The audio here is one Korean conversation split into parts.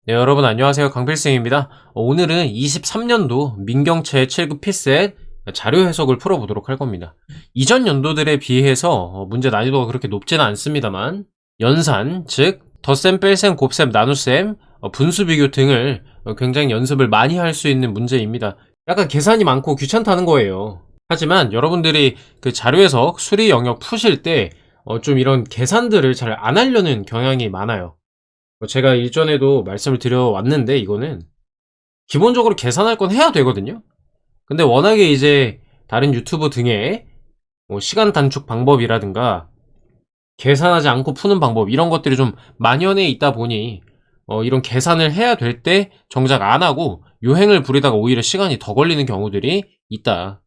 네, 여러분 안녕하세요. 강필승입니다. 오늘은 23년도 민경채 7급 필셋 자료 해석을 풀어보도록 할 겁니다. 이전 연도들에 비해서 문제 난이도가 그렇게 높지는 않습니다만 연산, 즉 덧셈, 뺄셈, 곱셈, 나눗셈, 분수 비교 등을 굉장히 연습을 많이 할 수 있는 문제입니다. 약간 계산이 많고 귀찮다는 거예요. 하지만 여러분들이 그 자료 해석, 수리 영역 푸실 때 좀 이런 계산들을 잘 안 하려는 경향이 많아요. 제가 일전에도 말씀을 드려왔는데 이거는 기본적으로 계산할 건 해야 되거든요. 근데 워낙에 이제 다른 유튜브 등의 시간 단축 방법이라든가 계산하지 않고 푸는 방법 이런 것들이 좀 만연해 있다 보니 이런 계산을 해야 될 때 정작 안 하고 요행을 부리다가 오히려 시간이 더 걸리는 경우들이 있다.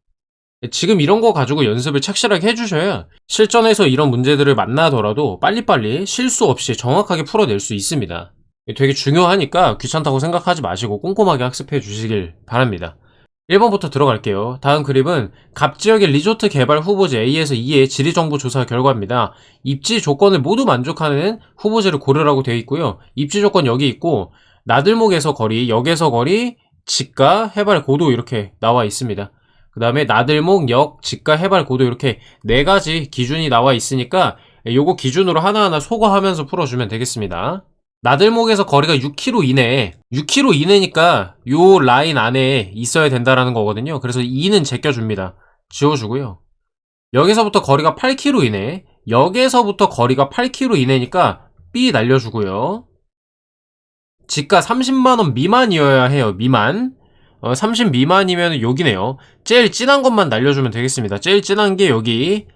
지금 이런 거 가지고 연습을 착실하게 해주셔야 실전에서 이런 문제들을 만나더라도 빨리빨리 실수 없이 정확하게 풀어낼 수 있습니다. 되게 중요하니까 귀찮다고 생각하지 마시고 꼼꼼하게 학습해 주시길 바랍니다. 1번부터 들어갈게요. 다음 그립은 갑지역의 리조트 개발 후보지 A에서 E의 지리정보 조사 결과입니다. 입지 조건을 모두 만족하는 후보지를 고르라고 되어 있고요. 입지 조건 여기 있고 나들목에서 거리, 역에서 거리, 지가, 해발, 고도 이렇게 나와 있습니다. 그 다음에 나들목, 역, 지가, 해발, 고도 이렇게 4가지 기준이 나와 있으니까 요거 기준으로 하나하나 소거하면서 풀어주면 되겠습니다. 나들목에서 거리가 6km 이내, 6km 이내니까 요 라인 안에 있어야 된다라는 거거든요. 그래서 2는 제껴줍니다. 지워주고요. 여기서부터 거리가 8km 이내, 역에서부터 거리가 8km 이내니까 B 날려주고요. 지가 30만원 미만이어야 해요. 미만. 30 미만이면 여기네요. 제일 진한 것만 날려주면 되겠습니다. 제일 진한 게 여기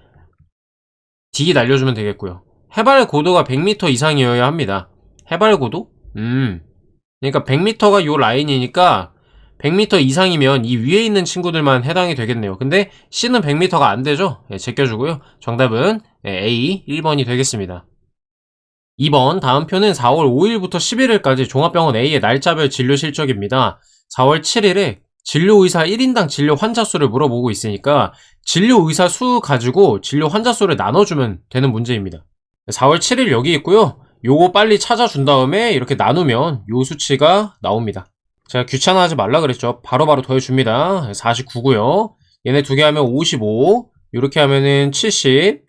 D 날려주면 되겠고요. 해발 고도가 100m 이상이어야 합니다. 해발 고도? 그러니까 100m가 요 라인이니까 100m 이상이면 이 위에 있는 친구들만 해당이 되겠네요. 근데 C는 100m가 안 되죠? 네, 제껴주고요. 정답은 A 1번이 되겠습니다. 2번 다음 표는 4월 5일부터 11일까지 종합병원 A의 날짜별 진료 실적입니다. 4월 7일에 진료의사 1인당 진료 환자 수를 물어보고 있으니까 진료의사 수 가지고 진료 환자 수를 나눠주면 되는 문제입니다. 4월 7일 여기 있고요. 요거 빨리 찾아준 다음에 이렇게 나누면 요 수치가 나옵니다. 제가 귀찮아하지 말라 그랬죠. 바로바로 더해줍니다. 49고요. 얘네 두 개 하면 55, 이렇게 하면은 70,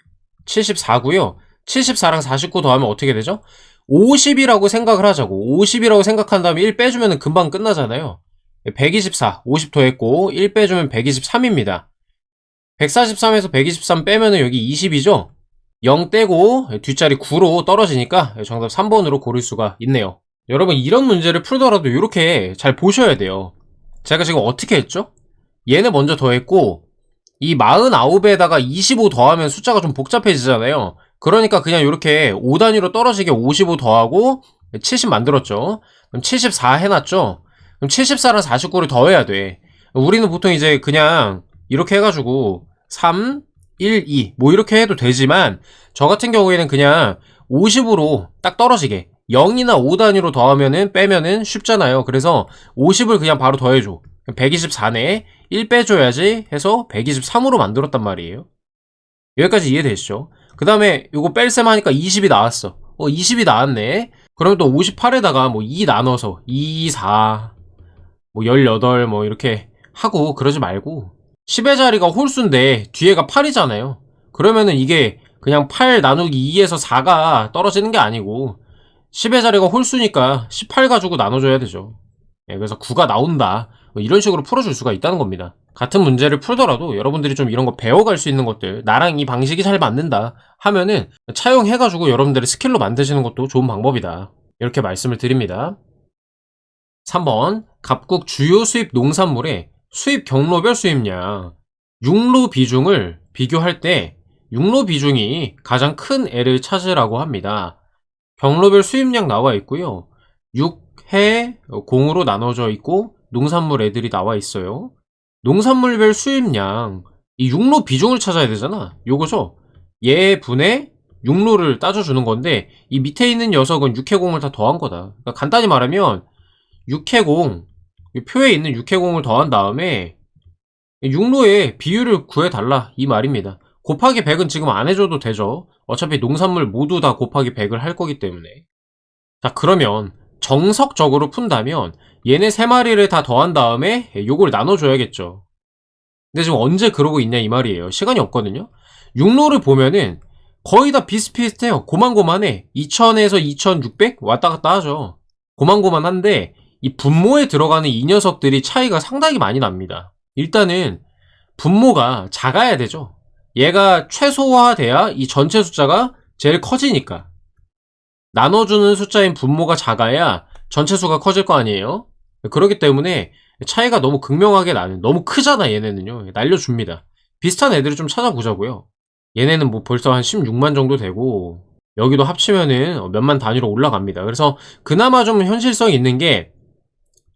74고요. 74랑 49 더하면 어떻게 되죠? 50이라고 생각을 하자고. 50이라고 생각한 다음에 1 빼주면 금방 끝나잖아요. 124, 50 더했고 1 빼주면 123입니다. 143에서 123 빼면은 여기 20이죠? 0 떼고 뒷자리 9로 떨어지니까 정답 3번으로 고를 수가 있네요. 여러분 이런 문제를 풀더라도 이렇게 잘 보셔야 돼요. 제가 지금 어떻게 했죠? 얘는 먼저 더했고 이 49에다가 25 더하면 숫자가 좀 복잡해지잖아요. 그러니까 그냥 이렇게 5단위로 떨어지게 55 더하고 70 만들었죠. 그럼 74 해놨죠. 그럼 74랑 49를 더해야 돼. 우리는 보통 이제 그냥 이렇게 해가지고 3, 1, 2 뭐 이렇게 해도 되지만 저 같은 경우에는 그냥 50으로 딱 떨어지게 0이나 5단위로 더하면은 빼면은 쉽잖아요. 그래서 50을 그냥 바로 더해줘. 124네 1 빼줘야지 해서 123으로 만들었단 말이에요. 여기까지 이해되시죠? 그 다음에 요거 뺄셈 하니까 20이 나왔어. 20이 나왔네. 그러면 또 58에다가 뭐 2 나눠서 2, 4, 뭐 18, 뭐 이렇게 하고 그러지 말고 10의 자리가 홀수인데 뒤에가 8이잖아요. 그러면은 이게 그냥 8 나누기 2에서 4가 떨어지는 게 아니고 10의 자리가 홀수니까 18 가지고 나눠줘야 되죠. 그래서 9가 나온다. 뭐 이런 식으로 풀어줄 수가 있다는 겁니다. 같은 문제를 풀더라도 여러분들이 좀 이런 거 배워갈 수 있는 것들, 나랑 이 방식이 잘 맞는다 하면은 차용해가지고 여러분들의 스킬로 만드시는 것도 좋은 방법이다. 이렇게 말씀을 드립니다. 3번 갑국 주요 수입 농산물의 수입 경로별 수입량 육로 비중을 비교할 때 육로 비중이 가장 큰 애를 찾으라고 합니다. 경로별 수입량 나와 있고요. 6해 공으로 나눠져 있고 농산물 애들이 나와 있어요. 농산물별 수입량 이 육로 비중을 찾아야 되잖아. 요거죠. 얘 분의 육로를 따져주는 건데 이 밑에 있는 녀석은 6해공을 다 더한 거다. 그러니까 간단히 말하면 6해공 표에 있는 6해공을 더한 다음에 육로의 비율을 구해달라 이 말입니다. 곱하기 100은 지금 안 해줘도 되죠. 어차피 농산물 모두 다 곱하기 100을 할 거기 때문에. 자, 그러면 정석적으로 푼다면 얘네 3마리를 다 더한 다음에 요걸 나눠줘야겠죠. 근데 지금 언제 그러고 있냐 이 말이에요. 시간이 없거든요. 육로를 보면은 거의 다 비슷비슷해요. 고만고만해. 2000에서 2600 왔다 갔다 하죠. 고만고만한데 이 분모에 들어가는 이 녀석들이 차이가 상당히 많이 납니다. 일단은 분모가 작아야 되죠. 얘가 최소화돼야 이 전체 숫자가 제일 커지니까. 나눠주는 숫자인 분모가 작아야 전체 수가 커질 거 아니에요. 그렇기 때문에 차이가 너무 극명하게 나는, 너무 크잖아 얘네는요. 날려줍니다. 비슷한 애들을 좀 찾아보자고요. 얘네는 뭐 벌써 한 16만 정도 되고 여기도 합치면은 몇만 단위로 올라갑니다. 그래서 그나마 좀 현실성 있는 게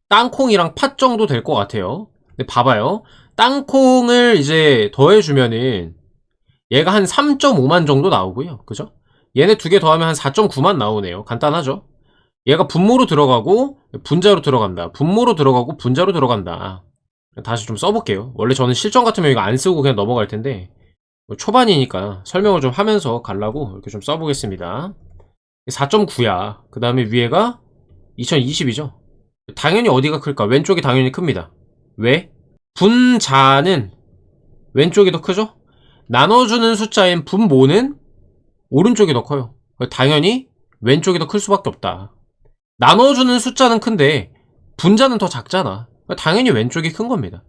땅콩이랑 팥 정도 될 것 같아요. 근데 봐봐요. 땅콩을 이제 더해주면은 얘가 한 3.5만 정도 나오고요. 그죠? 얘네 두 개 더하면 한 4.9만 나오네요. 간단하죠? 얘가 분모로 들어가고 분자로 들어간다. 분모로 들어가고 분자로 들어간다. 다시 좀 써볼게요. 원래 저는 실전 같으면 이거 안 쓰고 그냥 넘어갈 텐데 초반이니까 설명을 좀 하면서 가려고 이렇게 좀 써보겠습니다. 4.9야. 그 다음에 위에가 2020이죠. 당연히 어디가 클까? 왼쪽이 당연히 큽니다. 왜? 분자는 왼쪽이 더 크죠? 나눠주는 숫자인 분모는 오른쪽이 더 커요. 당연히 왼쪽이 더 클 수밖에 없다. 나눠주는 숫자는 큰데 분자는 더 작잖아. 당연히 왼쪽이 큰 겁니다.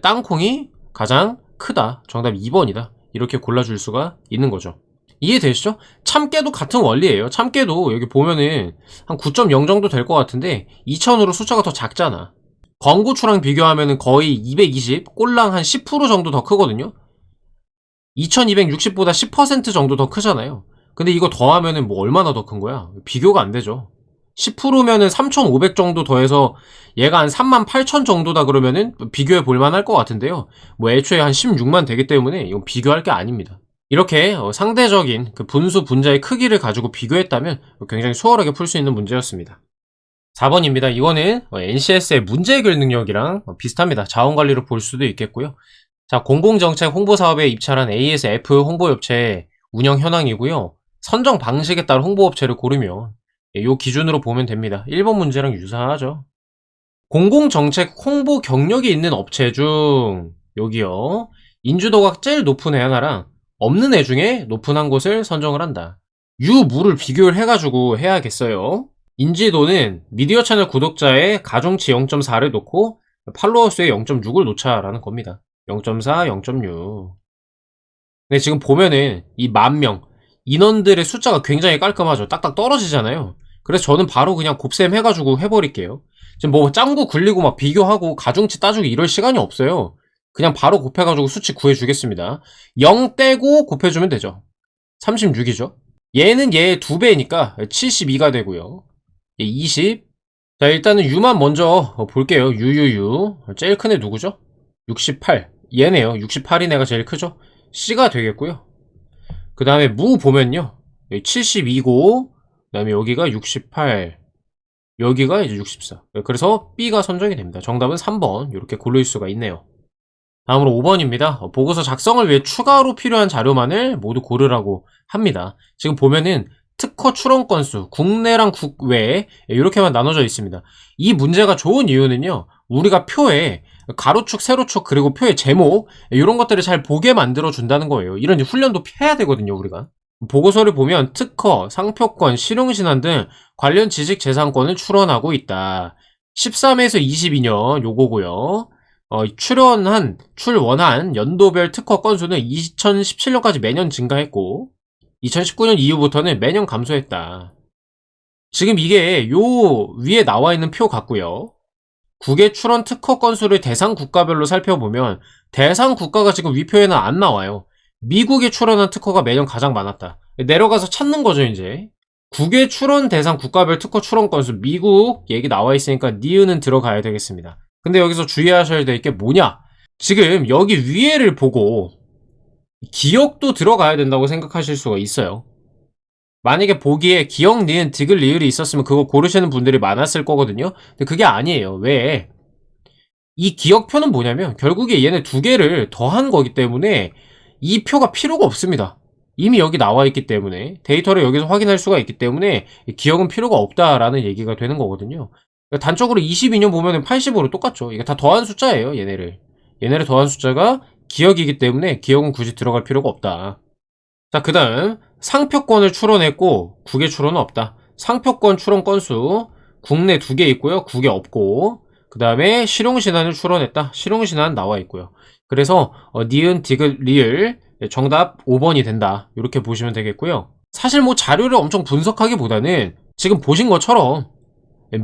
땅콩이 가장 크다. 정답 2번이다. 이렇게 골라줄 수가 있는 거죠. 이해되시죠? 참깨도 같은 원리예요. 참깨도 여기 보면은 한 9.0 정도 될 것 같은데 2000으로 숫자가 더 작잖아. 건고추랑 비교하면은 거의 220, 꼴랑 한 10% 정도 더 크거든요. 2260보다 10% 정도 더 크잖아요. 근데 이거 더하면은 뭐 얼마나 더 큰 거야? 비교가 안 되죠. 10%면은 3500 정도 더해서 얘가 한 38,000 정도다 그러면은 비교해 볼만 할 것 같은데요. 뭐 애초에 한 16만 되기 때문에 이건 비교할 게 아닙니다. 이렇게 상대적인 그 분수 분자의 크기를 가지고 비교했다면 굉장히 수월하게 풀 수 있는 문제였습니다. 4번입니다. 이거는 NCS의 문제 해결 능력이랑 비슷합니다. 자원관리로 볼 수도 있겠고요. 자, 공공정책 홍보사업에 입찰한 ASF 홍보업체 운영 현황이고요. 선정 방식에 따라 홍보업체를 고르면 이 기준으로 보면 됩니다. 1번 문제랑 유사하죠. 공공정책 홍보 경력이 있는 업체 중 여기요. 인지도가 제일 높은 애 하나랑 없는 애 중에 높은 한 곳을 선정을 한다. 유무를 비교를 해가지고 해야겠어요. 인지도는 미디어 채널 구독자의 가중치 0.4를 놓고 팔로워 수의 0.6을 놓자라는 겁니다. 0.4, 0.6. 근데 지금 보면은 이 10,000명 인원들의 숫자가 굉장히 깔끔하죠. 딱딱 떨어지잖아요. 그래서 저는 바로 그냥 곱셈 해가지고 해버릴게요. 지금 뭐 짱구 굴리고 막 비교하고 가중치 따주기 이럴 시간이 없어요. 그냥 바로 곱해가지고 수치 구해주겠습니다. 0 떼고 곱해주면 되죠. 36이죠. 얘는 얘 2배니까 72가 되고요. 얘 20. 자, 일단은 U만 먼저 볼게요. U. 제일 큰 애 누구죠? 68. 얘네요. 68인 애가 제일 크죠? C가 되겠고요. 그 다음에 무 보면요. 여기 72고, 그 다음에 여기가 68. 여기가 이제 64. 그래서 B가 선정이 됩니다. 정답은 3번. 이렇게 고를 수가 있네요. 다음으로 5번입니다. 보고서 작성을 위해 추가로 필요한 자료만을 모두 고르라고 합니다. 지금 보면은 특허 출원 건수, 국내랑 국외 이렇게만 나눠져 있습니다. 이 문제가 좋은 이유는요. 우리가 표에 가로축, 세로축, 그리고 표의 제목 이런 것들을 잘 보게 만들어 준다는 거예요. 이런 훈련도 해야 되거든요, 우리가. 보고서를 보면 특허, 상표권, 실용신안 등 관련 지식재산권을 출원하고 있다. 13에서 22년 요거고요. 출원한 연도별 특허 건수는 2017년까지 매년 증가했고 2019년 이후부터는 매년 감소했다. 지금 이게 요 위에 나와 있는 표 같고요. 국외 출원 특허 건수를 대상 국가별로 살펴보면 대상 국가가 지금 위표에는 안 나와요. 미국에 출원한 특허가 매년 가장 많았다. 내려가서 찾는 거죠, 이제. 국외 출원 대상 국가별 특허 출원 건수 미국 얘기 나와 있으니까 니은은 들어가야 되겠습니다. 근데 여기서 주의하셔야 될 게 뭐냐? 지금 여기 위에를 보고 기억도 들어가야 된다고 생각하실 수가 있어요. 만약에 보기에 기억, 니은, 디귿, 리을이 있었으면 그거 고르시는 분들이 많았을 거거든요. 근데 그게 아니에요. 왜? 이 기억표는 뭐냐면 결국에 얘네 두 개를 더한 거기 때문에 이 표가 필요가 없습니다. 이미 여기 나와 있기 때문에 데이터를 여기서 확인할 수가 있기 때문에 기억은 필요가 없다라는 얘기가 되는 거거든요. 그러니까 단적으로 22년 보면은 85로 똑같죠. 이게 다 더한 숫자예요, 얘네를 더한 숫자가 기억이기 때문에 기억은 굳이 들어갈 필요가 없다. 자, 그 다음 상표권을 출원했고 국외 출원은 없다. 상표권 출원 건수 국내 2개 있고요, 국외 없고, 그 다음에 실용신안을 출원했다. 실용신안 나와 있고요. 그래서 니은, 디귿, 리을 정답 5번이 된다. 이렇게 보시면 되겠고요. 사실 뭐 자료를 엄청 분석하기보다는 지금 보신 것처럼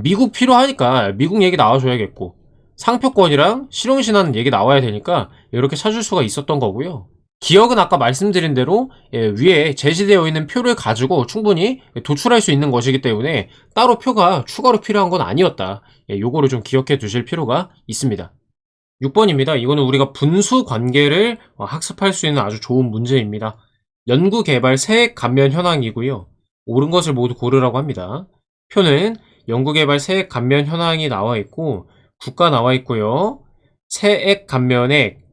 미국 필요하니까 미국 얘기 나와줘야겠고, 상표권이랑 실용신안 얘기 나와야 되니까 이렇게 찾을 수가 있었던 거고요. 기억은 아까 말씀드린 대로 위에 제시되어 있는 표를 가지고 충분히 도출할 수 있는 것이기 때문에 따로 표가 추가로 필요한 건 아니었다. 요거를 좀 기억해 두실 필요가 있습니다. 6번입니다. 이거는 우리가 분수 관계를 학습할 수 있는 아주 좋은 문제입니다. 연구개발 세액 감면 현황이고요. 옳은 것을 모두 고르라고 합니다. 표는 연구개발 세액 감면 현황이 나와 있고, 국가 나와 있고요. 세액 감면액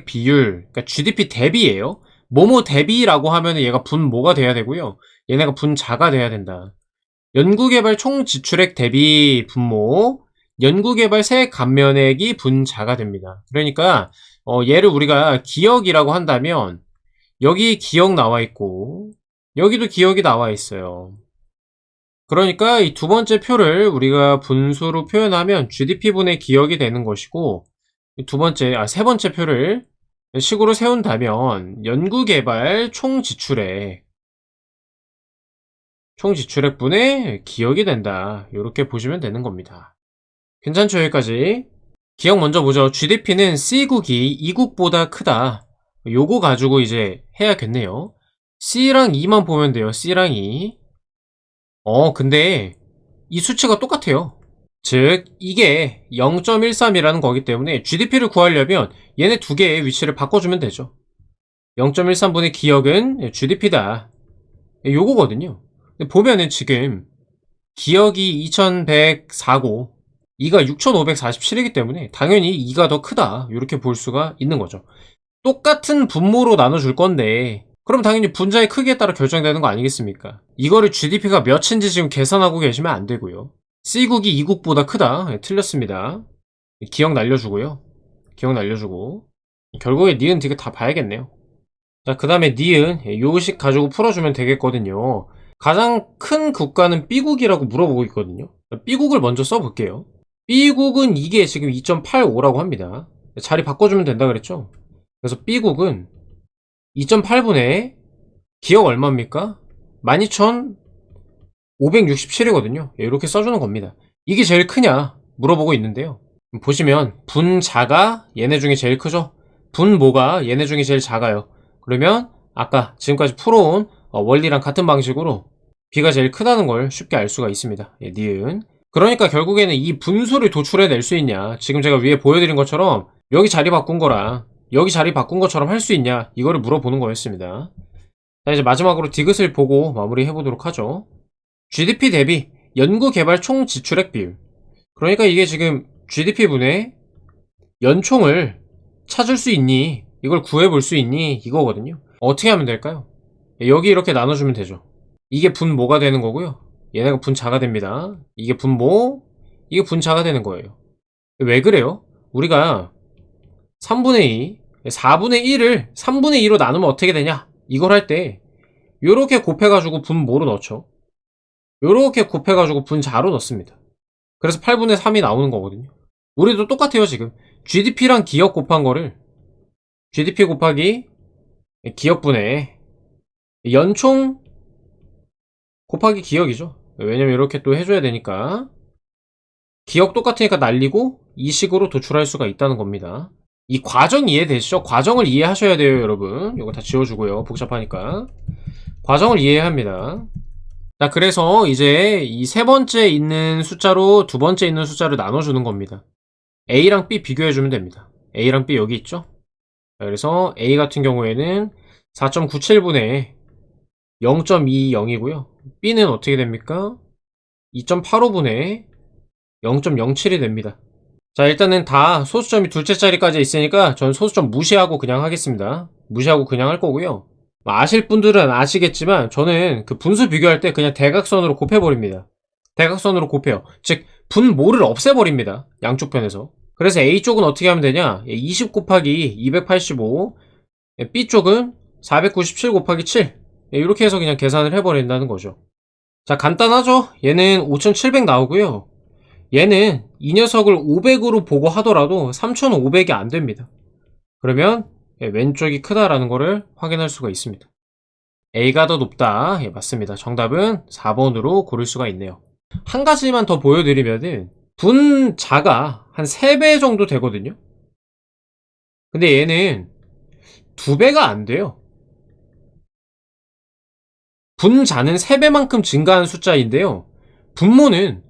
비율, 그러니까 GDP 대비예요. 뭐뭐 대비라고 하면 얘가 분모가 돼야 되고요. 얘네가 분자가 돼야 된다. 연구개발 총 지출액 대비 분모, 연구개발 세액 감면액이 분자가 됩니다. 그러니까 얘를 우리가 기억이라고 한다면 여기 기억 나와 있고 여기도 기억이 나와 있어요. 그러니까 이 두 번째 표를 우리가 분수로 표현하면 GDP분의 기억이 되는 것이고, 세 번째 표를 식으로 세운다면 연구개발 총지출액분의 기억이 된다. 이렇게 보시면 되는 겁니다. 괜찮죠? 여기까지. 기억 먼저 보죠. GDP는 C국이 E국보다 크다. 요거 가지고 이제 해야겠네요. C랑 E만 보면 돼요. C랑 E. 근데 이 수치가 똑같아요. 즉 이게 0.13이라는 거기 때문에 GDP를 구하려면 얘네 두 개의 위치를 바꿔주면 되죠. 0.13분의 기억은 GDP다. 요거거든요. 보면은 지금 기억이 2104고 2가 6547이기 때문에 당연히 2가 더 크다. 이렇게 볼 수가 있는 거죠. 똑같은 분모로 나눠줄 건데 그럼 당연히 분자의 크기에 따라 결정되는 거 아니겠습니까? 이거를 GDP가 몇인지 지금 계산하고 계시면 안 되고요. C국이 E국보다 크다. 틀렸습니다. 기억 날려주고요. 기억 날려주고 결국에 니은 디귿 다 봐야겠네요. 자, 그 다음에 니은 요식 가지고 풀어주면 되겠거든요. 가장 큰 국가는 B국이라고 물어보고 있거든요. B국을 먼저 써볼게요. B국은 이게 지금 2.85라고 합니다. 자리 바꿔주면 된다 그랬죠? 그래서 B국은 2.8분의 기억 얼마입니까? 12,567이거든요. 이렇게 써주는 겁니다. 이게 제일 크냐 물어보고 있는데요. 보시면 분자가 얘네 중에 제일 크죠? 분모가 얘네 중에 제일 작아요. 그러면 아까 지금까지 풀어온 원리랑 같은 방식으로 B가 제일 크다는 걸 쉽게 알 수가 있습니다. 니은. 그러니까 결국에는 이 분수를 도출해낼 수 있냐, 지금 제가 위에 보여드린 것처럼 여기 자리 바꾼 거랑 여기 자리 바꾼 것처럼 할 수 있냐, 이거를 물어보는 거였습니다. 자, 이제 마지막으로 디귿을 보고 마무리 해보도록 하죠. GDP 대비 연구개발 총 지출액 비율. 그러니까 이게 지금 GDP분의 연총을 찾을 수 있니, 이걸 구해볼 수 있니, 이거거든요. 어떻게 하면 될까요? 여기 이렇게 나눠주면 되죠. 이게 분모가 되는 거고요. 얘네가 분자가 됩니다. 이게 분모, 이게 분자가 되는 거예요. 왜 그래요? 우리가 3분의 2, 4분의 1을 3분의 2로 나누면 어떻게 되냐? 이걸 할 때 요렇게 곱해가지고 분모로 넣죠. 요렇게 곱해가지고 분자로 넣습니다. 그래서 8분의 3이 나오는 거거든요. 우리도 똑같아요. 지금 GDP랑 기억 곱한 거를 GDP 곱하기 기억분의 연총 곱하기 기억이죠. 왜냐면 이렇게 또 해줘야 되니까. 기억 똑같으니까 날리고 이 식으로 도출할 수가 있다는 겁니다. 이 과정 이해되시죠? 과정을 이해하셔야 돼요, 여러분. 이거 다 지워주고요. 복잡하니까. 과정을 이해해야 합니다. 자, 그래서 이제 이 세 번째 있는 숫자로 두 번째 있는 숫자를 나눠주는 겁니다. A랑 B 비교해주면 됩니다. A랑 B 여기 있죠? 자, 그래서 A 같은 경우에는 4.97분의 0.20이고요. B는 어떻게 됩니까? 2.85분의 0.07이 됩니다. 자, 일단은 다 소수점이 둘째 자리까지 있으니까 전 소수점 무시하고 그냥 하겠습니다. 무시하고 그냥 할 거고요. 아실 분들은 아시겠지만 저는 그 분수 비교할 때 그냥 대각선으로 곱해버립니다. 대각선으로 곱해요. 즉 분모를 없애버립니다. 양쪽 편에서. 그래서 A쪽은 어떻게 하면 되냐, 20 곱하기 285, B쪽은 497 곱하기 7, 이렇게 해서 그냥 계산을 해버린다는 거죠. 자, 간단하죠? 얘는 5700 나오고요. 얘는 이 녀석을 500으로 보고 하더라도 3500이 안 됩니다. 그러면 왼쪽이 크다라는 거를 확인할 수가 있습니다. A가 더 높다. 맞습니다. 정답은 4번으로 고를 수가 있네요. 한 가지만 더 보여드리면은 분자가 한 3배 정도 되거든요. 근데 얘는 2배가 안 돼요. 분자는 3배만큼 증가한 숫자인데요. 분모는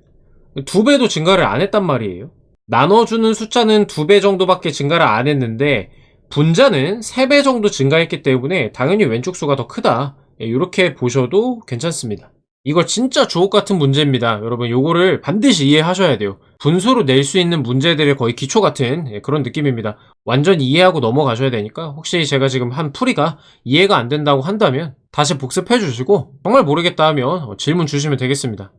2배도 증가를 안 했단 말이에요. 나눠주는 숫자는 2배 정도밖에 증가를 안 했는데 분자는 3배 정도 증가했기 때문에 당연히 왼쪽 수가 더 크다. 이렇게 보셔도 괜찮습니다. 이거 진짜 주옥 같은 문제입니다. 여러분 요거를 반드시 이해하셔야 돼요. 분수로 낼 수 있는 문제들의 거의 기초 같은 그런 느낌입니다. 완전 이해하고 넘어가셔야 되니까 혹시 제가 지금 한 풀이가 이해가 안 된다고 한다면 다시 복습해 주시고 정말 모르겠다 하면 질문 주시면 되겠습니다.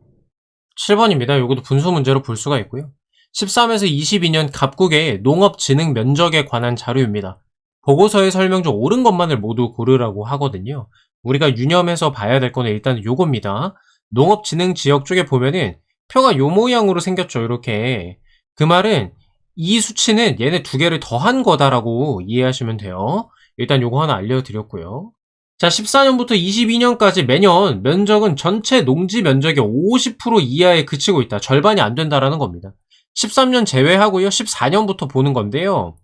7번입니다. 요것도 분수 문제로 볼 수가 있고요. 13에서 22년 갑국의 농업 진흥 면적에 관한 자료입니다. 보고서의 설명 중 옳은 것만을 모두 고르라고 하거든요. 우리가 유념해서 봐야 될 거는 일단 요겁니다. 농업진흥 지역 쪽에 보면은 표가 요 모양으로 생겼죠. 이렇게. 그 말은 이 수치는 얘네 두 개를 더한 거다라고 이해하시면 돼요. 일단 요거 하나 알려드렸고요. 자, 14년부터 22년까지 매년 면적은 전체 농지 면적의 50% 이하에 그치고 있다. 절반이 안 된다라는 겁니다. 13년 제외하고요. 14년부터 보는 건데요.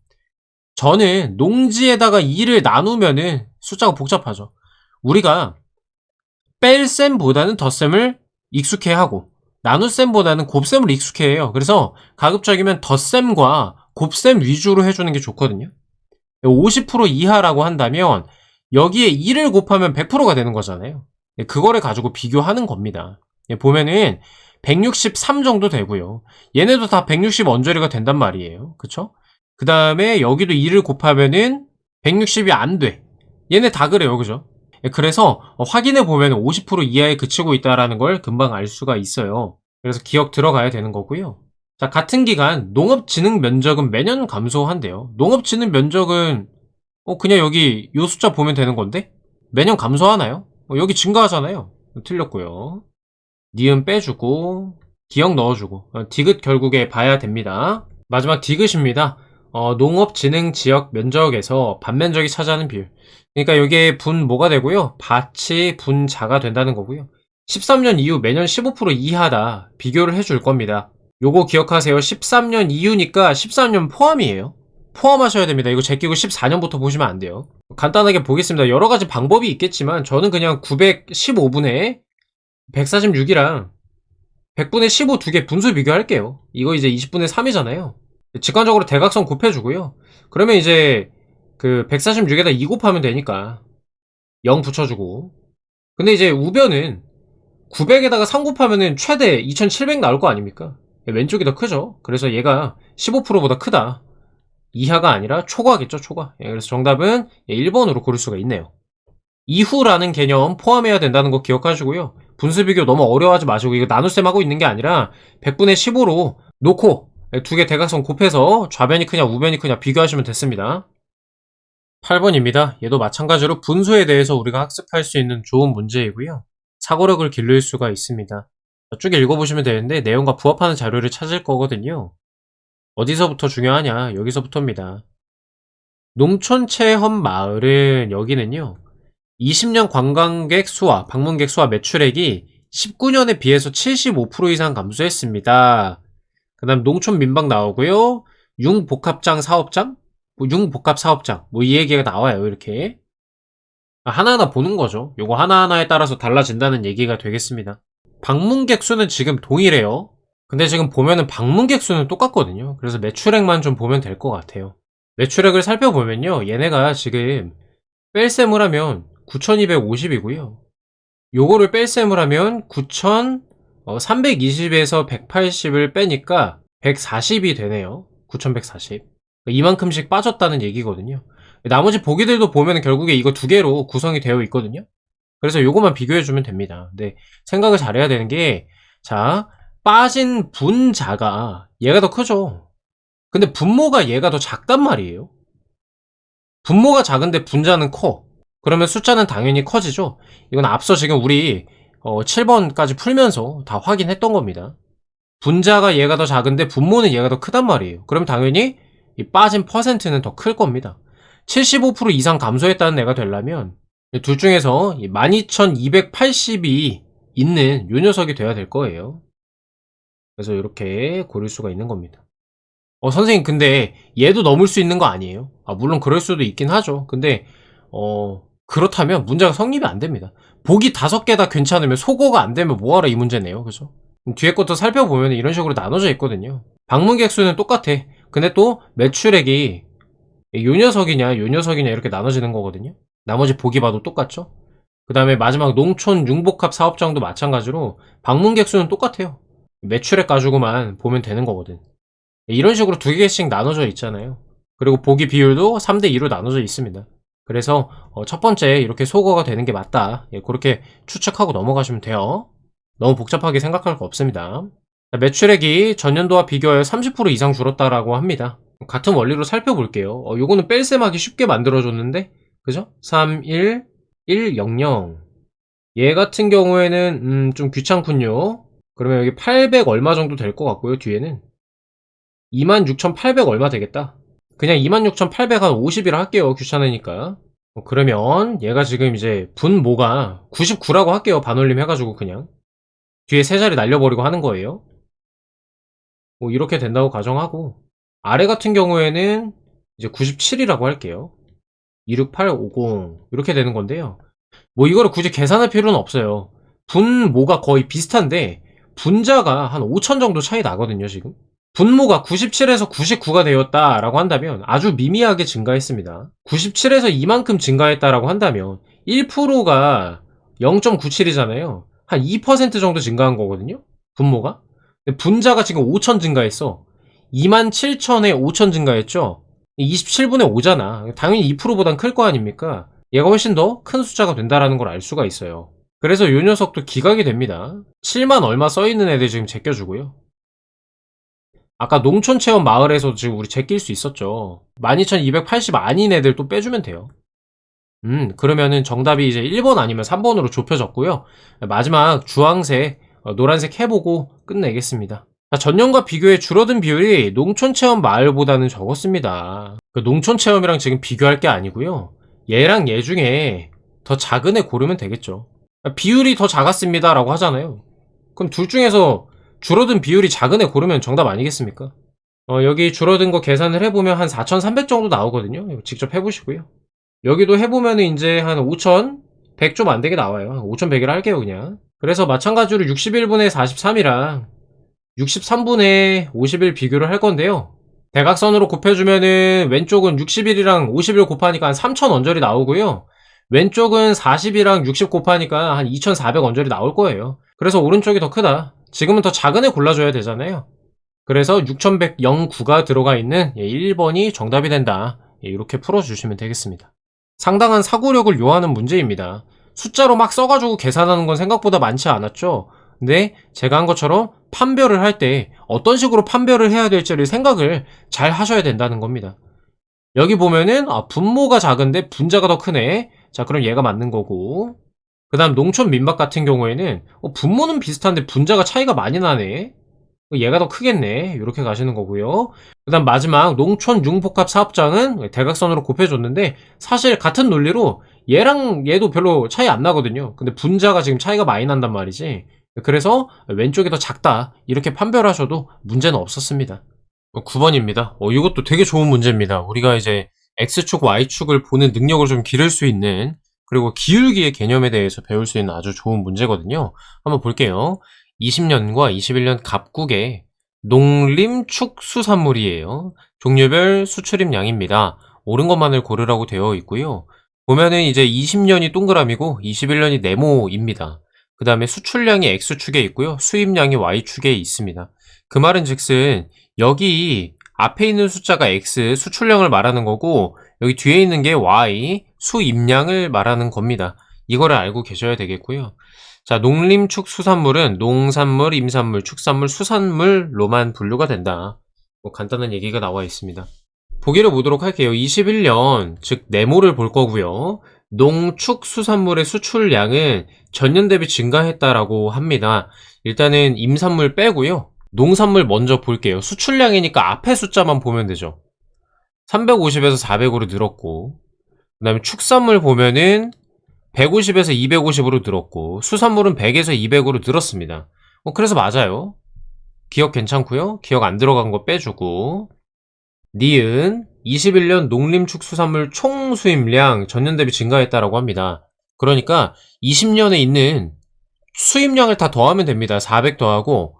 저는 농지에다가 2를 나누면은 숫자가 복잡하죠. 우리가 뺄셈보다는 덧셈을 익숙해하고 나눗셈보다는 곱셈을 익숙해해요. 그래서 가급적이면 덧셈과 곱셈 위주로 해주는 게 좋거든요. 50% 이하라고 한다면 여기에 2를 곱하면 100%가 되는 거잖아요. 그거를 가지고 비교하는 겁니다. 보면은 163 정도 되고요. 얘네도 다 160 언저리가 된단 말이에요. 그쵸? 그 다음에 여기도 2를 곱하면은 160이 안 돼. 얘네 다 그래요. 그죠? 그래서 확인해 보면 50% 이하에 그치고 있다는 걸 금방 알 수가 있어요. 그래서 기억 들어가야 되는 거고요. 자, 같은 기간 농업진흥 면적은 매년 감소한대요. 농업진흥 면적은 그냥 여기 요 숫자 보면 되는 건데 매년 감소하나요? 여기 증가하잖아요. 틀렸고요. 니은 빼주고 기억 넣어주고 디귿 결국에 봐야 됩니다. 마지막 디귿입니다. 농업진흥지역 면적에서 반면적이 차지하는 비율. 그러니까 이게 분모가 되고요. 밭이 분자가 된다는 거고요. 13년 이후 매년 15% 이하다. 비교를 해줄 겁니다. 요거 기억하세요. 13년 이후니까 13년 포함이에요. 포함하셔야 됩니다. 이거 제끼고 14년부터 보시면 안 돼요. 간단하게 보겠습니다. 여러 가지 방법이 있겠지만 저는 그냥 915분의 146이랑 100분의 15 두 개 분수 비교할게요. 이거 이제 20분의 3이잖아요. 직관적으로 대각선 곱해주고요. 그러면 이제 그 146에다 2 곱하면 되니까 0 붙여주고. 근데 이제 우변은 900에다가 3 곱하면은 최대 2700 나올 거 아닙니까? 왼쪽이 더 크죠? 그래서 얘가 15%보다 크다. 이하가 아니라 초과겠죠, 초과. 그래서 정답은 1번으로 고를 수가 있네요. 이후라는 개념 포함해야 된다는 거 기억하시고요. 분수 비교 너무 어려워하지 마시고 이거 나눗셈 하고 있는 게 아니라 100분의 15로 놓고 두 개 대각선 곱해서 좌변이 크냐 우변이 크냐 비교하시면 됐습니다. 8번입니다. 얘도 마찬가지로 분수에 대해서 우리가 학습할 수 있는 좋은 문제이고요. 사고력을 기를 수가 있습니다. 쭉 읽어보시면 되는데 내용과 부합하는 자료를 찾을 거거든요. 어디서부터 중요하냐? 여기서부터입니다. 농촌체험 마을은 여기는요. 20년 관광객 수와 방문객 수와 매출액이 19년에 비해서 75% 이상 감소했습니다. 그 다음 농촌 민박 나오고요. 융복합장 사업장? 융복합 사업장. 이 얘기가 나와요. 이렇게. 하나하나 보는 거죠. 요거 하나하나에 따라서 달라진다는 얘기가 되겠습니다. 방문객 수는 지금 동일해요. 근데 지금 보면은 방문객 수는 똑같거든요. 그래서 매출액만 좀 보면 될 것 같아요. 매출액을 살펴보면요. 얘네가 지금 뺄셈을 하면 9250이고요. 요거를 뺄셈을 하면 9320에서 180을 빼니까 140이 되네요. 9140. 이만큼씩 빠졌다는 얘기거든요. 나머지 보기들도 보면 결국에 이거 두 개로 구성이 되어 있거든요. 그래서 요것만 비교해주면 됩니다. 근데 생각을 잘해야 되는 게, 자, 빠진 분자가 얘가 더 크죠. 근데 분모가 얘가 더 작단 말이에요. 분모가 작은데 분자는 커. 그러면 숫자는 당연히 커지죠. 이건 앞서 지금 우리 7번까지 풀면서 다 확인했던 겁니다. 분자가 얘가 더 작은데 분모는 얘가 더 크단 말이에요. 그럼 당연히 이 빠진 퍼센트는 더 클 겁니다. 75% 이상 감소했다는 애가 되려면 둘 중에서 12,280이 있는 요 녀석이 돼야 될 거예요. 그래서 이렇게 고를 수가 있는 겁니다. 선생님, 근데 얘도 넘을 수 있는 거 아니에요? 물론 그럴 수도 있긴 하죠. 근데 그렇다면 문제가 성립이 안 됩니다. 보기 5개 다 괜찮으면 소거가 안 되면 뭐하라 이 문제네요. 그죠? 뒤에 것도 살펴보면 이런 식으로 나눠져 있거든요. 방문객 수는 똑같아. 근데 또 매출액이 요 녀석이냐 요 녀석이냐 이렇게 나눠지는 거거든요. 나머지 보기 봐도 똑같죠. 그 다음에 마지막 농촌 융복합 사업장도 마찬가지로 방문객 수는 똑같아요. 매출액 가지고만 보면 되는 거거든. 이런 식으로 두 개씩 나눠져 있잖아요. 그리고 보기 비율도 3대2로 나눠져 있습니다. 그래서 첫 번째 이렇게 소거가 되는 게 맞다. 그렇게 추측하고 넘어가시면 돼요. 너무 복잡하게 생각할 거 없습니다. 매출액이 전년도와 비교하여 30% 이상 줄었다라고 합니다. 같은 원리로 살펴볼게요. 요거는 뺄셈하기 쉽게 만들어줬는데, 그죠? 3, 1, 1, 0, 0. 얘 같은 경우에는 좀 귀찮군요. 그러면 여기 800 얼마 정도 될 것 같고요. 뒤에는 26,800 얼마 되겠다. 그냥 26,800 한 50이라 할게요. 귀찮으니까. 그러면 얘가 지금 이제 분모가 99라고 할게요. 반올림 해가지고 그냥 뒤에 세 자리 날려버리고 하는 거예요. 이렇게 된다고 가정하고, 아래 같은 경우에는 이제 97이라고 할게요. 26850 이렇게 되는 건데요. 이거를 굳이 계산할 필요는 없어요. 분모가 거의 비슷한데 분자가 한 5천 정도 차이 나거든요. 지금 분모가 97에서 99가 되었다라고 한다면 아주 미미하게 증가했습니다. 97에서 이만큼 증가했다라고 한다면 1%가 0.97이잖아요. 한 2% 정도 증가한 거거든요. 분모가. 근데 분자가 지금 5천 증가했어. 27,000에 5천 증가했죠. 27분의 5잖아. 당연히 2%보단 클 거 아닙니까? 얘가 훨씬 더 큰 숫자가 된다라는 걸 알 수가 있어요. 그래서 요 녀석도 기각이 됩니다. 7만 얼마 써있는 애들 지금 제껴주고요. 아까 농촌체험 마을에서도 지금 우리 제낄 수 있었죠. 12,280 아닌 애들 또 빼주면 돼요. 그러면은 정답이 이제 1번 아니면 3번으로 좁혀졌고요. 마지막 주황색, 노란색 해보고 끝내겠습니다. 자, 전년과 비교해 줄어든 비율이 농촌체험 마을보다는 적었습니다. 그 농촌체험이랑 지금 비교할 게 아니고요. 얘랑 얘 중에 더 작은 애 고르면 되겠죠. 비율이 더 작았습니다 라고 하잖아요. 그럼 둘 중에서 줄어든 비율이 작은 애 고르면 정답 아니겠습니까? 여기 줄어든 거 계산을 해보면 한 4,300 정도 나오거든요. 이거 직접 해보시고요. 여기도 해보면은 이제 한 5,100 좀 안 되게 나와요. 5,100이라 할게요, 그냥. 그래서 마찬가지로 61분의 43이랑 63분의 51 비교를 할 건데요. 대각선으로 곱해주면은 왼쪽은 61이랑 51 곱하니까 한 3,000 언저리 나오고요. 왼쪽은 40이랑 60 곱하니까 한 2,400 언저리 나올 거예요. 그래서 오른쪽이 더 크다. 지금은 더 작은 애 골라줘야 되잖아요. 그래서 6109가 들어가 있는 1번이 정답이 된다. 이렇게 풀어주시면 되겠습니다. 상당한 사고력을 요하는 문제입니다. 숫자로 막 써가지고 계산하는 건 생각보다 많지 않았죠. 근데 제가 한 것처럼 판별을 할 때 어떤 식으로 판별을 해야 될지를 생각을 잘 하셔야 된다는 겁니다. 여기 보면은 분모가 작은데 분자가 더 크네. 자, 그럼 얘가 맞는 거고, 그 다음 농촌 민박 같은 경우에는 분모는 비슷한데 분자가 차이가 많이 나네. 얘가 더 크겠네. 이렇게 가시는 거고요. 그 다음 마지막 농촌 융복합 사업장은 대각선으로 곱해줬는데 사실 같은 논리로 얘랑 얘도 별로 차이 안 나거든요. 근데 분자가 지금 차이가 많이 난단 말이지. 그래서 왼쪽이 더 작다. 이렇게 판별하셔도 문제는 없었습니다. 9번입니다. 이것도 되게 좋은 문제입니다. 우리가 이제 X축, Y축을 보는 능력을 좀 기를 수 있는, 그리고 기울기의 개념에 대해서 배울 수 있는 아주 좋은 문제거든요. 한번 볼게요. 20년과 21년 갑국의 농림축수산물이에요. 종류별 수출입량입니다. 옳은 것만을 고르라고 되어 있고요. 보면은 이제 20년이 동그라미고 21년이 네모입니다. 그 다음에 수출량이 X축에 있고요. 수입량이 Y축에 있습니다. 그 말은 즉슨 여기 앞에 있는 숫자가 X, 수출량을 말하는 거고, 여기 뒤에 있는 게 y, 수입량을 말하는 겁니다. 이거를 알고 계셔야 되겠고요. 자, 농림축수산물은 농산물, 임산물, 축산물, 수산물로만 분류가 된다. 뭐 간단한 얘기가 나와 있습니다. 보기를 보도록 할게요. 21년, 즉 네모를 볼 거고요. 농축수산물의 수출량은 전년 대비 증가했다라고 합니다. 일단은 임산물 빼고요. 농산물 먼저 볼게요. 수출량이니까 앞에 숫자만 보면 되죠. 350에서 400으로 늘었고, 그 다음에 축산물 보면은 150에서 250으로 늘었고, 수산물은 100에서 200으로 늘었습니다. 그래서 맞아요. 기억 괜찮고요. 기억 안 들어간 거 빼주고, 니은 21년 농림축수산물 총 수입량 전년 대비 증가했다라고 합니다. 그러니까 20년에 있는 수입량을 다 더하면 됩니다. 400 더하고,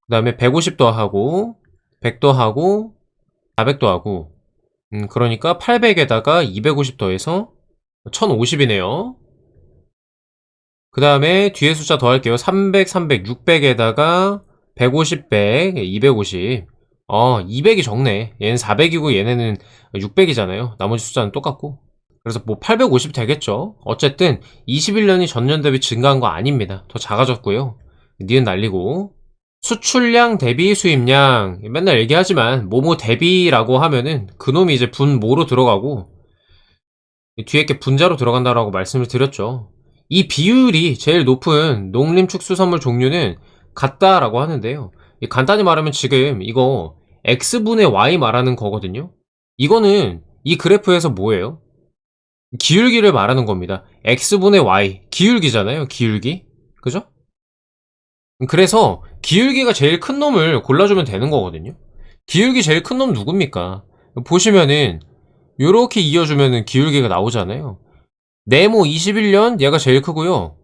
그 다음에 150 더하고, 100 더하고, 400 더하고, 그러니까 800에다가 250 더해서 1050이네요. 그 다음에 뒤에 숫자 더할게요. 300, 300, 600에다가 150, 100, 250. 200이 적네. 얘는 400이고 얘네는 600이잖아요. 나머지 숫자는 똑같고. 그래서 뭐 850 되겠죠. 어쨌든 21년이 전년 대비 증가한 거 아닙니다. 더 작아졌고요. 니은 날리고. 수출량 대비 수입량. 맨날 얘기하지만 뭐뭐 대비라고 하면은 그놈이 이제 분모로 들어가고 뒤에 게 분자로 들어간다라고 말씀을 드렸죠. 이 비율이 제일 높은 농림축수산물 종류는 같다라고 하는데요. 간단히 말하면 지금 이거 x분의 y 말하는 거거든요. 이거는 이 그래프에서 뭐예요? 기울기를 말하는 겁니다. x분의 y, 기울기잖아요. 기울기. 그죠? 그래서 기울기가 제일 큰 놈을 골라주면 되는 거거든요. 기울기 제일 큰 놈 누굽니까? 보시면은 요렇게 이어주면은 기울기가 나오잖아요. 네모 21년 얘가 제일 크고요.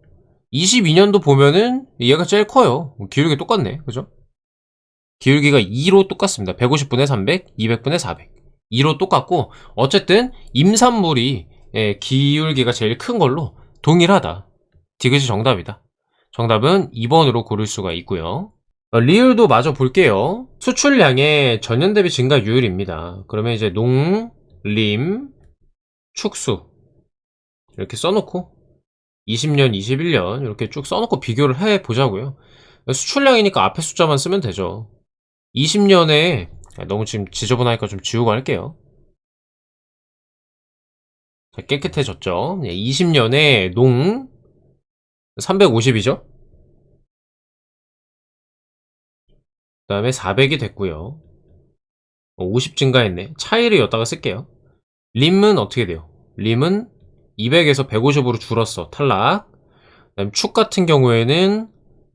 22년도 보면은 얘가 제일 커요. 기울기 똑같네. 그죠? 기울기가 2로 똑같습니다. 150분의 300, 200분의 400. 2로 똑같고 어쨌든 임산물이 기울기가 제일 큰 걸로 동일하다. 디귿이 정답이다. 정답은 2번으로 고를 수가 있고요. 리을도 마저 볼게요. 수출량의 전년 대비 증가율입니다. 그러면 이제 농, 림, 축수 이렇게 써놓고 20년, 21년 이렇게 쭉 써놓고 비교를 해보자고요. 수출량이니까 앞에 숫자만 쓰면 되죠. 20년에 너무 지금 지저분하니까 좀 지우고 할게요. 자, 깨끗해졌죠. 20년에 농 350이죠. 그 다음에 400이 됐고요. 50 증가했네. 차이를 여기다가 쓸게요. 림은 어떻게 돼요? 림은 200에서 150으로 줄었어. 탈락. 그 다음에 축 같은 경우에는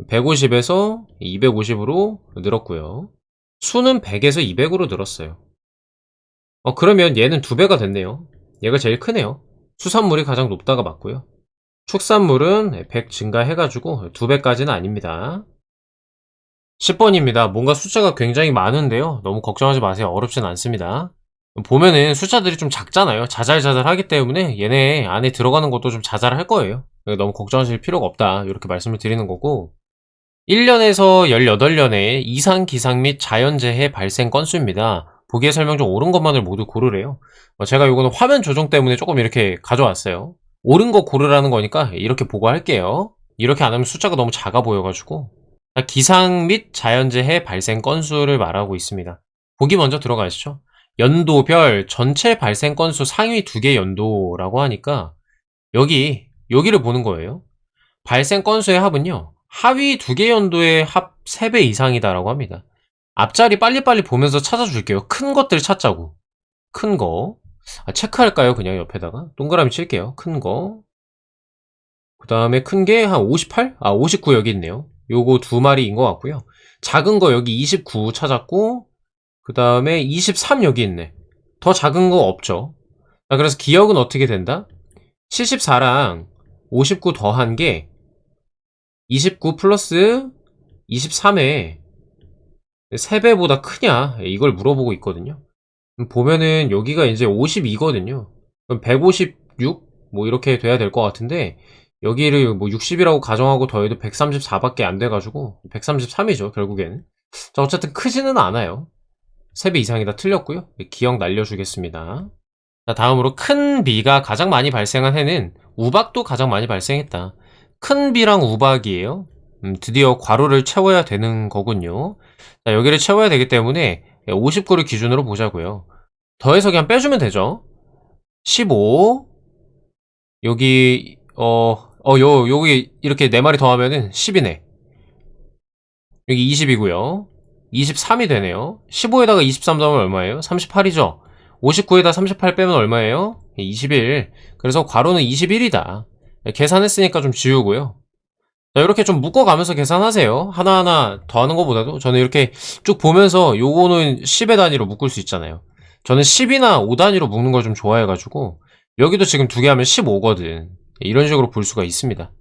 150에서 250으로 늘었고요. 수는 100에서 200으로 늘었어요. 그러면 얘는 2배가 됐네요. 얘가 제일 크네요. 수산물이 가장 높다가 맞고요. 축산물은 100 증가해가지고 2배까지는 아닙니다. 10번입니다. 뭔가 숫자가 굉장히 많은데요. 너무 걱정하지 마세요. 어렵진 않습니다. 보면은 숫자들이 좀 작잖아요. 자잘자잘 하기 때문에 얘네 안에 들어가는 것도 좀 자잘할 거예요. 너무 걱정하실 필요가 없다. 이렇게 말씀을 드리는 거고 1년에서 18년의 이상 기상 및 자연재해 발생 건수입니다. 보기의 설명 중 옳은 것만을 모두 고르래요. 제가 이거는 화면 조정 때문에 조금 이렇게 가져왔어요. 옳은 거 고르라는 거니까 이렇게 보고할게요. 이렇게 안 하면 숫자가 너무 작아 보여가지고 기상 및 자연재해 발생 건수를 말하고 있습니다. 보기 먼저 들어가시죠. 연도별 전체 발생 건수 상위 2개 연도라고 하니까 여기를 보는 거예요. 발생 건수의 합은요. 하위 2개 연도의 합 3배 이상이다라고 합니다. 앞자리 빨리빨리 보면서 찾아줄게요. 큰 것들 찾자고. 큰 거. 체크할까요? 그냥 옆에다가. 동그라미 칠게요. 큰 거. 그 다음에 큰 게 한 58? 59 여기 있네요. 요거 2마리인 것 같고요. 작은 거 여기 29 찾았고 그 다음에 23 여기 있네. 더 작은 거 없죠. 그래서 기억은 어떻게 된다? 74랑 59 더한 게 29 플러스 23에 3배보다 크냐 이걸 물어보고 있거든요. 보면은 여기가 이제 52거든요. 그럼 156? 뭐 이렇게 돼야 될 것 같은데 여기를 뭐 60이라고 가정하고 더해도 134밖에 안 돼가지고 133이죠 결국에는. 자, 어쨌든 크지는 않아요. 3배 이상이다 틀렸고요. 기억 날려주겠습니다. 자, 다음으로 큰 비가 가장 많이 발생한 해는 우박도 가장 많이 발생했다. 큰 비랑 우박이에요. 드디어 괄호를 채워야 되는 거군요. 자, 여기를 채워야 되기 때문에 59를 기준으로 보자고요. 더해서 그냥 빼주면 되죠. 15 여기 여기 이렇게 4마리 더하면은 10이네. 여기 20이고요. 23이 되네요. 15에다가 23 더하면 얼마예요? 38이죠. 59에다 38 빼면 얼마예요? 21. 그래서 괄호는 21이다. 계산했으니까 좀 지우고요. 자, 이렇게 좀 묶어가면서 계산하세요. 하나하나 더하는 것보다도 저는 이렇게 쭉 보면서 요거는 10의 단위로 묶을 수 있잖아요. 저는 10이나 5단위로 묶는 걸 좀 좋아해가지고 여기도 지금 2개 하면 15거든. 이런 식으로 볼 수가 있습니다.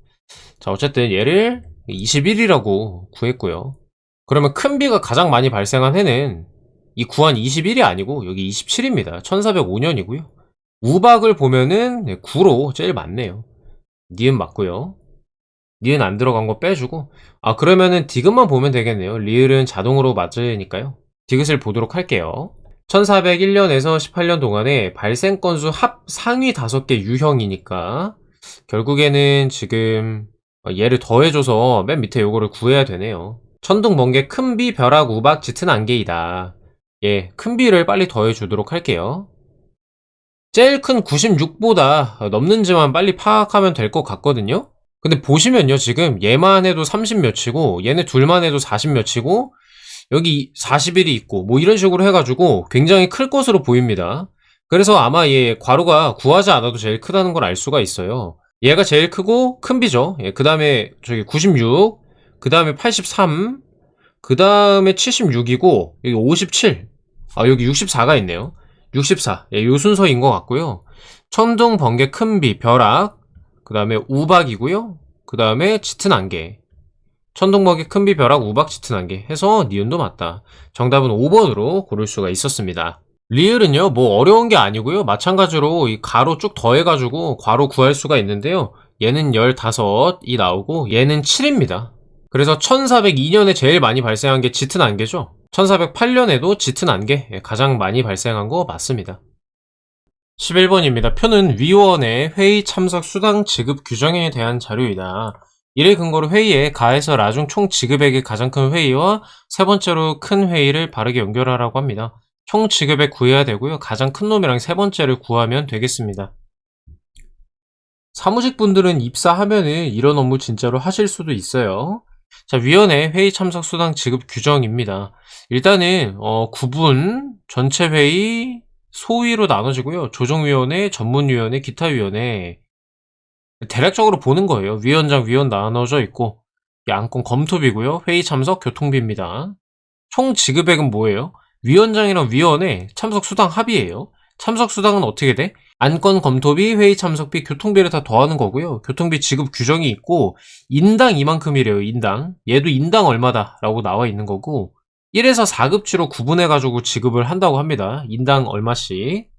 자, 어쨌든 얘를 21이라고 구했고요. 그러면 큰 비가 가장 많이 발생한 해는 이 구한 21이 아니고 여기 27입니다. 1405년이고요. 우박을 보면은 9로 제일 많네요. 니은 맞고요. 니은 안 들어간 거 빼주고, 그러면은 디귿만 보면 되겠네요. 리을은 자동으로 맞으니까요. 디귿을 보도록 할게요. 1401년에서 18년 동안에 발생 건수 합 상위 5개 유형이니까 결국에는 지금 얘를 더해줘서 맨 밑에 요거를 구해야 되네요. 천둥, 번개, 큰비, 벼락, 우박, 짙은 안개이다. 예, 큰비를 빨리 더해주도록 할게요. 제일 큰 96보다 넘는지만 빨리 파악하면 될 것 같거든요. 근데 보시면요, 지금 얘만 해도 30 몇이고 얘네 둘만 해도 40 몇이고 여기 41이 있고 뭐 이런 식으로 해가지고 굉장히 클 것으로 보입니다. 그래서 아마 얘 괄호가 구하지 않아도 제일 크다는 걸 알 수가 있어요. 얘가 제일 크고 큰 비죠. 예, 그 다음에 저기 96, 그 다음에 83, 그 다음에 76이고 여기 57, 여기 64가 있네요. 64, 예, 요 순서인 것 같고요. 천둥, 번개, 큰비, 벼락, 그 다음에 우박이고요. 그 다음에 짙은 안개. 천둥, 번개, 큰비, 벼락, 우박, 짙은 안개 해서 니은도 맞다. 정답은 5번으로 고를 수가 있었습니다. 리을은요, 뭐 어려운 게 아니고요. 마찬가지로 이 가로 쭉 더해가지고 괄호 구할 수가 있는데요. 얘는 15이 나오고 얘는 7입니다. 그래서 1402년에 제일 많이 발생한 게 짙은 안개죠. 1408년에도 짙은 안개 가장 많이 발생한 거 맞습니다. 11번입니다. 표는 위원의 회의 참석 수당 지급 규정에 대한 자료이다. 이를 근거로 회의에 가에서 라중 총 지급액의 가장 큰 회의와 세 번째로 큰 회의를 바르게 연결하라고 합니다. 총 지급액 구해야 되고요. 가장 큰 놈이랑 세 번째를 구하면 되겠습니다. 사무직 분들은 입사하면은 이런 업무 진짜로 하실 수도 있어요. 자, 위원회 회의 참석 수당 지급 규정입니다. 일단은 구분, 전체 회의, 소위로 나눠지고요. 조정위원회, 전문위원회, 기타위원회 대략적으로 보는 거예요. 위원장, 위원 나눠져 있고 안건 검토비고요. 회의 참석 교통비입니다. 총 지급액은 뭐예요? 위원장이랑 위원회 참석 수당 합의예요. 참석 수당은 어떻게 돼? 안건 검토비, 회의 참석비, 교통비를 다 더하는 거고요. 교통비 지급 규정이 있고 인당 이만큼이래요. 인당. 얘도 인당 얼마다 라고 나와 있는 거고 1에서 4급지로 구분해가지고 지급을 한다고 합니다. 인당 얼마씩.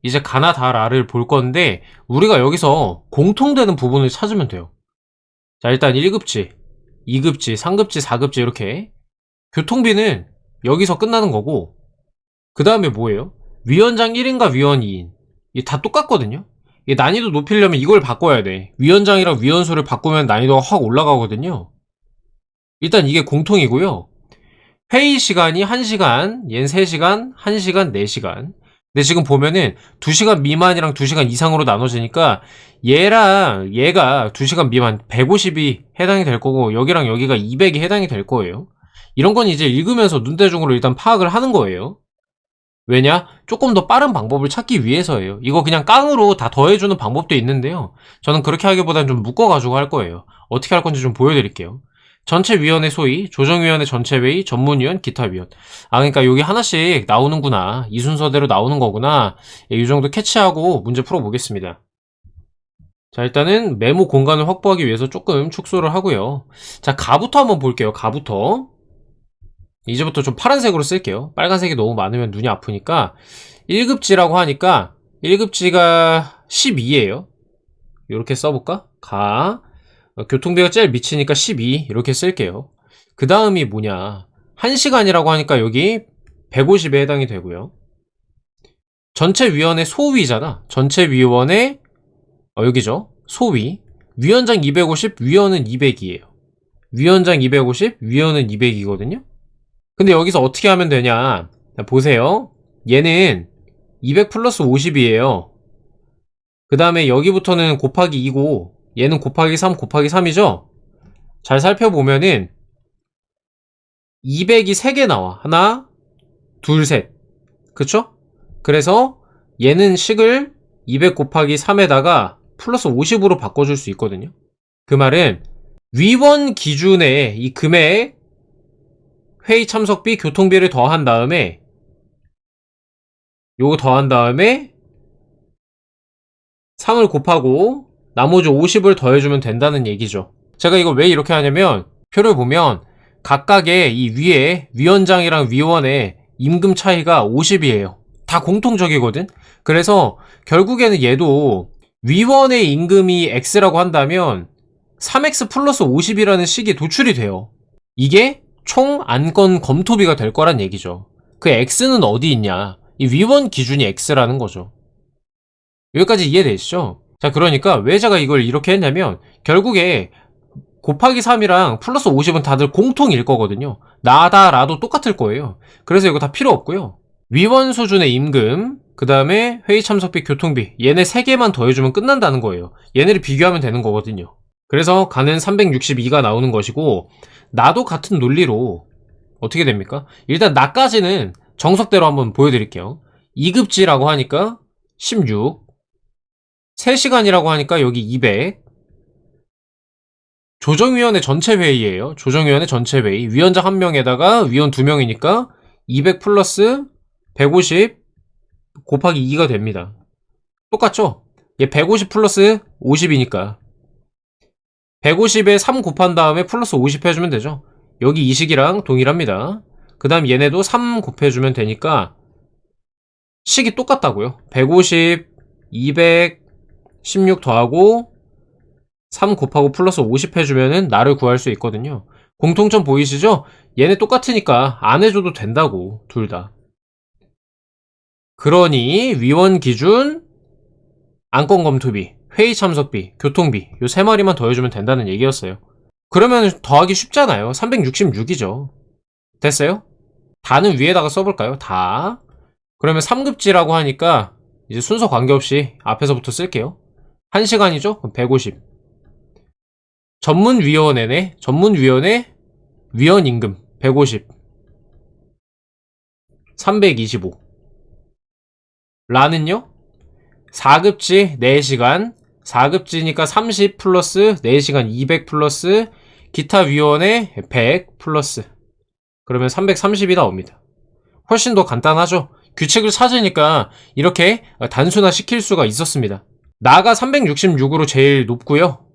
이제 가나 다라를 볼 건데 우리가 여기서 공통되는 부분을 찾으면 돼요. 자, 일단 1급지, 2급지, 3급지, 4급지 이렇게 교통비는 여기서 끝나는 거고 그 다음에 뭐예요? 위원장 1인과 위원 2인 이게 다 똑같거든요. 이게 난이도 높이려면 이걸 바꿔야 돼. 위원장이랑 위원수를 바꾸면 난이도가 확 올라가거든요. 일단 이게 공통이고요. 회의 시간이 1시간, 얘는 3시간, 1시간, 4시간. 근데 지금 보면은 2시간 미만이랑 2시간 이상으로 나눠지니까 얘랑 얘가 2시간 미만 150이 해당이 될 거고 여기랑 여기가 200이 해당이 될 거예요. 이런 건 이제 읽으면서 눈대중으로 일단 파악을 하는 거예요. 왜냐? 조금 더 빠른 방법을 찾기 위해서예요. 이거 그냥 깡으로 다 더해주는 방법도 있는데요. 저는 그렇게 하기보다는 좀 묶어가지고 할 거예요. 어떻게 할 건지 좀 보여드릴게요. 전체위원회 소위, 조정위원회 전체회의, 전문위원, 기타위원. 그러니까 여기 하나씩 나오는구나. 이 순서대로 나오는 거구나. 이 정도 캐치하고 문제 풀어보겠습니다. 자, 일단은 메모 공간을 확보하기 위해서 조금 축소를 하고요. 자, 가부터 한번 볼게요. 가부터. 이제부터 좀 파란색으로 쓸게요. 빨간색이 너무 많으면 눈이 아프니까 1급지라고 하니까 1급지가 12예요. 이렇게 써볼까? 교통비가 제일 미치니까 12 이렇게 쓸게요. 그 다음이 뭐냐 1시간이라고 하니까 여기 150에 해당이 되고요. 전체위원회 소위잖아. 전체위원회 여기죠. 소위. 위원장 250, 위원은 200이에요. 위원장 250, 위원은 200이거든요. 근데 여기서 어떻게 하면 되냐. 자, 보세요. 얘는 200 플러스 50이에요. 그 다음에 여기부터는 곱하기 2고 얘는 곱하기 3 곱하기 3이죠. 잘 살펴보면은 200이 3개 나와. 하나, 둘, 셋. 그쵸? 그래서 얘는 식을 200 곱하기 3에다가 플러스 50으로 바꿔줄 수 있거든요. 그 말은 위원 기준에 이 금액, 회의 참석비, 교통비를 더한 다음에 요거 더한 다음에 3을 곱하고 나머지 50을 더해주면 된다는 얘기죠. 제가 이걸 왜 이렇게 하냐면 표를 보면 각각의 이 위에 위원장이랑 위원의 임금 차이가 50이에요. 다 공통적이거든. 그래서 결국에는 얘도 위원의 임금이 X라고 한다면 3X 플러스 50이라는 식이 도출이 돼요. 이게 총 안건 검토비가 될 거란 얘기죠. 그 X는 어디 있냐? 이 위원 기준이 X라는 거죠. 여기까지 이해되시죠? 자, 그러니까 왜 제가 이걸 이렇게 했냐면 결국에 곱하기 3이랑 플러스 50은 다들 공통일 거거든요. 나다라도 똑같을 거예요. 그래서 이거 다 필요 없고요. 위원 수준의 임금, 그 다음에 회의 참석비, 교통비 얘네 3개만 더해주면 끝난다는 거예요. 얘네를 비교하면 되는 거거든요. 그래서 가는 362가 나오는 것이고 나도 같은 논리로 어떻게 됩니까? 일단 나까지는 정석대로 한번 보여드릴게요. 2급지라고 하니까 16 3시간이라고 하니까 여기 200 조정위원회 전체 회의예요. 조정위원회 전체 회의. 위원장 1명에다가 위원 2명이니까 200 플러스 150 곱하기 2가 됩니다. 똑같죠? 얘 150 플러스 50이니까 150에 3 곱한 다음에 플러스 50 해주면 되죠. 여기 이 식이랑 동일합니다. 그 다음 얘네도 3 곱해주면 되니까 식이 똑같다고요. 150, 200, 16 더하고 3 곱하고 플러스 50 해주면은 나를 구할 수 있거든요. 공통점 보이시죠? 얘네 똑같으니까 안 해줘도 된다고, 둘 다. 그러니 위원 기준, 안건 검토비, 회의 참석비, 교통비 요 3마리만 더해주면 된다는 얘기였어요. 그러면 더하기 쉽잖아요. 366이죠. 됐어요? 다는 위에다가 써볼까요? 다. 그러면 3급지라고 하니까 이제 순서 관계없이 앞에서부터 쓸게요. 1시간이죠? 그럼 150. 전문위원회네. 전문위원회 위원임금 150 325 라는요 4급지 4시간 4급지니까 30 플러스 4시간 200 플러스 기타 위원회 100 플러스 그러면 330이 나옵니다. 훨씬 더 간단하죠. 규칙을 찾으니까 이렇게 단순화 시킬 수가 있었습니다. 나가 366으로 제일 높고요.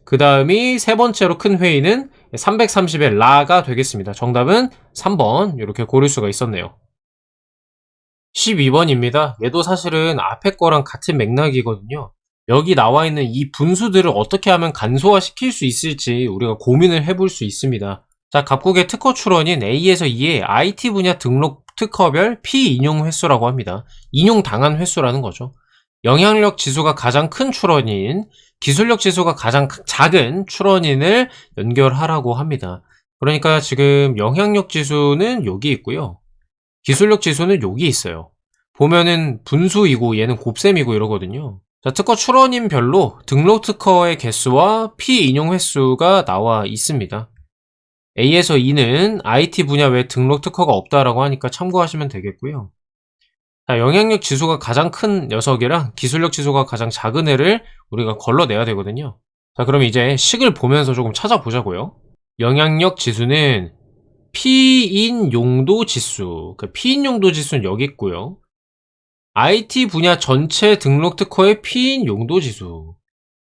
그 다음이 세 번째로 큰 회의는 330의 라가 되겠습니다. 정답은 3번 이렇게 고를 수가 있었네요. 12번입니다. 얘도 사실은 앞에 거랑 같은 맥락이거든요. 여기 나와 있는 이 분수들을 어떻게 하면 간소화시킬 수 있을지 우리가 고민을 해볼 수 있습니다. 자, 각국의 특허 출원인 A에서 2의 IT 분야 등록 특허별 피인용 횟수라고 합니다. 인용당한 횟수라는 거죠. 영향력 지수가 가장 큰 출원인, 기술력 지수가 가장 작은 출원인을 연결하라고 합니다. 그러니까 지금 영향력 지수는 여기 있고요. 기술력 지수는 여기 있어요. 보면은 분수이고 얘는 곱셈이고 이러거든요. 자, 특허 출원인별로 등록 특허의 개수와 피인용 횟수가 나와 있습니다. A에서 E는 IT 분야 외 등록 특허가 없다라고 하니까 참고하시면 되겠고요. 자, 영향력 지수가 가장 큰 녀석이랑 기술력 지수가 가장 작은 애를 우리가 걸러내야 되거든요. 자, 그럼 이제 식을 보면서 조금 찾아보자고요. 영향력 지수는 피인용도 지수, 그 피인용도 지수는 여기 있고요. IT 분야 전체 등록 특허의 피인용도 지수,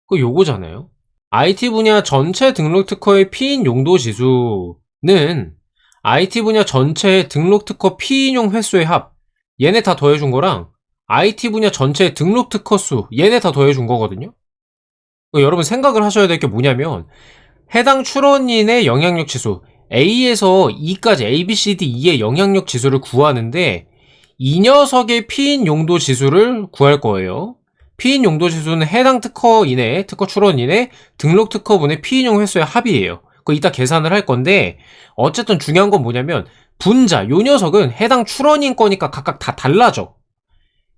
그거 요거잖아요. IT 분야 전체 등록 특허의 피인용도 지수는 IT 분야 전체 등록 특허 피인용 횟수의 합, 얘네 다 더해준 거랑 IT 분야 전체 등록 특허 수, 얘네 다 더해준 거거든요. 여러분 생각을 하셔야 될 게 뭐냐면 해당 출원인의 영향력 지수 A에서 E까지 A, B, C, D, E의 영향력 지수를 구하는데 이 녀석의 피인 용도 지수를 구할 거예요. 피인 용도 지수는 해당 특허 이내, 특허 출원 이내 등록 특허분의 피인용 횟수의 합이에요. 그거 이따 계산을 할 건데, 어쨌든 중요한 건 뭐냐면 분자, 요 녀석은 해당 출원인 거니까 각각 다 달라져.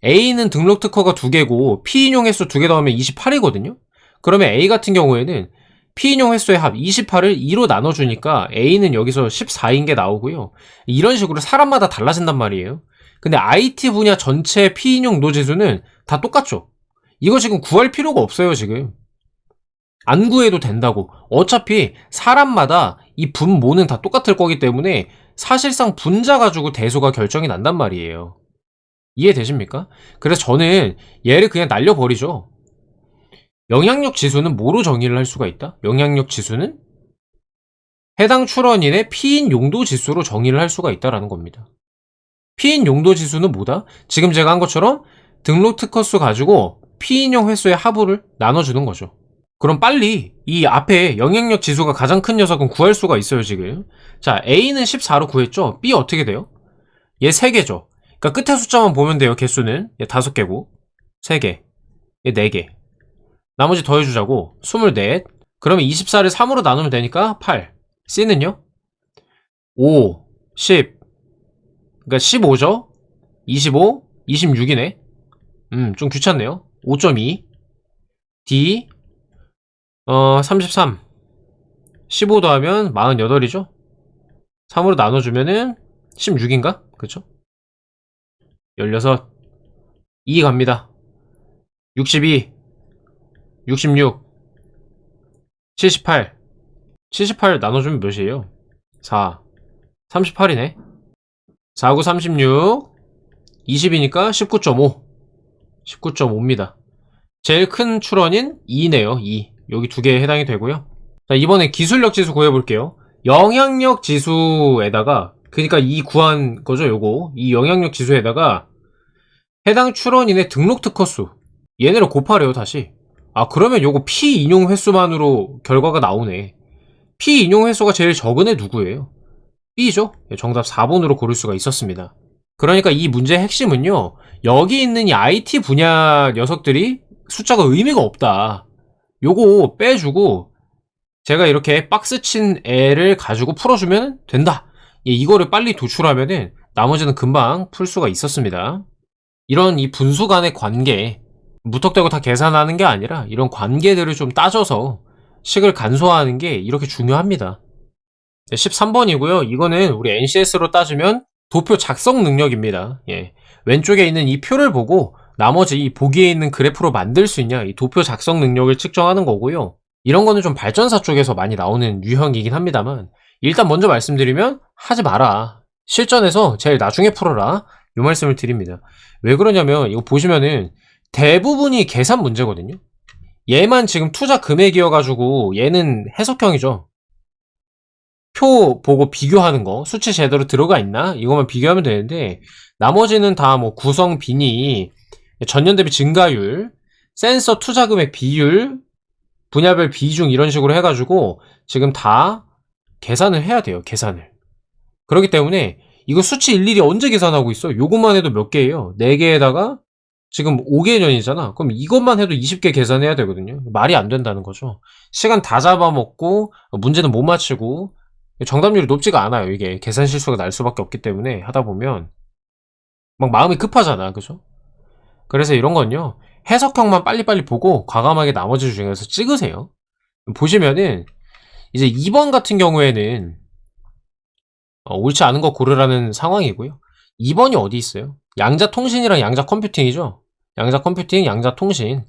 A는 등록 특허가 2개고 피인용 횟수 2개 더하면 28이거든요. 그러면 A 같은 경우에는 피인용 횟수의 합 28을 2로 나눠주니까 A는 여기서 14인 게 나오고요. 이런 식으로 사람마다 달라진단 말이에요. 근데 IT 분야 전체 피인용 노지수는 다 똑같죠. 이거 지금 구할 필요가 없어요, 지금. 안 구해도 된다고. 어차피 사람마다 이 분모는 다 똑같을 거기 때문에 사실상 분자 가지고 대소가 결정이 난단 말이에요. 이해되십니까? 그래서 저는 얘를 그냥 날려버리죠. 영향력 지수는 뭐로 정의를 할 수가 있다? 영향력 지수는 해당 출원인의 피인 용도 지수로 정의를 할 수가 있다라는 겁니다. 피인 용도 지수는 뭐다? 지금 제가 한 것처럼 등록 특허수 가지고 피인용 횟수의 합을 나눠주는 거죠. 그럼 빨리 이 앞에 영향력 지수가 가장 큰 녀석은 구할 수가 있어요, 지금. 자, A는 14로 구했죠? B 어떻게 돼요? 얘 3개죠. 그러니까 끝에 숫자만 보면 돼요, 개수는. 얘 5개고 3개, 얘 4개. 나머지 더해주자고 24. 그러면 24를 3으로 나누면 되니까 8. C는요? 5, 10. 그러니까 15죠? 25, 26이네. 좀 귀찮네요. 5.2. D 33. 15 더하면 48이죠? 3으로 나눠주면은 16인가? 그쵸? 16. 2 갑니다. 62, 66, 78. 78 나눠주면 몇이에요? 4. 38이네. 4, 9, 36. 20이니까 19.5. 19.5입니다. 제일 큰 출원인 2네요. 2. 여기 2개에 해당이 되고요. 자, 이번에 기술력 지수 구해볼게요. 영향력 지수에다가, 그러니까 이 구한 거죠, 요거. 이 영향력 지수에다가 해당 출원인의 등록 특허수, 얘네를 곱하래요, 다시. 아, 그러면 요거 P 인용 횟수만으로 결과가 나오네. P 인용 횟수가 제일 적은 애 누구예요? B죠? 정답 4번으로 고를 수가 있었습니다. 그러니까 이 문제의 핵심은요, 여기 있는 이 IT 분야 녀석들이 숫자가 의미가 없다. 요거 빼주고 제가 이렇게 박스 친 애를 가지고 풀어주면 된다. 이거를 빨리 도출하면은 나머지는 금방 풀 수가 있었습니다. 이런 이 분수 간의 관계, 무턱대고 다 계산하는 게 아니라 이런 관계들을 좀 따져서 식을 간소화하는 게 이렇게 중요합니다. 13번이고요. 이거는 우리 NCS로 따지면 도표 작성 능력입니다. 예. 왼쪽에 있는 이 표를 보고 나머지 이 보기에 있는 그래프로 만들 수 있냐, 이 도표 작성 능력을 측정하는 거고요. 이런 거는 좀 발전사 쪽에서 많이 나오는 유형이긴 합니다만, 일단 먼저 말씀드리면 하지 마라. 실전에서 제일 나중에 풀어라. 이 말씀을 드립니다. 왜 그러냐면 이거 보시면은 대부분이 계산 문제거든요. 얘만 지금 투자 금액이어가지고 얘는 해석형이죠. 표 보고 비교하는 거, 수치 제대로 들어가 있나? 이것만 비교하면 되는데, 나머지는 다 뭐 구성 비니, 전년 대비 증가율, 센서 투자 금액 비율, 분야별 비중 이런 식으로 해가지고 지금 다 계산을 해야 돼요, 계산을. 그렇기 때문에 이거 수치 일일이 언제 계산하고 있어? 요것만 해도 몇 개예요? 4개에다가 지금 5개년이잖아. 그럼 이것만 해도 20개 계산해야 되거든요. 말이 안 된다는 거죠. 시간 다 잡아먹고 문제는 못 맞히고 정답률이 높지가 않아요. 이게 계산 실수가 날 수밖에 없기 때문에 하다 보면 막 마음이 급하잖아. 그죠? 그래서 이런 건요, 해석형만 빨리빨리 보고 과감하게 나머지 중에서 찍으세요. 보시면은 이제 2번 같은 경우에는 옳지 않은 거 고르라는 상황이고요. 2번이 어디 있어요? 양자통신이랑 양자컴퓨팅이죠. 양자컴퓨팅, 양자통신.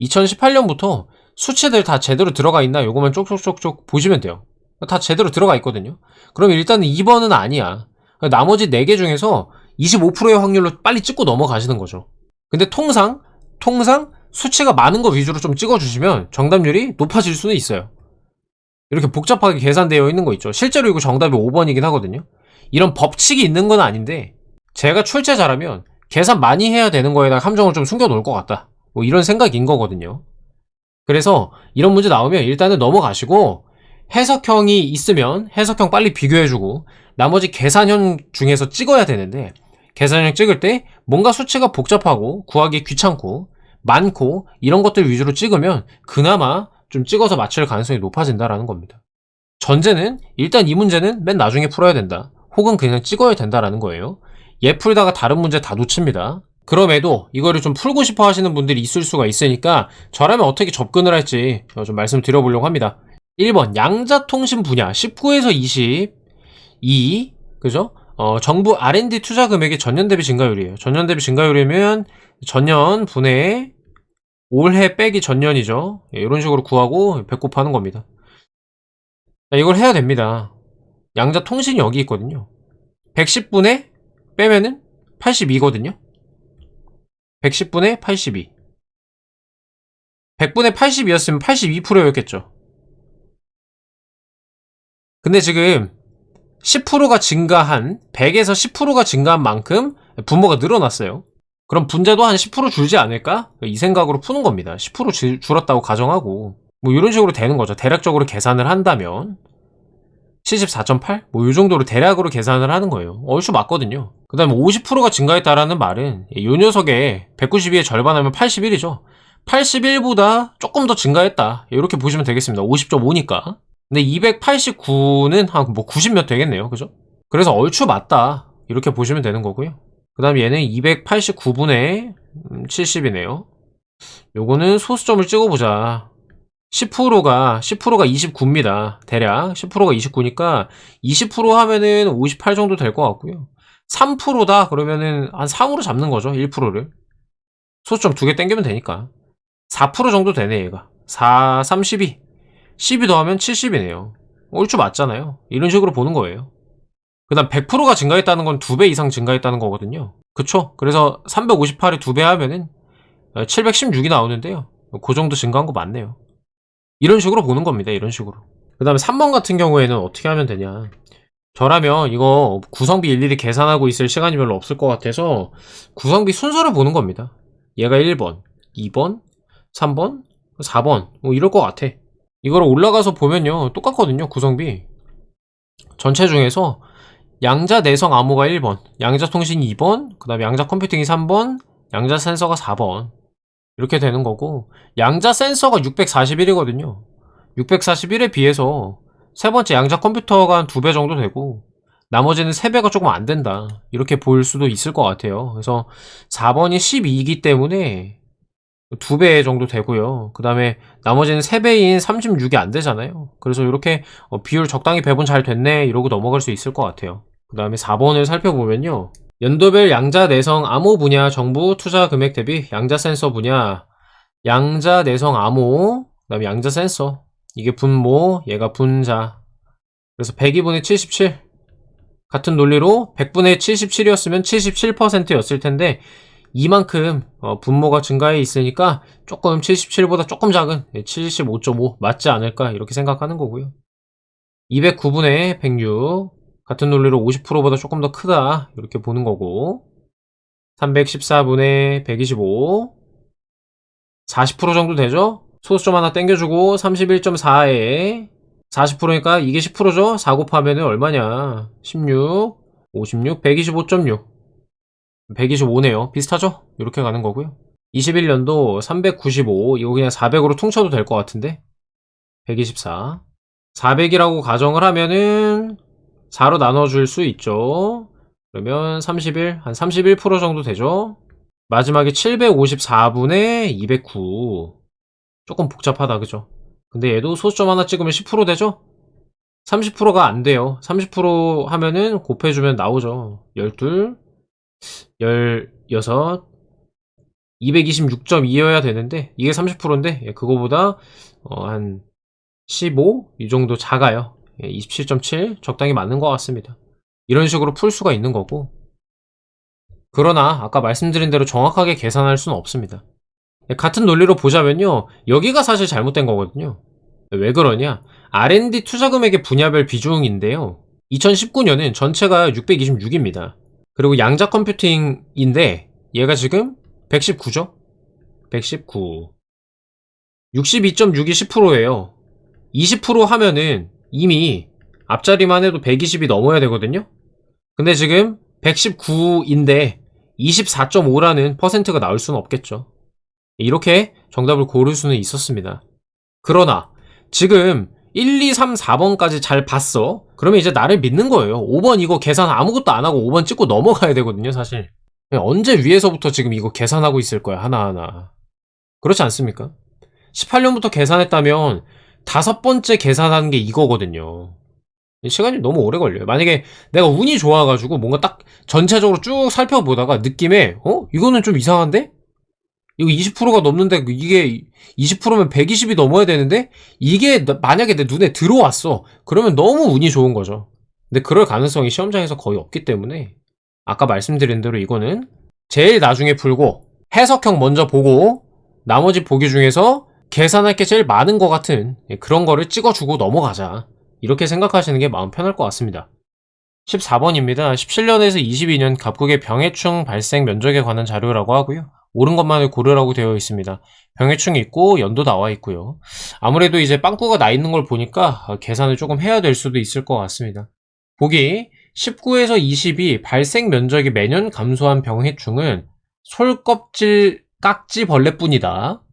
2018년부터 수치들 다 제대로 들어가 있나? 요거만 쪽쪽쪽쪽 보시면 돼요. 다 제대로 들어가 있거든요. 그럼 일단은 2번은 아니야. 나머지 4개 중에서 25%의 확률로 빨리 찍고 넘어가시는 거죠. 근데 통상 수치가 많은 거 위주로 좀 찍어주시면 정답률이 높아질 수는 있어요. 이렇게 복잡하게 계산되어 있는 거 있죠. 실제로 이거 정답이 5번이긴 하거든요. 이런 법칙이 있는 건 아닌데 제가 출제 잘하면 계산 많이 해야 되는 거에다가 함정을 좀 숨겨 놓을 것 같다, 뭐 이런 생각인 거거든요. 그래서 이런 문제 나오면 일단은 넘어가시고 해석형이 있으면 해석형 빨리 비교해주고 나머지 계산형 중에서 찍어야 되는데 계산형 찍을 때 뭔가 수치가 복잡하고 구하기 귀찮고 많고 이런 것들 위주로 찍으면 그나마 좀 찍어서 맞출 가능성이 높아진다라는 겁니다. 전제는 일단 이 문제는 맨 나중에 풀어야 된다. 혹은 그냥 찍어야 된다라는 거예요. 얘 풀다가 다른 문제 다 놓칩니다. 그럼에도 이거를 좀 풀고 싶어 하시는 분들이 있을 수가 있으니까 저라면 어떻게 접근을 할지 좀 말씀드려보려고 합니다. 1번 양자통신 분야 19에서 22 그죠? 정부 R&D 투자 금액의 전년 대비 증가율이에요. 전년 대비 증가율이면 전년 분의 올해 빼기 전년이죠. 이런 식으로 구하고 배꼽 하는 겁니다. 이걸 해야 됩니다. 양자통신이 여기 있거든요. 110분의 빼면은 82거든요. 110분의 82. 100분의 82였으면 82%였겠죠. 근데 지금 10%가 증가한 100에서 10%가 증가한 만큼 분모가 늘어났어요. 그럼 분자도 한 10% 줄지 않을까? 이 생각으로 푸는 겁니다. 10% 줄었다고 가정하고 뭐 이런 식으로 되는 거죠. 대략적으로 계산을 한다면 74.8? 뭐 이 정도로 대략으로 계산을 하는 거예요. 얼추 맞거든요. 그 다음에 50%가 증가했다라는 말은 이 녀석의 192의 절반하면 81이죠. 81보다 조금 더 증가했다. 이렇게 보시면 되겠습니다. 50.5니까. 근데 289는 한 뭐 90 몇 되겠네요. 그죠? 그래서 얼추 맞다. 이렇게 보시면 되는 거고요. 그 다음에 얘는 289분의 70이네요. 요거는 소수점을 찍어보자. 10%가 29입니다. 대략 10%가 29니까 20% 하면은 58 정도 될 것 같고요. 3%다 그러면은 한 3으로 잡는 거죠. 1%를 소수점 2개 땡기면 되니까 4% 정도 되네. 얘가 4, 3, 12 12 더하면 70이네요. 얼추 맞잖아요. 이런 식으로 보는 거예요. 그 다음 100%가 증가했다는 건 2배 이상 증가했다는 거거든요. 그쵸? 그래서 358에 2배 하면은 716이 나오는데요. 그 정도 증가한 거 맞네요. 이런 식으로 보는 겁니다. 이런 식으로. 그 다음에 3번 같은 경우에는 어떻게 하면 되냐. 저라면 이거 구성비 일일이 계산하고 있을 시간이 별로 없을 것 같아서 구성비 순서를 보는 겁니다. 얘가 1번, 2번, 3번, 4번 뭐 이럴 것 같아. 이걸 올라가서 보면요. 똑같거든요. 구성비. 전체 중에서 양자 내성 암호가 1번, 양자 통신이 2번, 그 다음에 양자 컴퓨팅이 3번, 양자 센서가 4번. 이렇게 되는 거고, 양자 센서가 641이거든요. 641에 비해서 세 번째 양자 컴퓨터가 한 2배 정도 되고, 나머지는 3배가 조금 안 된다. 이렇게 볼 수도 있을 것 같아요. 그래서 4번이 12이기 때문에 2배 정도 되고요. 그 다음에 나머지는 3배인 36이 안 되잖아요. 그래서 이렇게 비율 적당히 배분 잘 됐네 이러고 넘어갈 수 있을 것 같아요. 그 다음에 4번을 살펴보면요. 연도별 양자 내성 암호 분야 정부 투자 금액 대비 양자 센서 분야 양자 내성 암호 그 다음에 양자 센서 이게 분모 얘가 분자 그래서 102분의 77 같은 논리로 100분의 77이었으면 77%였을 텐데 이만큼 분모가 증가해 있으니까 조금 77보다 조금 작은 75.5 맞지 않을까 이렇게 생각하는 거고요. 209분의 106 같은 논리로 50%보다 조금 더 크다 이렇게 보는 거고 314분의 125 40% 정도 되죠? 소수점 하나 땡겨주고 31.4에 40%니까 이게 10%죠? 4 곱하면 얼마냐 16 56 125.6 125네요. 비슷하죠? 이렇게 가는 거고요. 21년도 395 이거 그냥 400으로 퉁쳐도 될 것 같은데 124 400이라고 가정을 하면은 4로 나눠줄 수 있죠. 그러면 31, 한 31% 정도 되죠. 마지막에 754분의 209 조금 복잡하다 그죠? 근데 얘도 소수점 하나 찍으면 10% 되죠? 30%가 안 돼요. 30% 하면은 곱해주면 나오죠. 12 16 226.2여야 되는데 이게 30%인데 그거보다 한 15? 이 정도 작아요. 27.7 적당히 맞는 것 같습니다. 이런 식으로 풀 수가 있는 거고 그러나 아까 말씀드린 대로 정확하게 계산할 수는 없습니다. 같은 논리로 보자면요 여기가 사실 잘못된 거거든요. 왜 그러냐 R&D 투자금액의 분야별 비중인데요 2019년은 전체가 626입니다. 그리고 양자 컴퓨팅인데 얘가 지금 119죠? 119 62.6이 10%예요 20% 하면은 이미 앞자리만 해도 120이 넘어야 되거든요 근데 지금 119인데 24.5라는 퍼센트가 나올 수는 없겠죠. 이렇게 정답을 고를 수는 있었습니다. 그러나 지금 1, 2, 3, 4번까지 잘 봤어? 그러면 이제 나를 믿는 거예요. 5번 이거 계산 아무것도 안 하고 5번 찍고 넘어가야 되거든요, 사실. 언제 위에서부터 지금 이거 계산하고 있을 거야, 하나하나. 그렇지 않습니까? 18년부터 계산했다면 5번째 계산하는 게 이거거든요. 시간이 너무 오래 걸려요. 만약에 내가 운이 좋아가지고 뭔가 딱 전체적으로 쭉 살펴보다가 느낌에 이거는 좀 이상한데? 이거 20%가 넘는데 이게 20%면 120이 넘어야 되는데 이게 만약에 내 눈에 들어왔어. 그러면 너무 운이 좋은 거죠. 근데 그럴 가능성이 시험장에서 거의 없기 때문에 아까 말씀드린 대로 이거는 제일 나중에 풀고 해석형 먼저 보고 나머지 보기 중에서 계산할 게 제일 많은 것 같은 그런 거를 찍어주고 넘어가자. 이렇게 생각하시는 게 마음 편할 것 같습니다. 14번입니다. 17년에서 22년 갑국의 병해충 발생 면적에 관한 자료라고 하고요. 옳은 것만을 고르라고 되어 있습니다. 병해충이 있고 연도 나와 있고요. 아무래도 이제 빵꾸가 나 있는 걸 보니까 계산을 조금 해야 될 수도 있을 것 같습니다. 보기 19에서 22 발생 면적이 매년 감소한 병해충은 솔껍질 깍지벌레뿐이다.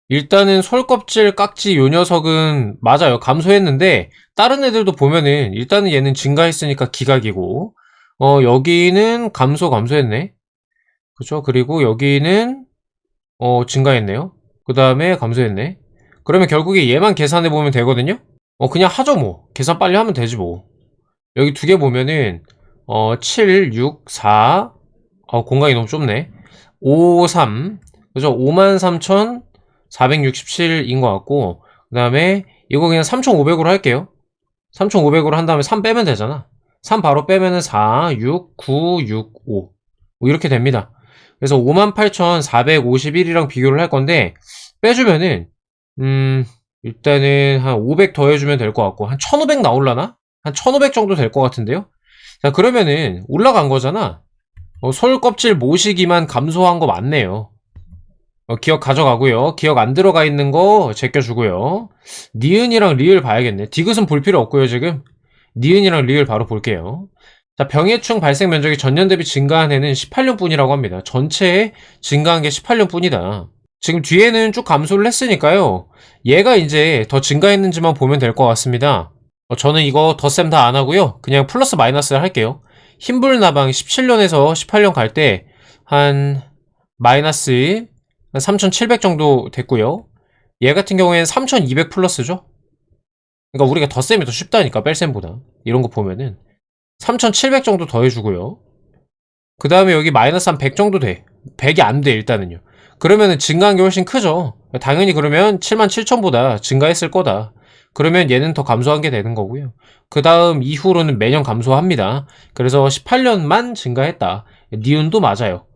일단은 솔껍질 깍지 요 녀석은 맞아요. 감소했는데 다른 애들도 보면은 일단은 얘는 증가했으니까 기각이고 여기는 감소했네. 그죠? 그리고 여기는 증가했네요. 그 다음에 감소했네. 그러면 결국에 얘만 계산해보면 되거든요? 그냥 하죠 뭐. 계산 빨리 하면 되지 뭐. 여기 두 개 보면은 7, 6, 4 공간이 너무 좁네. 5, 3 그죠? 53,467인 것 같고 그 다음에 이거 그냥 3,500으로 할게요. 3,500으로 한 다음에 3 빼면 되잖아. 3 바로 빼면은 4, 6, 9, 6, 5 뭐 이렇게 됩니다. 그래서 58,451이랑 비교를 할 건데 빼주면은 일단은 한 500 더해주면 될 것 같고 한 1,500 나올라나? 한 1,500 정도 될 것 같은데요? 자 그러면은 올라간 거잖아. 솔 껍질 모시기만 감소한 거 맞네요. 기억 가져가고요. 기억 안 들어가 있는 거 제껴주고요. 니은이랑 리을 봐야겠네. 디귿은 볼 필요 없고요 지금. 니은이랑 리을 바로 볼게요. 자, 병해충 발생 면적이 전년 대비 증가한 해는 18년 뿐이라고 합니다. 전체에 증가한 게 18년 뿐이다. 지금 뒤에는 쭉 감소를 했으니까요. 얘가 이제 더 증가했는지만 보면 될 것 같습니다. 저는 이거 덧셈 다 안 하고요. 그냥 플러스 마이너스를 할게요. 흰불나방 17년에서 18년 갈 때 한 마이너스 3,700 정도 됐고요. 얘 같은 경우에는 3,200 플러스죠. 그러니까 우리가 덧셈이 더 쉽다니까 뺄셈보다. 이런 거 보면은 3,700 정도 더해주고요. 그 다음에 여기 마이너스 한 100 정도 돼. 100이 안 돼, 일단은요. 그러면은 증가한 게 훨씬 크죠. 당연히 그러면 77,000보다 증가했을 거다. 그러면 얘는 더 감소한 게 되는 거고요. 그 다음 이후로는 매년 감소합니다. 그래서 18년만 증가했다. 니은도 맞아요.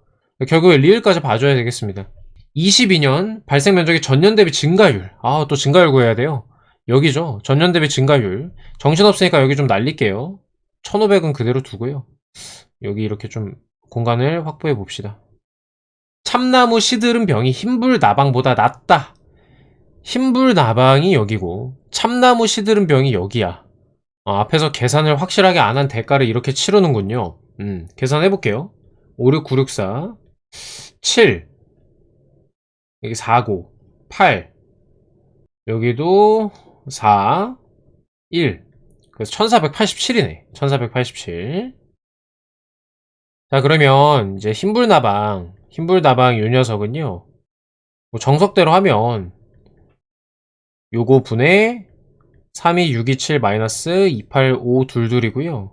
결국에 리을까지 봐줘야 되겠습니다. 22년 발생 면적의 전년 대비 증가율. 또 증가율 구해야 돼요. 여기죠. 전년 대비 증가율. 정신없으니까 여기 좀 날릴게요. 1500은 그대로 두고요. 여기 이렇게 좀 공간을 확보해 봅시다. 참나무 시드름 병이 흰불 나방보다 낫다. 흰불 나방이 여기고 참나무 시드름 병이 여기야. 앞에서 계산을 확실하게 안 한 대가를 이렇게 치르는군요. 계산해 볼게요. 5, 6, 9, 6, 4 7 여기 4고 8 여기도 4 1 그래서 1487이네. 1487. 자, 그러면 이제 흰불나방 요 녀석은요. 뭐 정석대로 하면 요거 분의 32627 마이너스 28522이고요.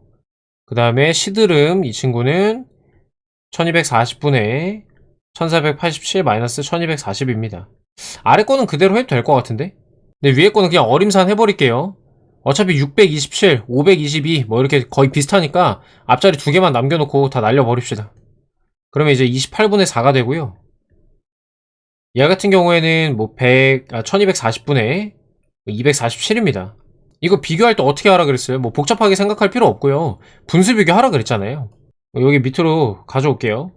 그 다음에 시드름 이 친구는 1240분의 1487 마이너스 1240입니다. 아래 거는 그대로 해도 될 것 같은데? 근데 위에 거는 그냥 어림산 해버릴게요. 어차피 627, 522 뭐 이렇게 거의 비슷하니까 앞자리 두 개만 남겨놓고 다 날려버립시다. 그러면 이제 28분의 4가 되고요. 얘 같은 경우에는 뭐 1240분의 247입니다. 이거 비교할 때 어떻게 하라 그랬어요? 뭐 복잡하게 생각할 필요 없고요. 분수 비교하라 그랬잖아요. 여기 밑으로 가져올게요.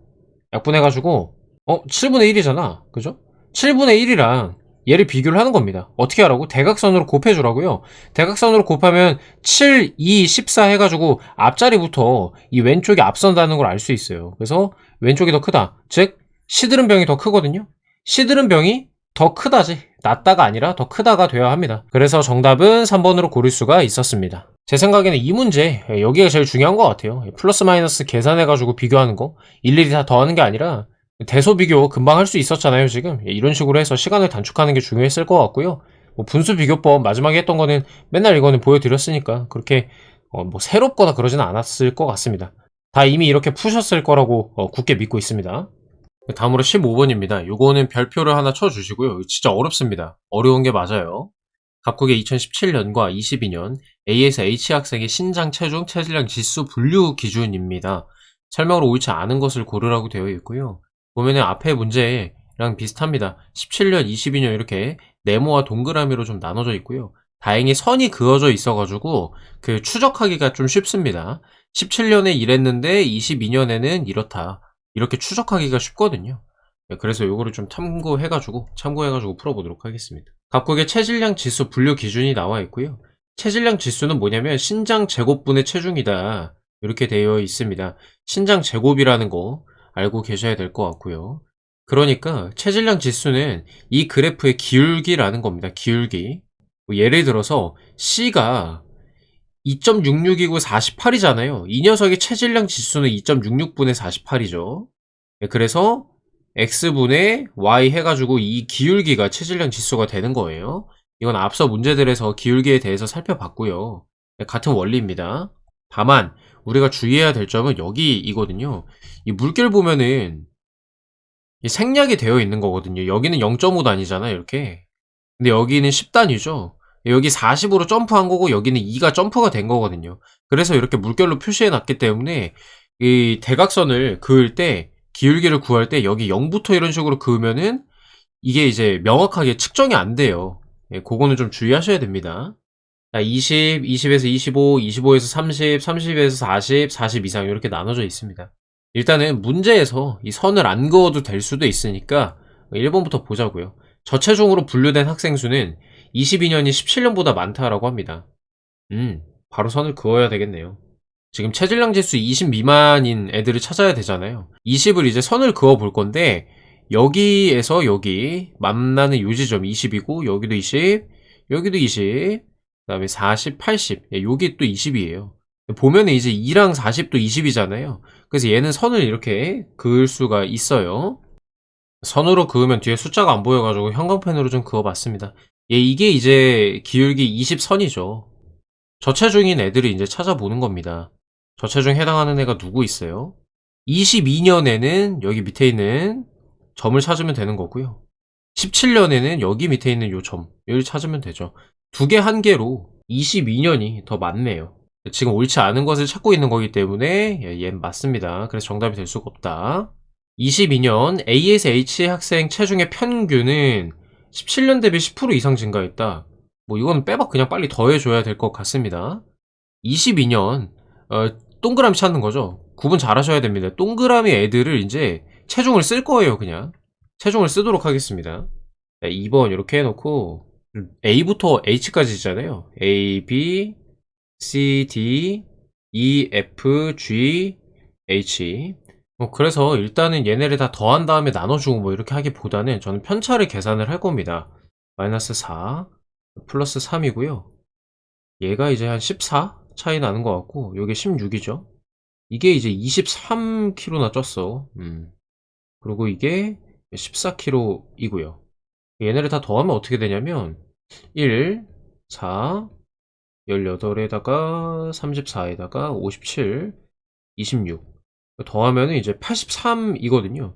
약분해가지고 7분의 1이잖아. 그죠? 7분의 1이랑 얘를 비교를 하는 겁니다. 어떻게 하라고? 대각선으로 곱해주라고요. 대각선으로 곱하면 7, 2, 14 해가지고 앞자리부터 이 왼쪽이 앞선다는 걸 알 수 있어요. 그래서 왼쪽이 더 크다. 즉 시드름 병이 더 크거든요. 시드름 병이 더 크다지, 낮다가 아니라 더 크다가 돼야 합니다. 그래서 정답은 3번으로 고를 수가 있었습니다. 제 생각에는 이 문제, 여기가 제일 중요한 것 같아요. 플러스 마이너스 계산해가지고 비교하는 거, 일일이 다 더하는 게 아니라 대소 비교 금방 할 수 있었잖아요, 지금. 이런 식으로 해서 시간을 단축하는 게 중요했을 것 같고요. 뭐 분수 비교법 마지막에 했던 거는 맨날 이거는 보여드렸으니까 그렇게 뭐 새롭거나 그러지는 않았을 것 같습니다. 다 이미 이렇게 푸셨을 거라고 굳게 믿고 있습니다. 다음으로 15번입니다. 요거는 별표를 하나 쳐주시고요. 진짜 어렵습니다. 어려운 게 맞아요. 각국의 2017년과 22년 A에서 H 학생의 신장, 체중, 체질량 지수 분류 기준입니다. 설명으로 옳지 않은 것을 고르라고 되어 있고요. 보면은 앞에 문제랑 비슷합니다. 17년, 22년 이렇게 네모와 동그라미로 좀 나눠져 있고요. 다행히 선이 그어져 있어가지고 그 추적하기가 좀 쉽습니다. 17년에 이랬는데 22년에는 이렇다. 이렇게 추적하기가 쉽거든요. 그래서 요거를 좀 참고해가지고 풀어보도록 하겠습니다. 각국의 체질량 지수 분류 기준이 나와 있고요. 체질량 지수는 뭐냐면 신장 제곱분의 체중이다. 이렇게 되어 있습니다. 신장 제곱이라는 거 알고 계셔야 될 것 같고요. 그러니까 체질량 지수는 이 그래프의 기울기라는 겁니다. 기울기. 예를 들어서 C가 2.66이고 48이잖아요. 이 녀석의 체질량 지수는 2.66분의 48이죠. 그래서 X분의 Y 해가지고 이 기울기가 체질량 지수가 되는 거예요. 이건 앞서 문제들에서 기울기에 대해서 살펴봤고요. 같은 원리입니다. 다만 우리가 주의해야 될 점은 여기이거든요. 이 물결 보면은 생략이 되어 있는 거거든요. 여기는 0.5단위잖아요. 이렇게. 근데 여기는 10단위죠. 여기 40으로 점프한 거고 여기는 2가 점프가 된 거거든요. 그래서 이렇게 물결로 표시해 놨기 때문에 이 대각선을 그을 때 기울기를 구할 때 여기 0부터 이런 식으로 그으면은 이게 이제 명확하게 측정이 안 돼요. 그거는 좀 주의하셔야 됩니다. 20, 20에서 25, 25에서 30, 30에서 40, 40 이상 이렇게 나눠져 있습니다. 일단은 문제에서 이 선을 안 그어도 될 수도 있으니까 1번부터 보자고요. 저체중으로 분류된 학생 수는 22년이 17년보다 많다라고 합니다. 바로 선을 그어야 되겠네요. 지금 체질량 지수 20 미만인 애들을 찾아야 되잖아요. 20을 이제 선을 그어 볼 건데 여기에서 여기 만나는 요 지점 20이고 여기도 20, 여기도 20, 그 다음에 40, 80 여기 또 20이에요. 보면은 이제 2랑 40도 20이잖아요. 그래서 얘는 선을 이렇게 그을 수가 있어요. 선으로 그으면 뒤에 숫자가 안 보여가지고 형광펜으로 좀 그어봤습니다. 이게 이제 기울기 20선이죠. 저체중인 애들이 이제 찾아보는 겁니다. 저체중 해당하는 애가 누구 있어요? 22년에는 여기 밑에 있는 점을 찾으면 되는 거고요. 17년에는 여기 밑에 있는 요 점, 여기를 찾으면 되죠. 두 개 한 개로 22년이 더 많네요. 지금 옳지 않은 것을 찾고 있는 거기 때문에 얘는 맞습니다. 그래서 정답이 될 수가 없다. 22년 A에서 H 학생 체중의 평균은 17년 대비 10% 이상 증가했다. 뭐 이건 빼박 그냥 빨리 더해줘야 될 것 같습니다. 22년 동그라미 찾는 거죠. 구분 잘 하셔야 됩니다. 동그라미 애들을 이제 체중을 쓸 거예요. 그냥 체중을 쓰도록 하겠습니다. 2번 이렇게 해놓고 A부터 H까지 있잖아요. A, B, C, D, E, F, G, H. 그래서 일단은 얘네를 다 더한 다음에 나눠주고 뭐 이렇게 하기보다는 저는 편차를 계산을 할 겁니다. 마이너스 4 플러스 3이고요. 얘가 이제 한 14 차이 나는 것 같고 요게 16이죠. 이게 이제 23kg나 쪘어. 그리고 이게 14kg이고요. 얘네를 다 더하면 어떻게 되냐면 1, 4, 18에다가 34에다가 57, 26 더하면 이제 83이거든요.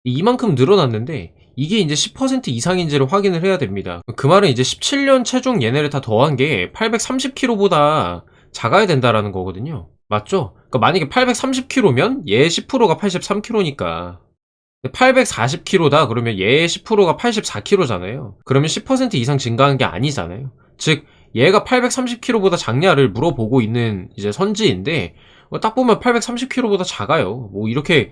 이만큼 늘어났는데 이게 이제 10% 이상인지를 확인을 해야 됩니다. 그 말은 이제 17년 체중 얘네를 다 더한 게 830kg보다 작아야 된다라는 거거든요. 맞죠? 그러니까 만약에 830kg면 얘 10%가 83kg니까 840kg다 그러면 얘의 10%가 84kg잖아요. 그러면 10% 이상 증가한 게 아니잖아요. 즉 얘가 830kg보다 작냐를 물어보고 있는 이제 선지인데 딱 보면 830kg보다 작아요. 뭐 이렇게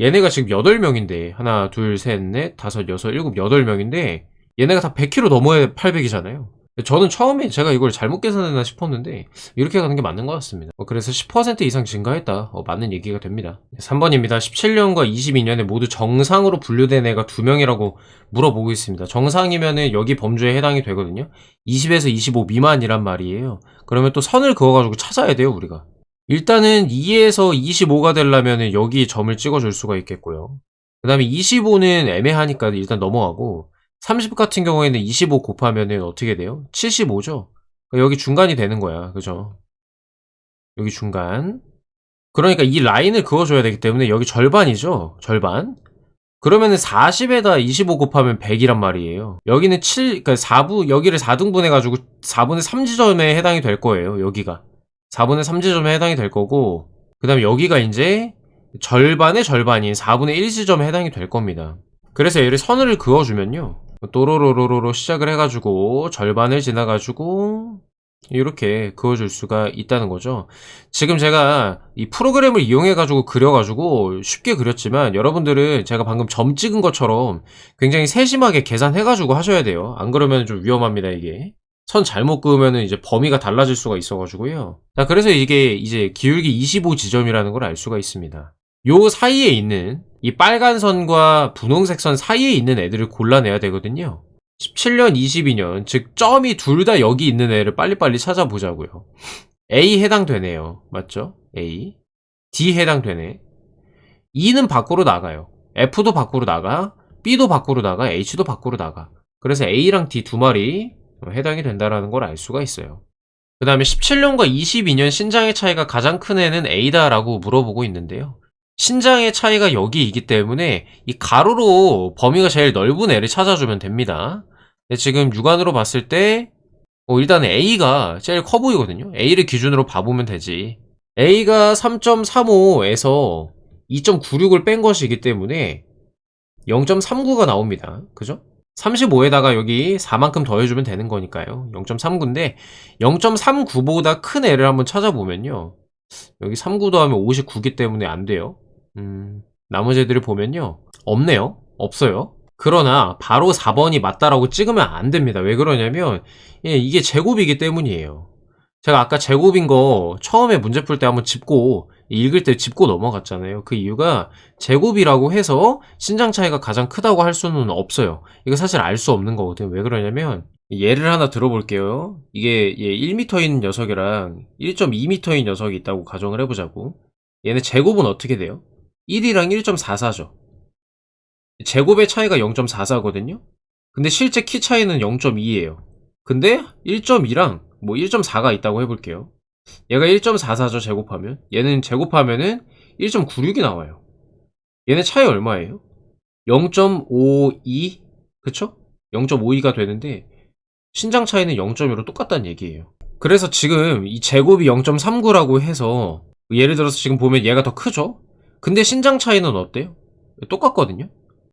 얘네가 지금 8명인데 하나 둘 셋 넷 다섯 여섯 일곱 8명인데 얘네가 다 100km 넘어야 800이잖아요. 저는 처음에 제가 이걸 잘못 계산했나 싶었는데 이렇게 가는 게 맞는 것 같습니다. 그래서 10% 이상 증가했다. 맞는 얘기가 됩니다. 3번입니다. 17년과 22년에 모두 정상으로 분류된 애가 2명이라고 물어보고 있습니다. 정상이면은 여기 범주에 해당이 되거든요. 20에서 25 미만이란 말이에요. 그러면 또 선을 그어가지고 찾아야 돼요, 우리가. 일단은 2에서 25가 되려면 여기 점을 찍어줄 수가 있겠고요. 그 다음에 25는 애매하니까 일단 넘어가고 30 같은 경우에는 25 곱하면은 어떻게 돼요? 75죠? 여기 중간이 되는 거야. 그죠? 여기 중간. 그러니까 이 라인을 그어줘야 되기 때문에 여기 절반이죠? 절반. 그러면은 40에다 25 곱하면 100이란 말이에요. 여기는 7, 그러니까 여기를 4등분 해가지고 4분의 3지점에 해당이 될 거예요. 여기가. 4분의 3지점에 해당이 될 거고, 그 다음에 여기가 이제 절반의 절반인 4분의 1지점에 해당이 될 겁니다. 그래서 얘를 선을 그어주면요. 또로로로로로 시작을 해가지고 절반을 지나가지고 이렇게 그어줄 수가 있다는 거죠. 지금 제가 이 프로그램을 이용해가지고 그려가지고 쉽게 그렸지만 여러분들은 제가 방금 점 찍은 것처럼 굉장히 세심하게 계산해가지고 하셔야 돼요. 안 그러면 좀 위험합니다, 이게. 선 잘못 그으면은 이제 범위가 달라질 수가 있어가지고요. 자, 그래서 이게 이제 기울기 25지점이라는 걸 알 수가 있습니다. 요 사이에 있는 이 빨간 선과 분홍색 선 사이에 있는 애들을 골라내야 되거든요. 17년, 22년, 즉 점이 둘 다 여기 있는 애를 빨리빨리 찾아보자고요. A 해당되네요. 맞죠? A. D 해당되네. E는 밖으로 나가요. F도 밖으로 나가, B도 밖으로 나가, H도 밖으로 나가. 그래서 A랑 D 두 마리 해당이 된다는 걸 알 수가 있어요. 그 다음에 17년과 22년 신장의 차이가 가장 큰 애는 A다라고 물어보고 있는데요. 신장의 차이가 여기이기 때문에 이 가로로 범위가 제일 넓은 애를 찾아주면 됩니다. 근데 지금 육안으로 봤을 때 일단 A가 제일 커 보이거든요. A를 기준으로 봐보면 되지. A가 3.35에서 2.96을 뺀 것이기 때문에 0.39가 나옵니다. 그죠? 35에다가 여기 4만큼 더해주면 되는 거니까요. 0.39인데 0.39보다 큰 애를 한번 찾아보면요. 여기 39 더하면 59기 때문에 안 돼요. 나머지 애들을 보면요. 없네요. 없어요. 그러나 바로 4번이 맞다라고 찍으면 안 됩니다. 왜 그러냐면 이게 제곱이기 때문이에요. 제가 아까 제곱인 거 처음에 문제 풀 때 한번 짚고 읽을 때 짚고 넘어갔잖아요. 그 이유가 제곱이라고 해서 신장 차이가 가장 크다고 할 수는 없어요. 이거 사실 알 수 없는 거거든요. 왜 그러냐면 예를 하나 들어볼게요. 이게 1m인 녀석이랑 1.2m인 녀석이 있다고 가정을 해보자고. 얘네 제곱은 어떻게 돼요? 1이랑 1.44죠. 제곱의 차이가 0.44거든요. 근데 실제 키 차이는 0.2예요. 근데 1.2랑 뭐 1.4가 있다고 해볼게요. 얘가 1.44죠, 제곱하면. 얘는 제곱하면은 1.96이 나와요. 얘네 차이 얼마예요? 0.52? 그쵸? 0.52가 되는데 신장 차이는 0.2로 똑같다는 얘기예요. 그래서 지금 이 제곱이 0.39라고 해서 예를 들어서 지금 보면 얘가 더 크죠? 근데 신장 차이는 어때요? 똑같거든요?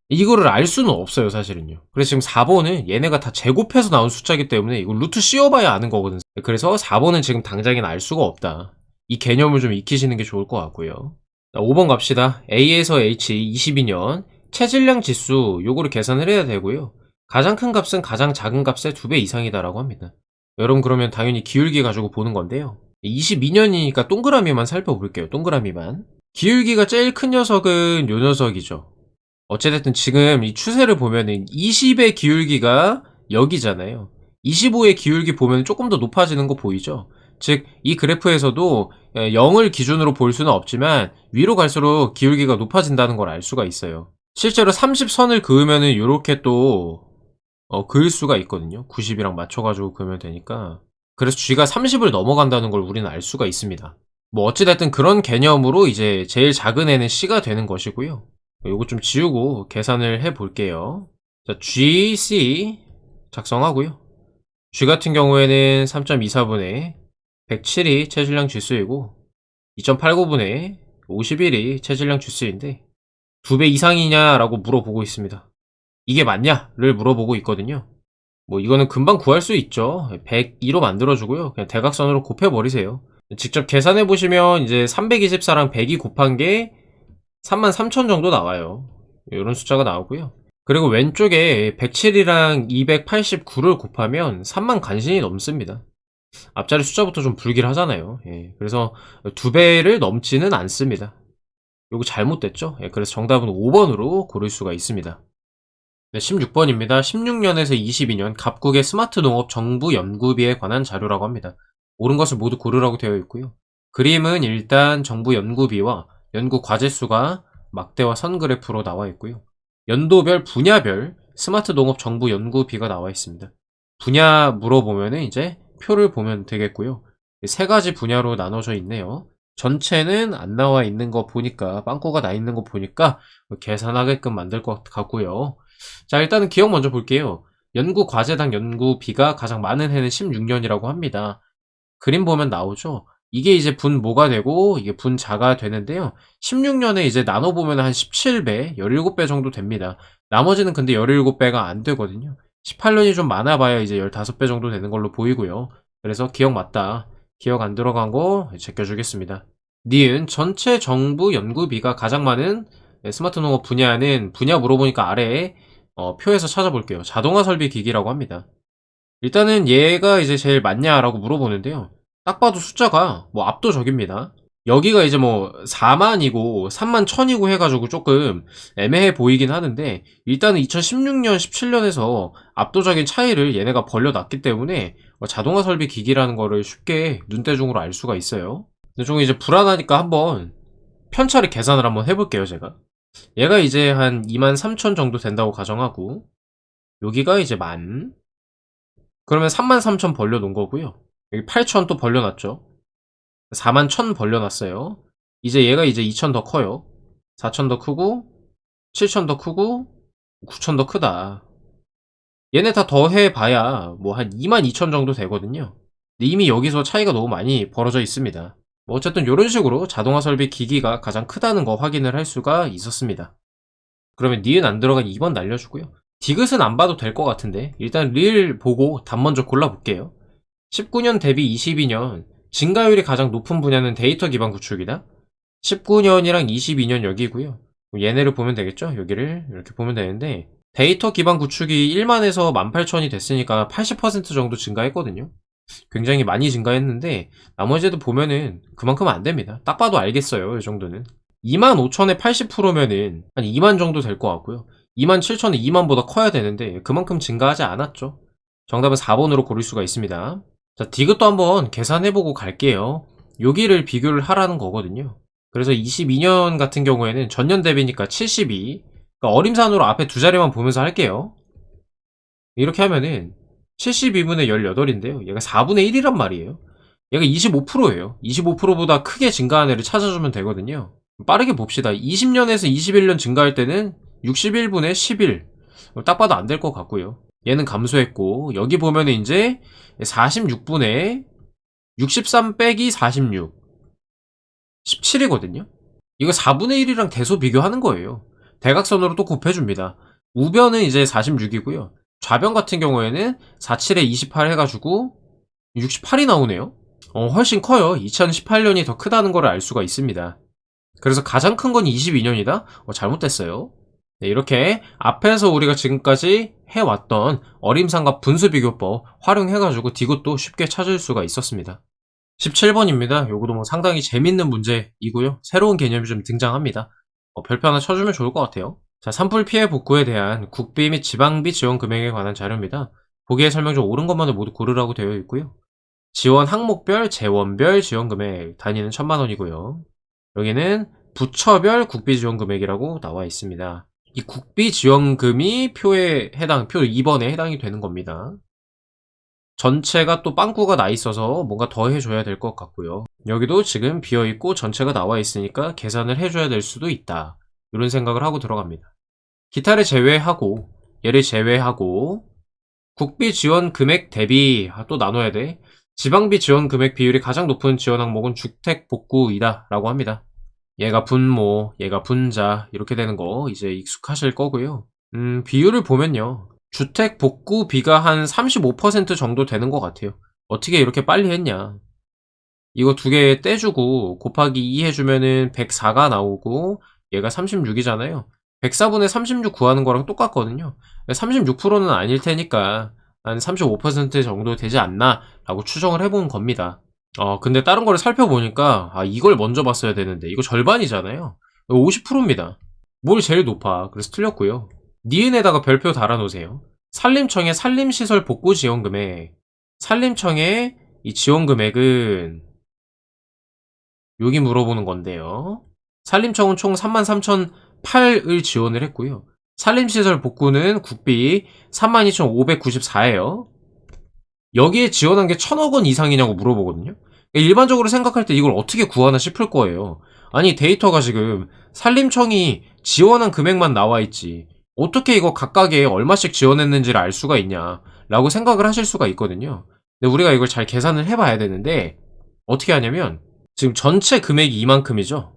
이거를 알 수는 없어요, 사실은요. 그래서 지금 4번은 얘네가 다 제곱해서 나온 숫자이기 때문에 이거 루트 씌워봐야 아는 거거든. 그래서 4번은 지금 당장엔 알 수가 없다. 이 개념을 좀 익히시는 게 좋을 것 같고요. 자, 5번 갑시다. A에서 H 22년 체질량 지수 요거를 계산을 해야 되고요. 가장 큰 값은 가장 작은 값의 2배 이상이다라고 합니다. 여러분 그러면 당연히 기울기 가지고 보는 건데요. 22년이니까 동그라미만 살펴볼게요. 동그라미만. 기울기가 제일 큰 녀석은 요 녀석이죠. 어찌됐든 지금 이 추세를 보면은 20의 기울기가 여기잖아요. 25의 기울기 보면 조금 더 높아지는 거 보이죠? 즉, 이 그래프에서도 0을 기준으로 볼 수는 없지만 위로 갈수록 기울기가 높아진다는 걸 알 수가 있어요. 실제로 30선을 그으면은 이렇게 또 그을 수가 있거든요. 90이랑 맞춰가지고 그으면 되니까. 그래서 G가 30을 넘어간다는 걸 우리는 알 수가 있습니다. 뭐 어찌됐든 그런 개념으로 이제 제일 작은 애는 C가 되는 것이고요. 요거 좀 지우고 계산을 해 볼게요. 자, GC 작성하고요. G 같은 경우에는 3.24분의 107이 체질량 지수이고 2.89분의 51이 체질량 지수인데 2배 이상이냐라고 물어보고 있습니다. 이게 맞냐를 물어보고 있거든요. 뭐 이거는 금방 구할 수 있죠. 102로 만들어주고요. 그냥 대각선으로 곱해버리세요. 직접 계산해 보시면 이제 324랑 102 곱한 게 33,000 정도 나와요. 이런 숫자가 나오고요. 그리고 왼쪽에 107이랑 289를 곱하면 3만 간신히 넘습니다. 앞자리 숫자부터 좀 불길하잖아요. 예, 그래서 2배를 넘지는 않습니다. 요거 잘못됐죠? 예, 그래서 정답은 5번으로 고를 수가 있습니다. 네, 16번입니다. 16년에서 22년 갑국의 스마트 농업 정부 연구비에 관한 자료라고 합니다. 옳은 것을 모두 고르라고 되어 있고요. 그림은 일단 정부 연구비와 연구 과제 수가 막대와 선 그래프로 나와 있고요. 연도별 분야별 스마트 농업 정부 연구비가 나와 있습니다. 분야 물어보면은 이제 표를 보면 되겠고요. 세 가지 분야로 나눠져 있네요. 전체는 안 나와 있는 거 보니까, 빵꾸가 나 있는 거 보니까 계산하게끔 만들 것 같고요. 자, 일단은 기억 먼저 볼게요. 연구 과제당 연구비가 가장 많은 해는 16년이라고 합니다. 그림 보면 나오죠? 이게 이제 분모가 되고 이게 분자가 되는데요. 16년에 이제 나눠보면 한 17배, 17배 정도 됩니다. 나머지는 근데 17배가 안 되거든요. 18년이 좀 많아봐야 이제 15배 정도 되는 걸로 보이고요. 그래서 기억 맞다. 기억 안 들어간 거 제껴주겠습니다. 니은 전체 정부 연구비가 가장 많은 스마트 농업 분야는 분야 물어보니까 아래에 표에서 찾아볼게요. 자동화 설비 기기라고 합니다. 일단은 얘가 이제 제일 많냐라고 물어보는데요. 딱 봐도 숫자가 뭐 압도적입니다. 여기가 이제 뭐 4만이고 3만 1000이고 해가지고 조금 애매해 보이긴 하는데, 일단은 2016년, 17년에서 압도적인 차이를 얘네가 벌려놨기 때문에 자동화 설비 기기라는 거를 쉽게 눈대중으로 알 수가 있어요. 근데 좀 이제 불안하니까 한번 편차를 계산을 한번 해볼게요, 제가. 얘가 이제 한 23,000 정도 된다고 가정하고, 여기가 이제 만, 그러면 33,000 벌려놓은 거고요. 여기 8,000 또 벌려놨죠. 41,000 벌려놨어요. 이제 얘가 이제 2,000 더 커요. 4,000 더 크고, 7,000 더 크고, 9,000 더 크다. 얘네 다 더해봐야 뭐 한 22,000 정도 되거든요. 근데 이미 여기서 차이가 너무 많이 벌어져 있습니다. 뭐 어쨌든 이런 식으로 자동화 설비 기기가 가장 크다는 거 확인을 할 수가 있었습니다. 그러면 니은 안 들어간 2번 날려주고요. 디귿은 안 봐도 될 것 같은데 일단 릴 보고 답 먼저 골라볼게요. 19년 대비 22년 증가율이 가장 높은 분야는 데이터 기반 구축이다. 19년이랑 22년 여기고요. 얘네를 보면 되겠죠? 여기를 이렇게 보면 되는데, 데이터 기반 구축이 1만에서 18,000이 됐으니까 80% 정도 증가했거든요. 굉장히 많이 증가했는데 나머지도 보면은 그만큼 안 됩니다. 딱 봐도 알겠어요. 이 정도는 25,000에 80%면은 한 2만 정도 될 것 같고요. 27,000은 2만보다 커야 되는데 그만큼 증가하지 않았죠. 정답은 4번으로 고를 수가 있습니다. 자, 디귿도 한번 계산해보고 갈게요. 여기를 비교를 하라는 거거든요. 그래서 22년 같은 경우에는 전년 대비니까 72, 그러니까 어림산으로 앞에 두 자리만 보면서 할게요. 이렇게 하면은 72분의 18인데요. 얘가 4분의 1이란 말이에요. 얘가 25%예요. 25%보다 크게 증가한 애를 찾아주면 되거든요. 빠르게 봅시다. 20년에서 21년 증가할 때는 61분의 11. 딱 봐도 안 될 것 같고요. 얘는 감소했고, 여기 보면은 이제 46분의 63 빼기 46. 17이거든요. 이거 4분의 1이랑 대소 비교하는 거예요. 대각선으로 또 곱해줍니다. 우변은 이제 46이고요. 좌변 같은 경우에는 47에 28 해가지고 68이 나오네요. 훨씬 커요. 2018년이 더 크다는 걸 알 수가 있습니다. 그래서 가장 큰 건 22년이다? 잘못됐어요. 네, 이렇게 앞에서 우리가 지금까지 해왔던 어림상과 분수비교법 활용해가지고 디귿도 쉽게 찾을 수가 있었습니다. 17번입니다. 요거도 뭐 상당히 재밌는 문제이고요. 새로운 개념이 좀 등장합니다. 별표 하나 쳐주면 좋을 것 같아요. 자, 산불 피해 복구에 대한 국비 및 지방비 지원 금액에 관한 자료입니다. 보기에 설명 중 옳은 것만을 모두 고르라고 되어 있고요. 지원 항목별, 재원별 지원 금액 단위는 1,000만원이고요. 여기는 부처별 국비 지원 금액이라고 나와 있습니다. 이 국비 지원금이 표 2번에 해당이 되는 겁니다. 전체가 또 빵꾸가 나 있어서 뭔가 더 해줘야 될 것 같고요. 여기도 지금 비어있고 전체가 나와 있으니까 계산을 해줘야 될 수도 있다. 이런 생각을 하고 들어갑니다. 기타를 제외하고, 얘를 제외하고, 국비 지원 금액 대비, 또 나눠야 돼. 지방비 지원 금액 비율이 가장 높은 지원 항목은 주택 복구이다 라고 합니다. 얘가 분모, 얘가 분자, 이렇게 되는 거 이제 익숙하실 거고요. 비율을 보면요. 주택 복구비가 한 35% 정도 되는 것 같아요. 어떻게 이렇게 빨리 했냐. 이거 두 개 떼주고 곱하기 2 해주면은 104가 나오고 얘가 36이잖아요. 104분의 36 구하는 거랑 똑같거든요. 36%는 아닐 테니까 한 35% 정도 되지 않나 라고 추정을 해본 겁니다. 근데 다른 거를 살펴보니까 이걸 먼저 봤어야 되는데 이거 절반이잖아요. 50%입니다. 뭘 제일 높아. 그래서 틀렸고요. 니은에다가 별표 달아놓으세요. 산림청의 산림시설 복구 지원금액. 산림청의 이 지원금액은 여기 물어보는 건데요. 산림청은 총 33,008을 지원을 했고요. 산림시설 복구는 국비 32,594예요. 여기에 지원한 게 1,000억 원 이상이냐고 물어보거든요. 일반적으로 생각할 때 이걸 어떻게 구하나 싶을 거예요. 아니 데이터가 지금 산림청이 지원한 금액만 나와 있지 어떻게 이거 각각에 얼마씩 지원했는지를 알 수가 있냐 라고 생각을 하실 수가 있거든요. 근데 우리가 이걸 잘 계산을 해봐야 되는데 어떻게 하냐면 지금 전체 금액이 이만큼이죠.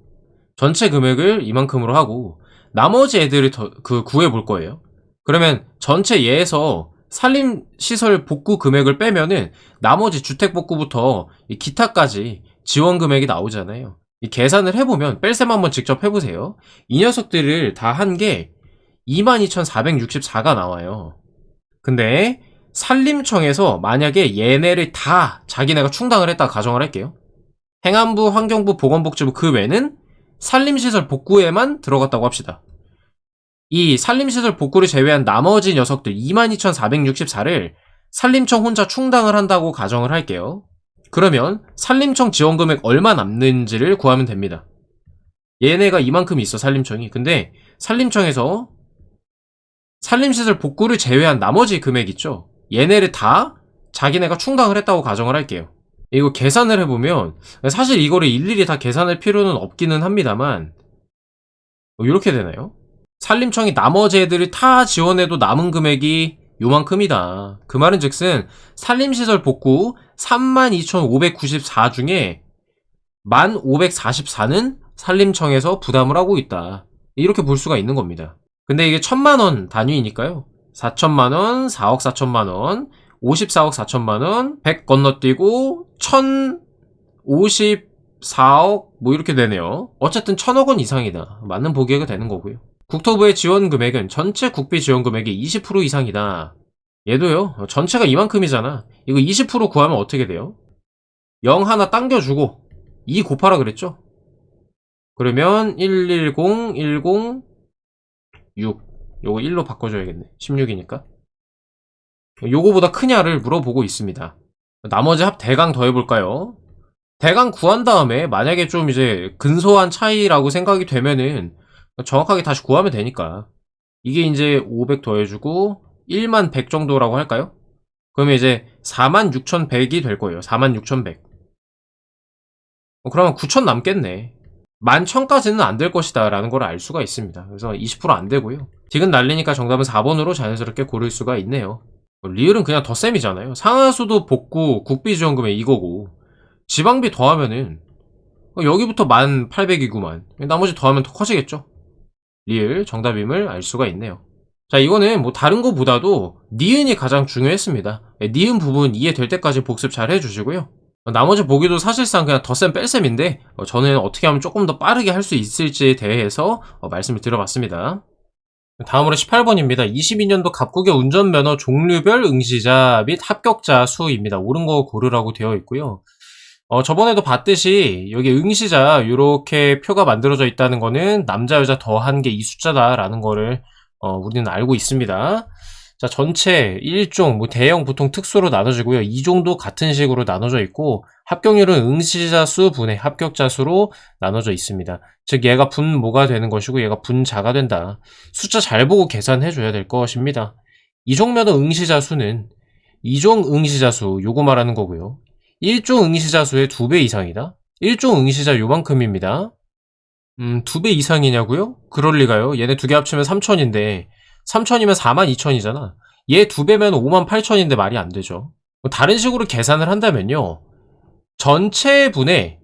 전체 금액을 이만큼으로 하고 나머지 애들을 구해볼 거예요. 그러면 전체 예에서 산림시설 복구 금액을 빼면은 나머지 주택복구부터 이 기타까지 지원 금액이 나오잖아요. 이 계산을 해보면 뺄셈 한번 직접 해보세요. 이 녀석들을 다 한 게 22,464가 나와요. 근데 산림청에서 만약에 얘네를 다 자기네가 충당을 했다 가정을 할게요. 행안부, 환경부, 보건복지부 그 외는 산림시설 복구에만 들어갔다고 합시다. 이 산림시설 복구를 제외한 나머지 녀석들 22,464를 산림청 혼자 충당을 한다고 가정을 할게요. 그러면 산림청 지원금액 얼마 남는지를 구하면 됩니다. 얘네가 이만큼 있어 산림청이. 근데 산림청에서 산림시설 복구를 제외한 나머지 금액 있죠. 얘네를 다 자기네가 충당을 했다고 가정을 할게요. 이거 계산을 해보면 사실 이거를 일일이 다 계산할 필요는 없기는 합니다만 이렇게 되나요? 산림청이 나머지 애들을 다 지원해도 남은 금액이 요만큼이다. 그 말은 즉슨 산림시설 복구 32,594 중에 1,544는 산림청에서 부담을 하고 있다. 이렇게 볼 수가 있는 겁니다. 근데 이게 1,000만원 단위니까요. 4천만원, 4억 4천만원, 54억 4천만원, 100 건너뛰고 1,054억 뭐 이렇게 되네요. 어쨌든 1,000억 원 이상이다. 맞는 보기가 되는 거고요. 국토부의 지원 금액은 전체 국비 지원 금액의 20% 이상이다. 얘도요. 전체가 이만큼이잖아. 이거 20% 구하면 어떻게 돼요? 0 하나 당겨주고 2 곱하라 그랬죠? 그러면 110, 10, 6 요거 1로 바꿔줘야겠네. 16이니까 요거보다 크냐를 물어보고 있습니다. 나머지 합 대강 더해볼까요? 대강 구한 다음에 만약에 좀 이제 근소한 차이라고 생각이 되면은 정확하게 다시 구하면 되니까 이게 이제 500 더해주고 1만 100 정도라고 할까요? 그러면 이제 46,100이 될 거예요. 46,100 그러면 9,000 남겠네. 11,000까지는 안 될 것이다 라는 걸 알 수가 있습니다. 그래서 20% 안 되고요. 디귿 날리니까 정답은 4번으로 자연스럽게 고를 수가 있네요. 리을은 그냥 덧셈이잖아요. 상하수도 복구 국비지원금액 이거고 지방비 더하면은 여기부터 1,800이구만. 나머지 더하면 더 커지겠죠? 리을 정답임을 알 수가 있네요. 자, 이거는 뭐 다른 거보다도 니은이 가장 중요했습니다. 니은 부분 이해될 때까지 복습 잘 해주시고요. 나머지 보기도 사실상 그냥 덧셈 뺄셈인데 저는 어떻게 하면 조금 더 빠르게 할 수 있을지에 대해서 말씀을 드려봤습니다. 다음으로 18번입니다. 22년도 갑국의 운전면허 종류별 응시자 및 합격자 수입니다. 옳은 거 고르라고 되어 있고요. 저번에도 봤듯이 여기 응시자 이렇게 표가 만들어져 있다는 거는 남자 여자 더한 게 이 숫자다라는 거를 우리는 알고 있습니다. 자, 전체 1종 뭐 대형 보통 특수로 나눠지고요. 2종도 같은 식으로 나눠져 있고 합격률은 응시자 수 분의 합격자 수로 나눠져 있습니다. 즉 얘가 분모가 되는 것이고 얘가 분자가 된다. 숫자 잘 보고 계산해 줘야 될 것입니다. 2종 면허 응시자 수는 2종 응시자 수 요거 말하는 거고요. 1종 응시자 수의 2배 이상이다. 1종 응시자 요만큼입니다. 2배 이상이냐고요? 그럴 리가요. 얘네 두 개 합치면 3,000인데 3,000이면 42,000이잖아. 얘 2배면 58,000인데 말이 안 되죠. 다른 식으로 계산을 한다면요. 전체 분의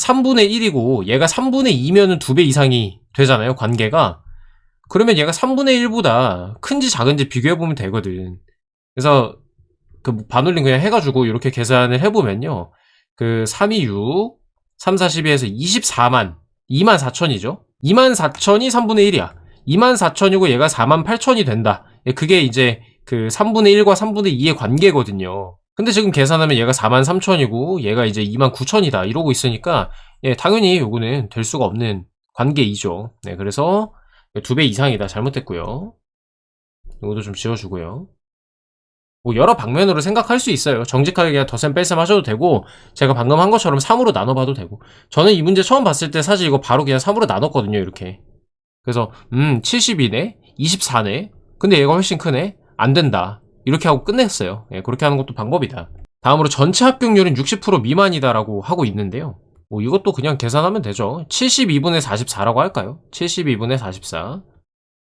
3분의 1이고 얘가 3분의 2면은 2배 이상이 되잖아요. 관계가. 그러면 얘가 3분의 1보다 큰지 작은지 비교해보면 되거든. 그래서 그 반올림 그냥 해가지고 이렇게 계산을 해보면요. 그 3, 2, 6, 3, 4, 12에서 24만 24,000이죠. 24,000이 3분의 1이야. 24,000이고 얘가 48,000이 된다. 그게 이제 그 3분의 1과 3분의 2의 관계거든요. 근데 지금 계산하면 얘가 43,000이고 얘가 이제 29,000이다 이러고 있으니까 당연히 요거는 될 수가 없는 관계이죠. 네, 그래서 2배 이상이다. 잘못됐고요. 이것도 좀 지워주고요. 뭐 여러 방면으로 생각할 수 있어요. 정직하게 그냥 덧셈 뺄셈 하셔도 되고 제가 방금 한 것처럼 3으로 나눠봐도 되고 저는 이 문제 처음 봤을 때 사실 이거 바로 그냥 3으로 나눴거든요. 이렇게. 그래서 72네 24네 근데 얘가 훨씬 크네 안 된다 이렇게 하고 끝냈어요. 그렇게 하는 것도 방법이다. 다음으로 전체 합격률은 60% 미만이다 라고 하고 있는데요. 뭐 이것도 그냥 계산하면 되죠. 72분의 44라고 할까요? 72분의 44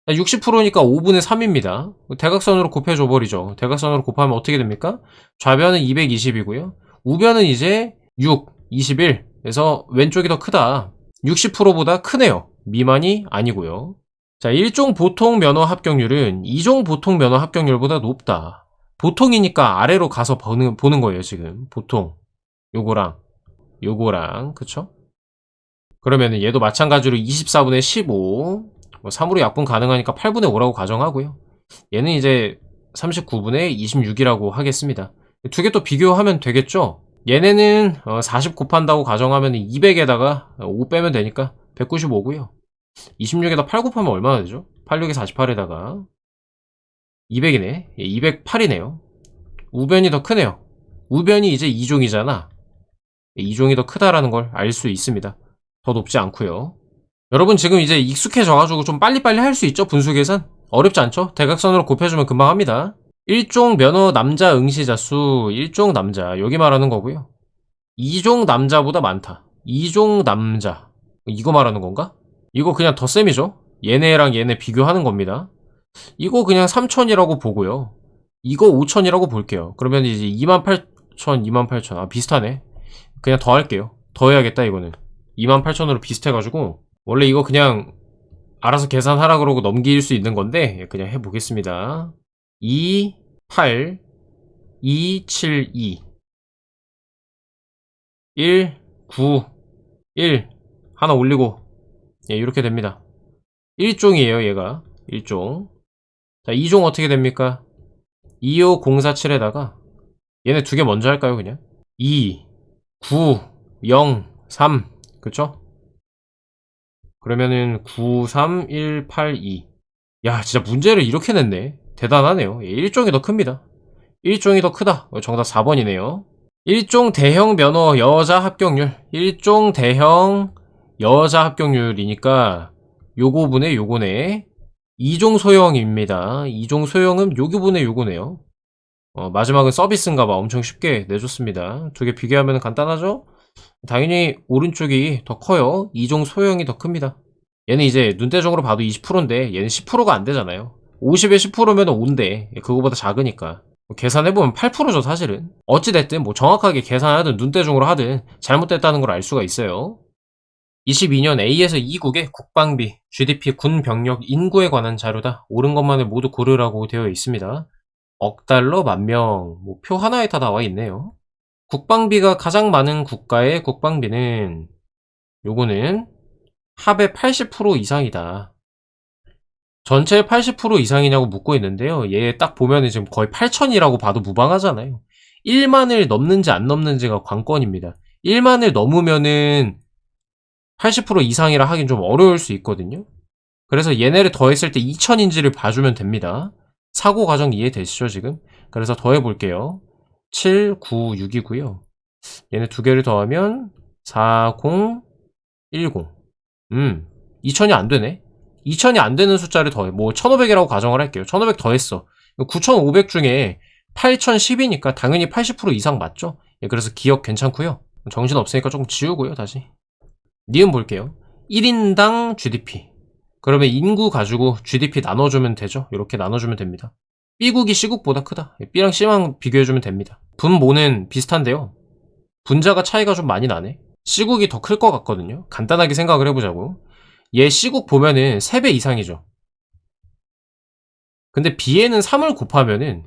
60%니까 5분의 3입니다. 대각선으로 곱해줘 버리죠. 대각선으로 곱하면 어떻게 됩니까? 좌변은 220이고요. 우변은 이제 6, 21. 그래서 왼쪽이 더 크다. 60%보다 크네요. 미만이 아니고요. 자, 1종 보통 면허 합격률은 2종 보통 면허 합격률보다 높다. 보통이니까 아래로 가서 보는 거예요, 지금. 보통. 요거랑, 그쵸? 그러면은 얘도 마찬가지로 24분의 15. 3으로 약분 가능하니까 8분의 5라고 가정하고요. 얘는 이제 39분의 26이라고 하겠습니다. 두 개 또 비교하면 되겠죠? 얘네는 40 곱한다고 가정하면 200에다가 5 빼면 되니까 195고요. 26에다 8 곱하면 얼마나 되죠? 86에 48에다가 200이네. 208이네요. 우변이 더 크네요. 우변이 이제 2종이잖아. 2종이 더 크다라는 걸 알 수 있습니다. 더 높지 않고요. 여러분 지금 이제 익숙해져가지고 좀 빨리빨리 할 수 있죠? 분수 계산? 어렵지 않죠? 대각선으로 곱해주면 금방 합니다. 1종 면허 남자 응시자 수 1종 남자 여기 말하는 거고요. 2종 남자보다 많다. 2종 남자 이거 말하는 건가? 이거 그냥 덧셈이죠. 얘네랑 얘네 비교하는 겁니다. 이거 그냥 3,000이라고 보고요. 이거 5,000이라고 볼게요. 그러면 이제 28,000, 28,000 아 비슷하네. 그냥 더 할게요. 더 해야겠다 이거는. 28,000으로 비슷해가지고 원래 이거 그냥 알아서 계산하라 그러고 넘길 수 있는 건데 그냥 해보겠습니다. 2, 8, 2, 7, 2 1, 9, 1 하나 올리고 이렇게 됩니다. 1종이에요 얘가 1종. 자 2종 어떻게 됩니까? 25047에다가 얘네 두 개 먼저 할까요 그냥? 2, 9, 0, 3 그쵸? 그러면은 93182. 야, 진짜 문제를 이렇게 냈네. 대단하네요. 1종이 더 큽니다. 1종이 더 크다. 정답 4번이네요. 1종 대형 면허 여자 합격률. 1종 대형 여자 합격률이니까 요거분의 요거네. 2종 소형입니다. 2종 소형은 요거분의 요거네요. 마지막은 서비스인가봐. 엄청 쉽게 내줬습니다. 두 개 비교하면 간단하죠? 당연히 오른쪽이 더 커요. 2종 소형이 더 큽니다. 얘는 이제 눈대중으로 봐도 20%인데 얘는 10%가 안 되잖아요. 50에 10%면 5인데 그거보다 작으니까 계산해보면 8%죠 사실은. 어찌됐든 뭐 정확하게 계산하든 눈대중으로 하든 잘못됐다는 걸 알 수가 있어요. 22년 A에서 2국의 국방비, GDP, 군 병력, 인구에 관한 자료다. 옳은 것만을 모두 고르라고 되어 있습니다. 억 달러, 만 명, 뭐 표 하나에 다 나와 있네요. 국방비가 가장 많은 국가의 국방비는 요거는 합의 80% 이상이다. 전체의 80% 이상이냐고 묻고 있는데요. 얘 딱 보면은 지금 거의 8천이라고 봐도 무방하잖아요. 1만을 넘는지 안 넘는지가 관건입니다. 1만을 넘으면은 80% 이상이라 하긴 좀 어려울 수 있거든요. 그래서 얘네를 더했을 때 2천인지를 봐주면 됩니다. 사고 과정 이해되시죠 지금? 그래서 더해볼게요. 7, 9, 6이고요. 얘네 두 개를 더하면 4, 0, 10. 2000이 안 되네. 2000이 안 되는 숫자를 더해. 뭐 1500이라고 가정을 할게요. 1500 더했어. 9500 중에 8010이니까 당연히 80% 이상 맞죠? 그래서 기억 괜찮고요. 정신 없으니까 조금 지우고요, 다시. 니은 볼게요. 1인당 GDP. 그러면 인구 가지고 GDP 나눠주면 되죠? 이렇게 나눠주면 됩니다. B국이 C국보다 크다. B랑 C만 비교해주면 됩니다. 분모는 비슷한데요. 분자가 차이가 좀 많이 나네. C국이 더 클 것 같거든요. 간단하게 생각을 해보자고. 얘 C국 보면은 3배 이상이죠. 근데 B에는 3을 곱하면은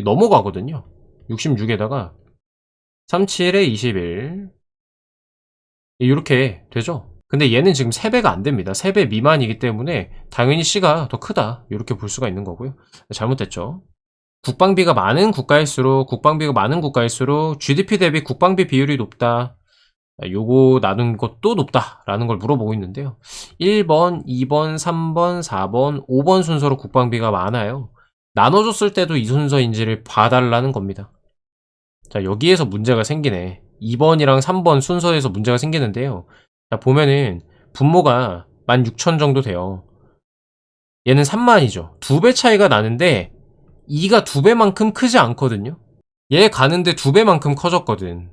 넘어가거든요. 66에다가 37에 21 이렇게 되죠. 근데 얘는 지금 3배가 안 됩니다. 3배 미만이기 때문에 당연히 C가 더 크다. 이렇게 볼 수가 있는 거고요. 잘못됐죠. 국방비가 많은 국가일수록 GDP 대비 국방비 비율이 높다. 요거 나눈 것도 높다라는 걸 물어보고 있는데요. 1번, 2번, 3번, 4번, 5번 순서로 국방비가 많아요. 나눠줬을 때도 이 순서인지를 봐달라는 겁니다. 자, 여기에서 문제가 생기네. 2번이랑 3번 순서에서 문제가 생기는데요. 자, 보면은 분모가 16,000 정도 돼요. 얘는 3만이죠. 2배 차이가 나는데 2가 2배만큼 크지 않거든요. 얘 가는데 2배만큼 커졌거든.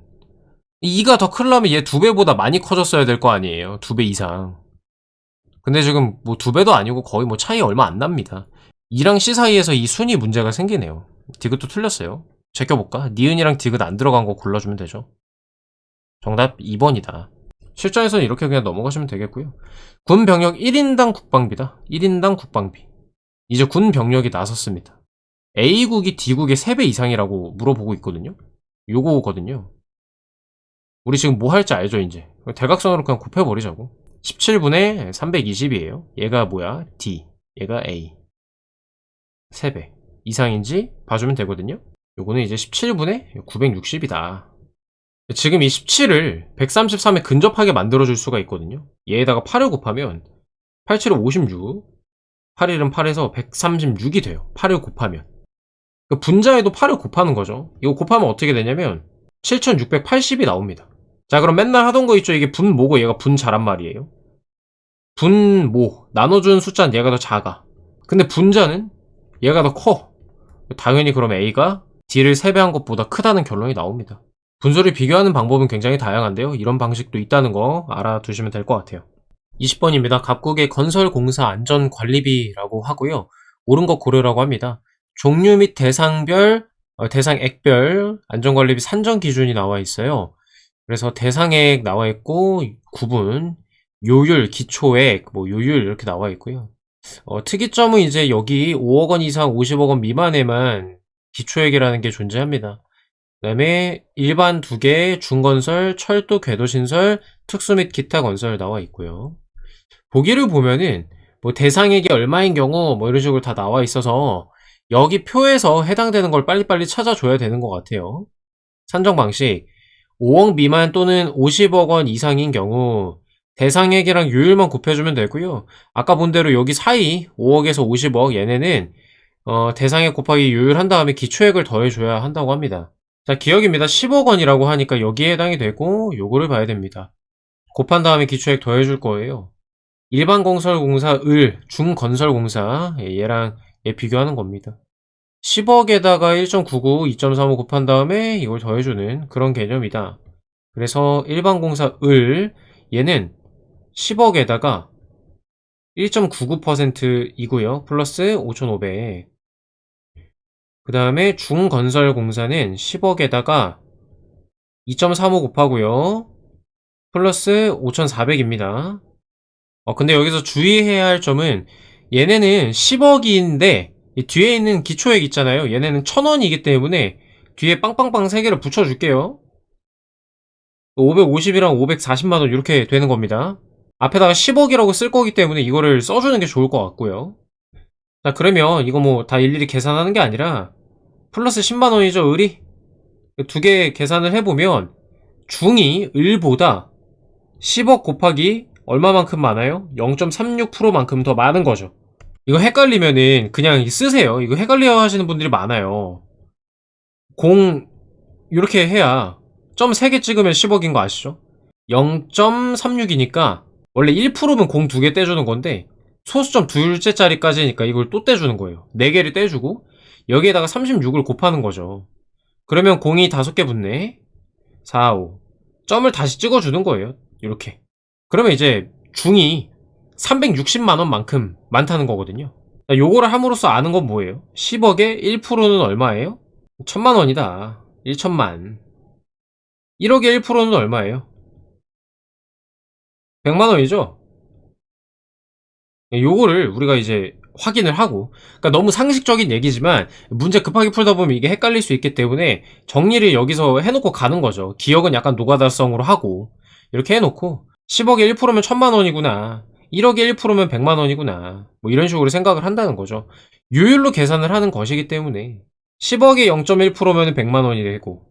2가 더 크려면 얘 2배보다 많이 커졌어야 될 거 아니에요. 2배 이상. 근데 지금 뭐 2배도 아니고 거의 뭐 차이 얼마 안 납니다. 2랑 C 사이에서 이 순위 문제가 생기네요. 디귿도 틀렸어요. 제껴볼까? 니은이랑 디귿 안 들어간 거 골라주면 되죠. 정답 2번이다. 실전에서는 이렇게 그냥 넘어가시면 되겠고요. 군 병력 1인당 국방비다. 1인당 국방비. 이제 군 병력이 나섰습니다. A국이 D국의 3배 이상이라고 물어보고 있거든요. 요거거든요. 우리 지금 뭐 할지 알죠, 이제. 대각선으로 그냥 곱해버리자고. 17분의 320이에요. 얘가 뭐야? D. 얘가 A. 3배. 이상인지 봐주면 되거든요. 요거는 이제 17분의 960이다. 지금 이 17을 133에 근접하게 만들어줄 수가 있거든요. 얘에다가 8을 곱하면 8, 7은 56, 8일은 8에서 136이 돼요. 8을 곱하면. 분자에도 8을 곱하는 거죠. 이거 곱하면 어떻게 되냐면 7680이 나옵니다. 자, 그럼 맨날 하던 거 있죠? 이게 분모고 얘가 분자란 말이에요. 분모, 나눠준 숫자는 얘가 더 작아. 근데 분자는 얘가 더 커. 당연히 그럼 A가 D를 3배한 것보다 크다는 결론이 나옵니다. 분수를 비교하는 방법은 굉장히 다양한데요. 이런 방식도 있다는 거 알아두시면 될 것 같아요. 20번입니다. 각국의 건설공사 안전관리비라고 하고요. 옳은 것 고르라고 합니다. 종류 및 대상별, 대상액별 안전관리비 산정 기준이 나와 있어요. 그래서 대상액 나와 있고 구분, 요율, 기초액, 뭐 요율 이렇게 나와 있고요. 특이점은 이제 여기 5억 원 이상 50억 원 미만에만 기초액이라는 게 존재합니다. 그 다음에 일반 2개, 중건설, 철도, 궤도신설, 특수 및 기타 건설 나와 있고요. 보기를 보면은 뭐 대상액이 얼마인 경우 뭐 이런 식으로 다 나와 있어서 여기 표에서 해당되는 걸 빨리빨리 찾아줘야 되는 것 같아요. 산정 방식 5억 미만 또는 50억 원 이상인 경우 대상액이랑 요율만 곱해주면 되고요. 아까 본 대로 여기 사이 5억에서 50억 얘네는 대상액 곱하기 요율 한 다음에 기초액을 더해줘야 한다고 합니다. 자, 기억입니다. 10억 원이라고 하니까 여기에 해당이 되고 요거를 봐야 됩니다. 곱한 다음에 기초액 더해줄 거예요. 일반건설공사 을, 중건설공사 얘랑 얘 비교하는 겁니다. 10억에다가 1.99, 2.35 곱한 다음에 이걸 더해주는 그런 개념이다. 그래서 일반공사 을 얘는 10억에다가 1.99%이고요. 플러스 5,500. 그 다음에 중건설공사는 10억에다가 2.35 곱하고요. 플러스 5,400입니다. 근데 여기서 주의해야 할 점은 얘네는 10억인데 뒤에 있는 기초액 있잖아요. 얘네는 1,000원이기 때문에 뒤에 빵빵빵 3개를 붙여줄게요. 550이랑 540만원 이렇게 되는 겁니다. 앞에다가 10억이라고 쓸 거기 때문에 이거를 써주는 게 좋을 것 같고요. 자, 그러면 이거 뭐 다 일일이 계산하는 게 아니라 플러스 10만원이죠, 을이? 2개 계산을 해보면 중이 을보다 10억 곱하기 얼마만큼 많아요? 0.36%만큼 더 많은 거죠. 이거 헷갈리면은 그냥 쓰세요. 이거 헷갈려 하시는 분들이 많아요. 이렇게 해야 점 3개 찍으면 10억인 거 아시죠? 0.36이니까 원래 1%면 2개 떼주는 건데 소수점 둘째 자리까지니까 이걸 또 떼주는 거예요. 4개를 떼주고 여기에다가 36을 곱하는 거죠. 그러면 0이 5개 붙네. 4, 5. 점을 다시 찍어주는 거예요. 이렇게. 그러면 이제 중이 360만원만큼 많다는 거거든요. 요거를 함으로써 아는 건 뭐예요? 10억에 1%는 얼마예요? 1000만원이다. 1천만. 1억에 1%는 얼마예요? 100만원이죠? 요거를 우리가 이제 확인을 하고, 그러니까 너무 상식적인 얘기지만 문제 급하게 풀다 보면 이게 헷갈릴 수 있기 때문에 정리를 여기서 해놓고 가는 거죠. 기억은 약간 노가다성으로 하고 이렇게 해놓고 10억에 1%면 1000만원이구나. 1억에 1%면 100만원이구나. 뭐 이런 식으로 생각을 한다는 거죠. 유율로 계산을 하는 것이기 때문에 10억에 0.1%면 100만원이 되고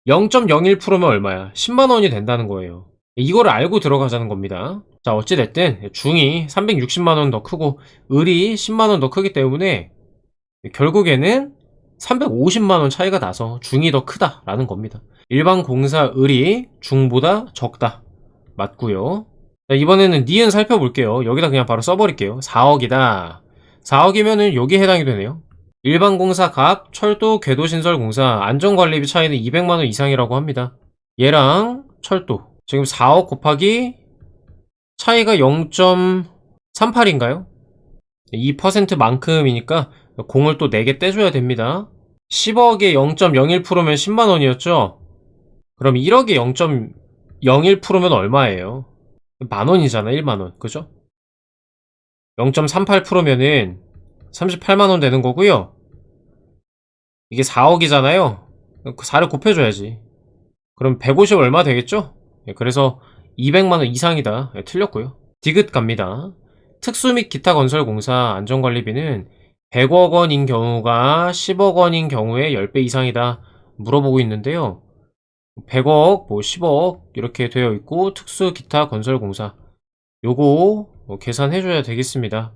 0.01%면 얼마야? 10만원이 된다는 거예요. 이거를 알고 들어가자는 겁니다. 자, 어찌됐든 중이 360만원 더 크고 을이 10만원 더 크기 때문에 결국에는 350만원 차이가 나서 중이 더 크다라는 겁니다. 일반 공사 을이 중보다 적다. 맞고요. 자, 이번에는 니은 살펴볼게요. 여기다 그냥 바로 써버릴게요. 4억이다. 4억이면은 여기에 해당이 되네요. 일반공사 갑, 철도, 궤도신설공사, 안전관리비 차이는 200만원 이상이라고 합니다. 얘랑 철도. 지금 4억 곱하기 차이가 0.38인가요? 2%만큼이니까 공을 또 4개 떼줘야 됩니다. 10억에 0.01%면 10만원이었죠? 그럼 1억에 0.01%면 얼마예요? 만원이잖아, 1만원. 그죠? 0.38%면은 38만원 되는 거고요. 이게 4억이잖아요. 4를 곱해줘야지. 그럼 150 얼마 되겠죠? 그래서 200만원 이상이다. 틀렸고요. 디귿 갑니다. 특수 및 기타 건설 공사 안전관리비는 100억 원인 경우가 10억 원인 경우에 10배 이상이다. 물어보고 있는데요. 100억, 뭐 10억 이렇게 되어 있고 특수 기타 건설 공사 요거 계산해줘야 되겠습니다.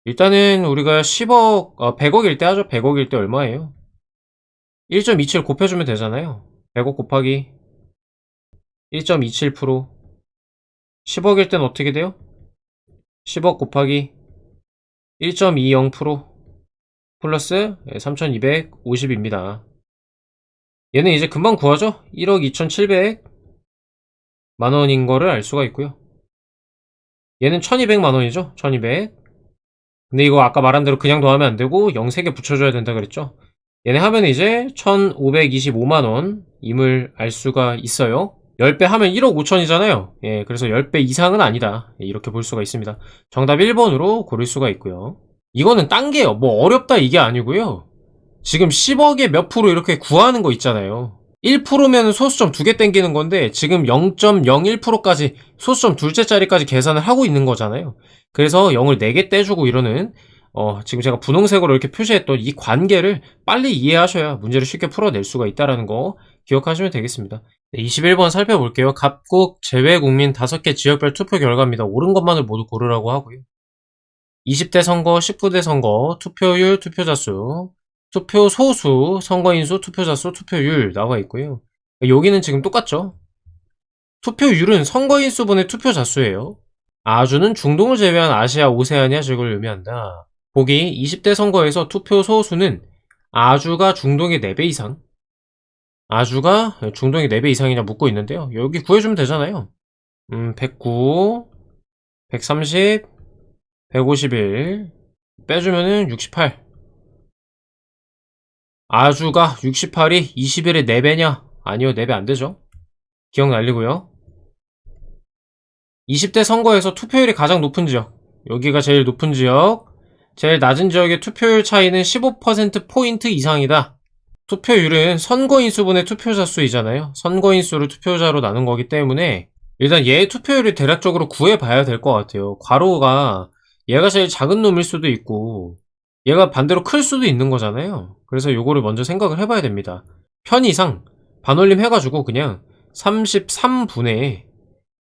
일단은 우리가 10억, 100억일 때 하죠. 100억일 때 얼마예요? 1.27 곱해주면 되잖아요. 100억 곱하기 1.27%. 10억일 땐 어떻게 돼요? 10억 곱하기 1.20% 플러스 3250입니다. 얘는 이제 금방 구하죠? 1억 2700 만원인 거를 알 수가 있고요. 얘는 1200만원이죠? 1200. 근데 이거 아까 말한 대로 그냥 더하면 안 되고 0 3개 붙여줘야 된다 그랬죠? 얘네 하면 이제 1525만원 임을 알 수가 있어요. 10배 하면 1억 5천이잖아요. 예, 그래서 10배 이상은 아니다. 예, 이렇게 볼 수가 있습니다. 정답 1번으로 고를 수가 있고요. 이거는 딴 게요. 뭐 어렵다 이게 아니고요. 지금 10억에 몇 프로 이렇게 구하는 거 있잖아요. 1%면 소수점 2개 땡기는 건데 지금 0.01%까지 소수점 둘째 자리까지 계산을 하고 있는 거잖아요. 그래서 0을 4개 떼주고 이러는 지금 제가 분홍색으로 이렇게 표시했던 이 관계를 빨리 이해하셔야 문제를 쉽게 풀어낼 수가 있다는 거 기억하시면 되겠습니다. 네, 21번 살펴볼게요. 갑국 제외국민 5개 지역별 투표 결과입니다. 옳은 것만을 모두 고르라고 하고요. 20대 선거, 19대 선거, 투표율, 투표자 수, 투표 소수, 선거인수, 투표자 수, 투표율 나와 있고요. 여기는 지금 똑같죠? 투표율은 선거인 수분의 투표자 수예요. 아주는 중동을 제외한 아시아, 오세아니아 지역을 의미한다. 보기 20대 선거에서 투표 소수는 아주가 중동의 4배 이상, 아주가 중동의 4배 이상이냐 묻고 있는데요. 여기 구해주면 되잖아요. 109, 130, 151 빼주면은 68. 아주가 68이 21의 4배냐? 아니요, 4배 안되죠. 기억 날리고요. 20대 선거에서 투표율이 가장 높은 지역, 여기가 제일 높은 지역, 제일 낮은 지역의 투표율 차이는 15%포인트 이상이다. 투표율은 선거인 수분의 투표자 수이잖아요. 선거인 수를 투표자로 나눈 거기 때문에 일단 얘의 투표율을 대략적으로 구해봐야 될 것 같아요. 괄호가 얘가 제일 작은 놈일 수도 있고 얘가 반대로 클 수도 있는 거잖아요. 그래서 요거를 먼저 생각을 해봐야 됩니다. 편의상 반올림 해가지고 그냥 33분의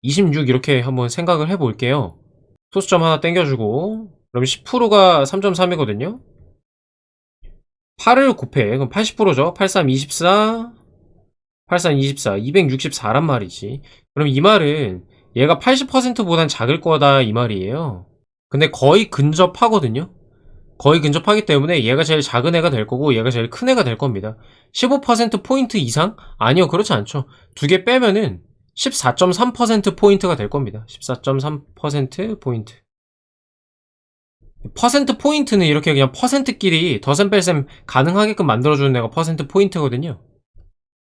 26 이렇게 한번 생각을 해볼게요. 소수점 하나 땡겨주고 그럼 10%가 3.3이거든요. 8을 곱해. 그럼 80%죠. 83, 24, 83, 24, 264란 말이지. 그럼 이 말은 얘가 80%보단 작을 거다 이 말이에요. 근데 거의 근접하거든요. 거의 근접하기 때문에 얘가 제일 작은 애가 될 거고 얘가 제일 큰 애가 될 겁니다. 15%포인트 이상? 아니요, 그렇지 않죠. 2개 빼면은 14.3%포인트가 될 겁니다. 14.3%포인트. 퍼센트 포인트는 이렇게 그냥 퍼센트끼리 더셈 뺄셈 가능하게끔 만들어주는 애가 퍼센트 포인트거든요.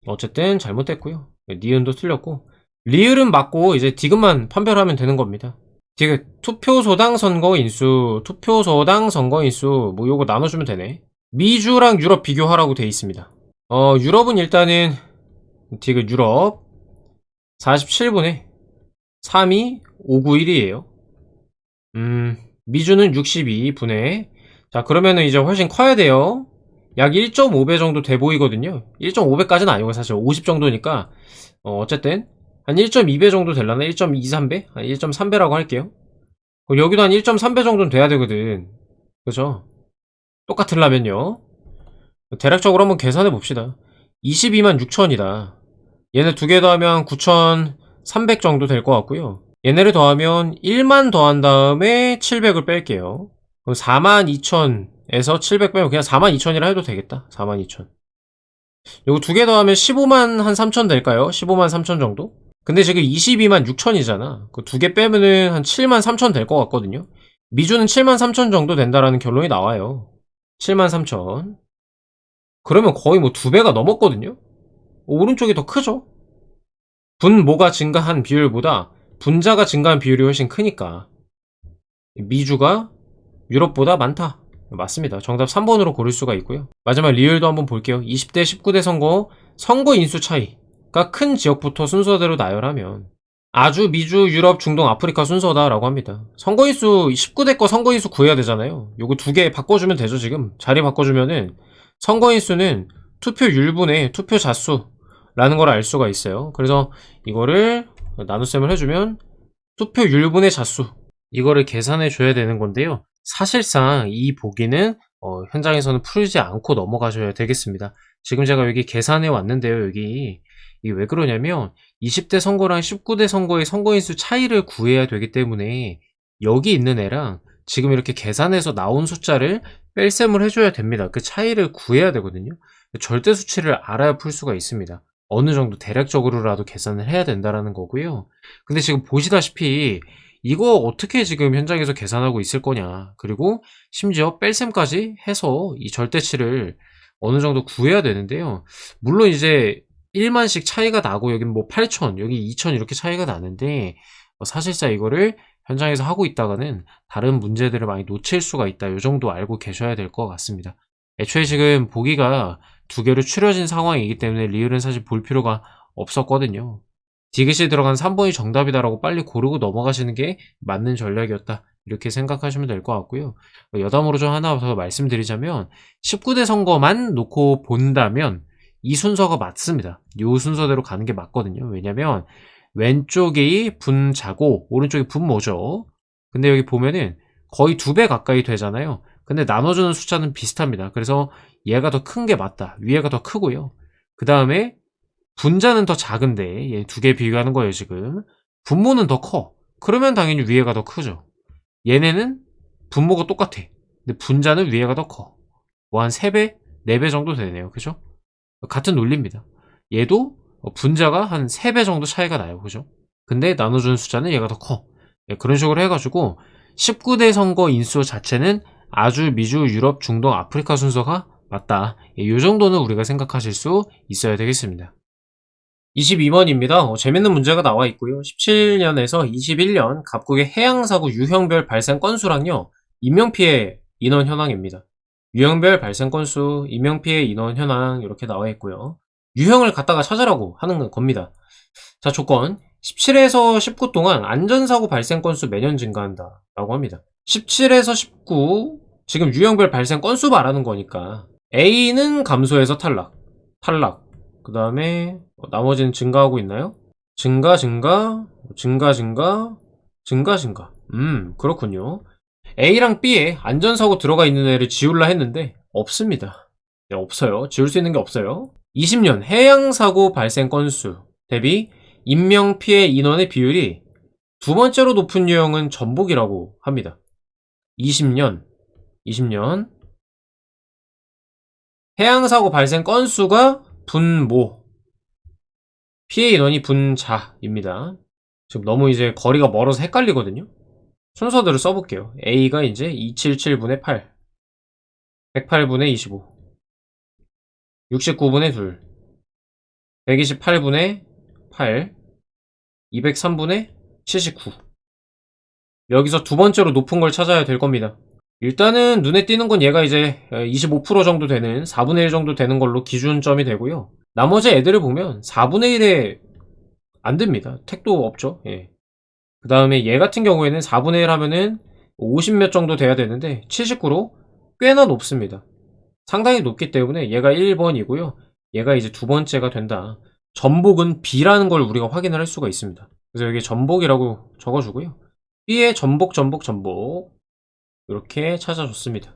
어쨌든 잘못됐고요. 니은도 틀렸고 리을은 맞고 이제 디귿만 판별하면 되는 겁니다. 디귿 투표소당 선거인수, 투표소당 선거인수 뭐 요거 나눠주면 되네. 미주랑 유럽 비교하라고 돼 있습니다. 유럽은 일단은 디귿 유럽 47분에 32591이에요. 미주는 62분의. 자, 그러면은 이제 훨씬 커야 돼요. 약 1.5배 정도 돼 보이거든요. 1.5배까지는 아니고 사실 50 정도니까 어쨌든 한 1.2배 정도 되려나? 1.23배? 1.3배라고 할게요. 여기도 한 1.3배 정도는 돼야 되거든. 그죠? 똑같으려면요. 대략적으로 한번 계산해 봅시다. 22만 6천이다. 얘네 두 개 더하면 9,300 정도 될 것 같고요. 얘네를 더하면 1만 더한 다음에 700을 뺄게요. 그럼 42,000에서 700 빼면 그냥 42,000이라 해도 되겠다. 42,000. 요거 두 개 더하면 15만 한 3천 될까요? 15만 3천 정도? 근데 지금 22만 6천이잖아. 그 두 개 빼면은 한 7만 3천 될 것 같거든요. 미주는 7만 3천 정도 된다라는 결론이 나와요. 7만 3천. 그러면 거의 뭐 두 배가 넘었거든요. 오른쪽이 더 크죠? 분모가 증가한 비율보다 분자가 증가한 비율이 훨씬 크니까 미주가 유럽보다 많다. 맞습니다. 정답 3번으로 고를 수가 있고요. 마지막 리을도 한번 볼게요. 20대 19대 선거 인수 차이가 큰 지역부터 순서대로 나열하면 아주, 미주, 유럽, 중동, 아프리카 순서다라고 합니다. 선거인수 19대 거 선거인수 구해야 되잖아요. 요거 두 개 바꿔주면 되죠. 지금 자리 바꿔주면은 선거인수는 투표율분의 투표 자수라는 걸 알 수가 있어요. 그래서 이거를 나눗셈을 해주면 투표율분의 자수, 이거를 계산해 줘야 되는 건데요. 사실상 이 보기는 현장에서는 풀지 않고 넘어가셔야 되겠습니다. 지금 제가 여기 계산해 왔는데요. 여기 이게 왜 그러냐면 20대 선거랑 19대 선거의 선거인수 차이를 구해야 되기 때문에 여기 있는 애랑 지금 이렇게 계산해서 나온 숫자를 뺄셈을 해줘야 됩니다. 그 차이를 구해야 되거든요. 절대 수치를 알아야 풀 수가 있습니다. 어느 정도 대략적으로라도 계산을 해야 된다라는 거고요. 근데 지금 보시다시피 이거 어떻게 지금 현장에서 계산하고 있을 거냐. 그리고 심지어 뺄셈까지 해서 이 절대치를 어느 정도 구해야 되는데요. 물론 이제 1만씩 차이가 나고 여긴 뭐 8천, 여기 2천 이렇게 차이가 나는데 사실상 이거를 현장에서 하고 있다가는 다른 문제들을 많이 놓칠 수가 있다. 이 정도 알고 계셔야 될 것 같습니다. 애초에 지금 보기가 두 개로 추려진 상황이기 때문에 리을은 사실 볼 필요가 없었거든요. 디귿이 들어간 3번이 정답이다라고 빨리 고르고 넘어가시는 게 맞는 전략이었다. 이렇게 생각하시면 될 것 같고요. 여담으로 좀 하나 더 말씀드리자면 19대 선거만 놓고 본다면 이 순서가 맞습니다. 이 순서대로 가는 게 맞거든요. 왜냐면 왼쪽이 분자고 오른쪽이 분모죠. 근데 여기 보면은 거의 2배 가까이 되잖아요. 근데 나눠주는 숫자는 비슷합니다. 그래서 얘가 더 큰 게 맞다. 위에가 더 크고요. 그 다음에 분자는 더 작은데 얘 두 개 비교하는 거예요 지금. 분모는 더 커. 그러면 당연히 위에가 더 크죠. 얘네는 분모가 똑같아. 근데 분자는 위에가 더 커. 뭐 한 3배? 4배 정도 되네요. 그죠? 같은 논리입니다. 얘도 분자가 한 3배 정도 차이가 나요. 그죠? 근데 나눠주는 숫자는 얘가 더 커. 예, 그런 식으로 해가지고 19대 선거 인수 자체는 아주, 미주, 유럽, 중동, 아프리카 순서가 맞다. 예, 이 정도는 우리가 생각하실 수 있어야 되겠습니다. 22번입니다. 재밌는 문제가 나와 있고요. 17년에서 21년 각국의 해양사고 유형별 발생 건수랑요. 인명피해 인원 현황입니다. 유형별 발생 건수, 인명피해 인원 현황 이렇게 나와 있고요. 유형을 갖다가 찾으라고 하는 겁니다. 자, 조건 17에서 19 동안 안전사고 발생 건수 매년 증가한다 라고 합니다. 17에서 19 지금 유형별 발생 건수 말하는 거니까 A는 감소해서 탈락, 그 다음에 나머지는 증가하고 있나요? 증가, 그렇군요. A랑 B에 안전사고 들어가 있는 애를 지울라 했는데 없습니다. 네, 없어요. 지울 수 있는 게 없어요. 20년 해양사고 발생 건수 대비 인명피해 인원의 비율이 두 번째로 높은 유형은 전북이라고 합니다. 20년 해양사고 발생 건수가 분모, 피해 인원이 분자입니다. 지금 너무 이제 거리가 멀어서 헷갈리거든요. 순서대로 써볼게요. A가 이제 277분의 8, 108분의 25, 69분의 2, 128분의 8, 203분의 79. 여기서 두 번째로 높은 걸 찾아야 될 겁니다. 일단은 눈에 띄는 건 얘가 이제 25% 정도 되는 4분의 1 정도 되는 걸로 기준점이 되고요. 나머지 애들을 보면 4분의 1에 안 됩니다. 택도 없죠. 예. 그 다음에 얘 같은 경우에는 4분의 1 하면은 50 몇 정도 돼야 되는데 79로 꽤나 높습니다. 상당히 높기 때문에 얘가 1번이고요. 얘가 이제 두 번째가 된다. 전복은 B라는 걸 우리가 확인을 할 수가 있습니다. 그래서 여기 전복이라고 적어주고요. B의 전복, 전복, 전복. 이렇게 찾아줬습니다.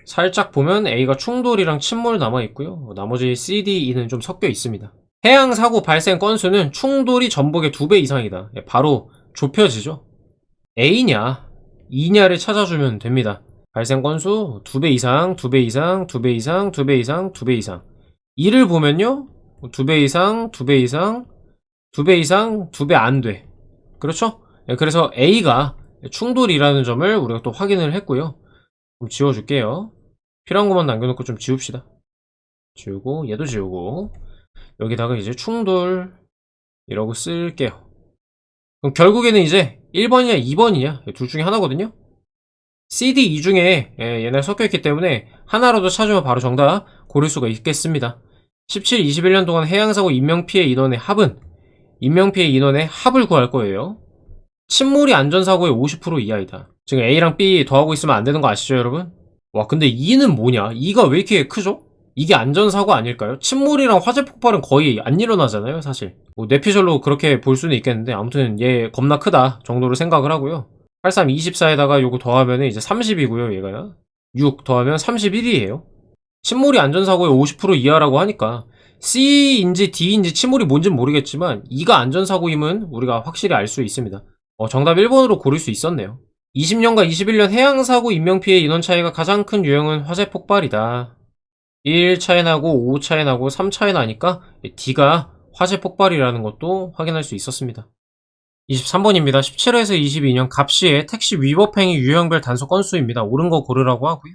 살짝 보면 A가 충돌이랑 침몰 남아있고요. 나머지 C, D, E는 좀 섞여 있습니다. 해양사고 발생 건수는 충돌이 전복의 2배 이상이다. 바로 좁혀지죠. A냐, E냐를 찾아주면 됩니다. 발생 건수 2배 이상, 2배 이상, 2배 이상, 2배 이상, 2배 이상. E를 보면요. 2배 이상, 2배 이상, 2배 이상, 2배 안 돼. 그렇죠? 그래서 A가 충돌이라는 점을 우리가 또 확인을 했고요. 좀 지워줄게요. 필요한 것만 남겨놓고 좀 지웁시다. 지우고 얘도 지우고 여기다가 이제 충돌 이라고 쓸게요. 그럼 결국에는 이제 1번이냐 2번이냐 둘 중에 하나거든요. CD, E 중에 얘네 섞여있기 때문에 하나라도 찾으면 바로 정답 고를 수가 있겠습니다. 17, 21년 동안 해양사고 인명피해 인원의 합은 인명피해 인원의 합을 구할 거예요. 침몰이 안전사고의 50% 이하이다. 지금 A랑 B 더하고 있으면 안 되는 거 아시죠, 여러분? 와, 근데 E는 뭐냐? E가 왜 이렇게 크죠? 이게 안전사고 아닐까요? 침몰이랑 화재 폭발은 거의 안 일어나잖아요, 사실. 뭐 뇌피셜로 그렇게 볼 수는 있겠는데, 아무튼 얘 겁나 크다 정도로 생각을 하고요. 83, 24에다가 요거 더하면 이제 30이고요, 얘가. 6 더하면 31이에요. 침몰이 안전사고의 50% 이하라고 하니까 C인지 D인지 침몰이 뭔진 모르겠지만 E가 안전사고임은 우리가 확실히 알 수 있습니다. 정답 1번으로 고를 수 있었네요. 20년과 21년 해양사고 인명피해 인원 차이가 가장 큰 유형은 화재 폭발이다. 1 차이 나고 5 차이 나고 3 차이 나니까 D가 화재 폭발이라는 것도 확인할 수 있었습니다. 23번입니다. 17에서 22년 갑시의 택시 위법행위 유형별 단속 건수입니다. 옳은 거 고르라고 하고요.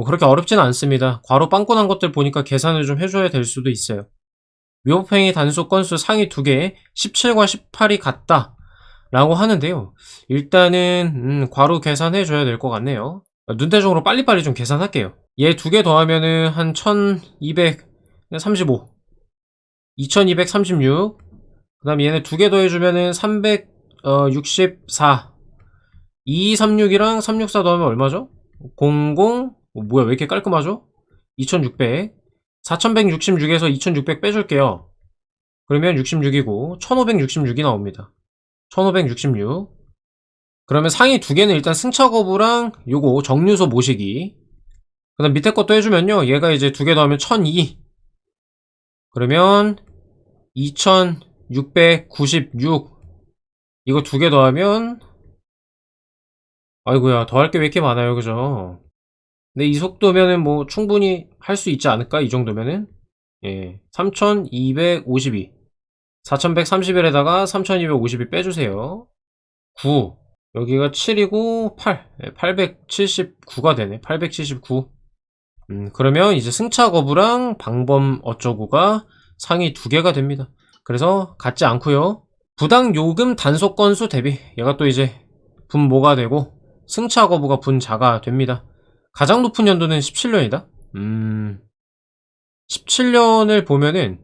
그렇게 어렵지는 않습니다. 괄호 빵꾸난 것들 보니까 계산을 좀 해줘야 될 수도 있어요. 위법행위 단속 건수 상위 2개에 17과 18이 같다 라고 하는데요. 일단은 괄호 계산해줘야 될 것 같네요. 눈대중으로 빨리빨리 좀 계산할게요. 얘 2개 더하면은 한 1235 2236 그 다음에 얘네 2개 더해주면은 364 2236이랑 364 더하면 얼마죠? 00 뭐야 왜 이렇게 깔끔하죠? 2600 4166에서 2600 빼줄게요. 그러면 66이고 1566이 나옵니다. 1566 그러면 상위 2개는 일단 승차 거부랑 요거 정류소 모시기 그 다음 밑에 것도 해주면요 얘가 이제 2개 더하면 1002 그러면 2696 이거 2개 더하면 아이고야 더할 게 왜 이렇게 많아요 그죠? 근데 이 속도면은 뭐 충분히 할 수 있지 않을까? 이 정도면은 예 3252 4131에다가 3252 빼주세요. 9 여기가 7이고 8 879가 되네. 879 그러면 이제 승차 거부랑 방범 어쩌고가 상위 2개가 됩니다. 그래서 같지 않고요. 부당 요금 단속 건수 대비 얘가 또 이제 분모가 되고 승차 거부가 분자가 됩니다. 가장 높은 연도는 17년이다? 17년을 보면은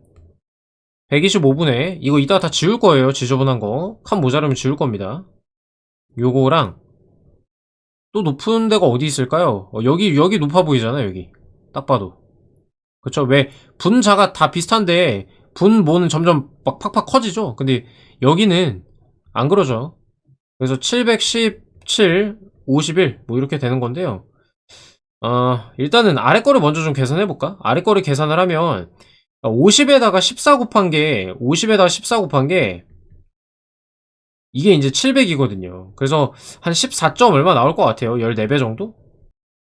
125분에 이거 이따가 다 지울 거예요. 지저분한 거. 칸 모자르면 지울 겁니다. 요거랑 또 높은 데가 어디 있을까요? 여기 높아 보이잖아 여기. 딱 봐도. 그쵸? 왜 분자가 다 비슷한데 분모는 점점 막 팍팍 커지죠? 근데 여기는 안 그러죠. 그래서 717, 51 뭐 이렇게 되는 건데요. 일단은 아래 거를 먼저 좀 계산해볼까? 아래 거를 계산을 하면 50에다가 14 곱한 게 50에다가 14 곱한 게 이게 이제 700이거든요. 그래서 한 14점 얼마 나올 것 같아요. 14배 정도?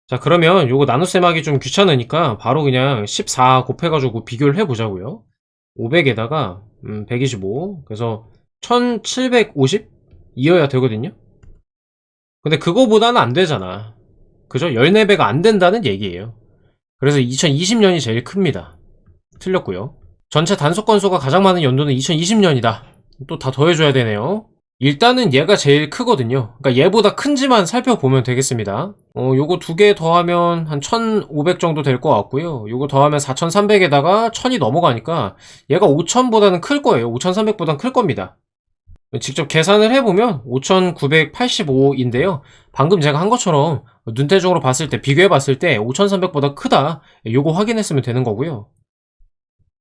자 그러면 요거 나눗셈 하기 좀 귀찮으니까 바로 그냥 14 곱해가지고 비교를 해보자고요. 500에다가 125 그래서 1750 이어야 되거든요. 근데 그거보다는 안 되잖아. 그죠? 14배가 안 된다는 얘기예요. 그래서 2020년이 제일 큽니다. 틀렸고요. 전체 단속 건수가 가장 많은 연도는 2020년이다. 또 다 더해줘야 되네요. 일단은 얘가 제일 크거든요. 그러니까 얘보다 큰지만 살펴보면 되겠습니다. 요거 2개 더하면 한 1500 정도 될 것 같고요. 요거 더하면 4300에다가 1000이 넘어가니까 얘가 5000보다는 클 거예요. 5300보다는 클 겁니다. 직접 계산을 해보면 5,985인데요. 방금 제가 한 것처럼 눈대중으로 봤을 때, 비교해봤을 때 5,300보다 크다. 요거 확인했으면 되는 거고요.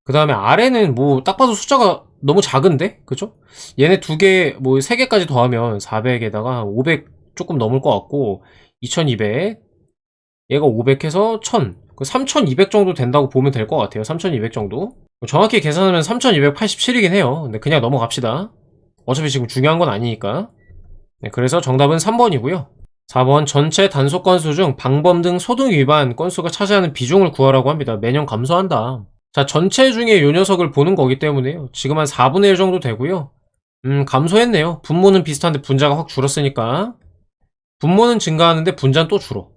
그 다음에 아래는 뭐 딱 봐도 숫자가 너무 작은데? 그죠? 얘네 두 개, 뭐 세 개까지 더하면 400에다가 500 조금 넘을 것 같고, 2200, 얘가 500 해서 1000, 3200 정도 된다고 보면 될 것 같아요. 3200 정도. 정확히 계산하면 3287이긴 해요. 근데 그냥 넘어갑시다. 어차피 지금 중요한 건 아니니까. 네, 그래서 정답은 3번이고요. 4번 전체 단속 건수 중 방범 등 소등 위반 건수가 차지하는 비중을 구하라고 합니다. 매년 감소한다. 자, 전체 중에 요 녀석을 보는 거기 때문에요. 지금 한 4분의 1 정도 되고요. 감소했네요. 분모는 비슷한데 분자가 확 줄었으니까. 분모는 증가하는데 분자는 또 줄어.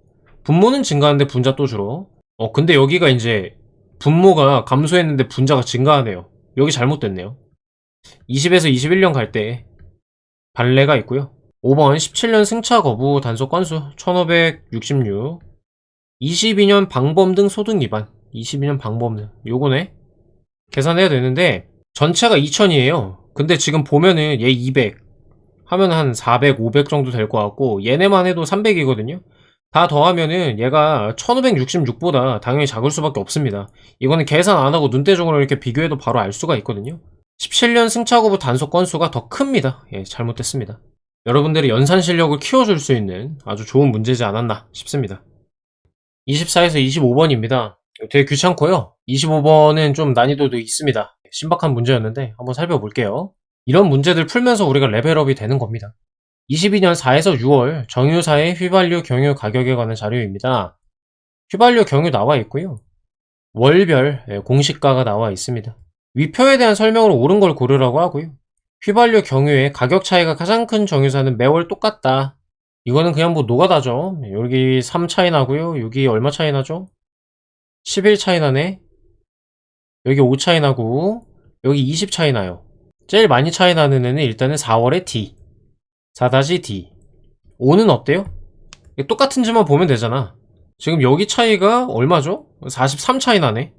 분모는 증가하는데 분자 또 줄어. 근데 여기가 이제 분모가 감소했는데 분자가 증가하네요. 여기 잘못됐네요. 20에서 21년 갈 때 발레가 있고요. 5번 17년 승차 거부 단속 건수 1566. 22년 방범 등 소등 위반. 22년 방범 등 요거네. 계산해야 되는데 전체가 2000이에요. 근데 지금 보면은 얘 200 하면 한 400, 500 정도 될 것 같고 얘네만 해도 300이거든요. 다 더하면은 얘가 1566보다 당연히 작을 수밖에 없습니다. 이거는 계산 안 하고 눈대중으로 이렇게 비교해도 바로 알 수가 있거든요. 17년 승차거부 단속 건수가 더 큽니다. 예, 잘못됐습니다. 여러분들의 연산 실력을 키워줄 수 있는 아주 좋은 문제지 않았나 싶습니다. 24에서 25번입니다. 되게 귀찮고요. 25번은 좀 난이도도 있습니다. 신박한 문제였는데 한번 살펴볼게요. 이런 문제들 풀면서 우리가 레벨업이 되는 겁니다. 22년 4에서 6월 정유사의 휘발유 경유 가격에 관한 자료입니다. 휘발유 경유 나와 있고요. 월별 공시가가 나와 있습니다. 위표에 대한 설명으로 옳은 걸 고르라고 하고요. 휘발유 경유의 가격 차이가 가장 큰 정유사는 매월 똑같다. 이거는 그냥 뭐 노가다죠. 여기 3 차이 나고요. 여기 얼마 차이 나죠? 11 차이 나네. 여기 5 차이 나고 여기 20 차이 나요. 제일 많이 차이 나는 애는 일단은 4월의 D 4-D 5는 어때요? 똑같은지만 보면 되잖아. 지금 여기 차이가 얼마죠? 43 차이 나네.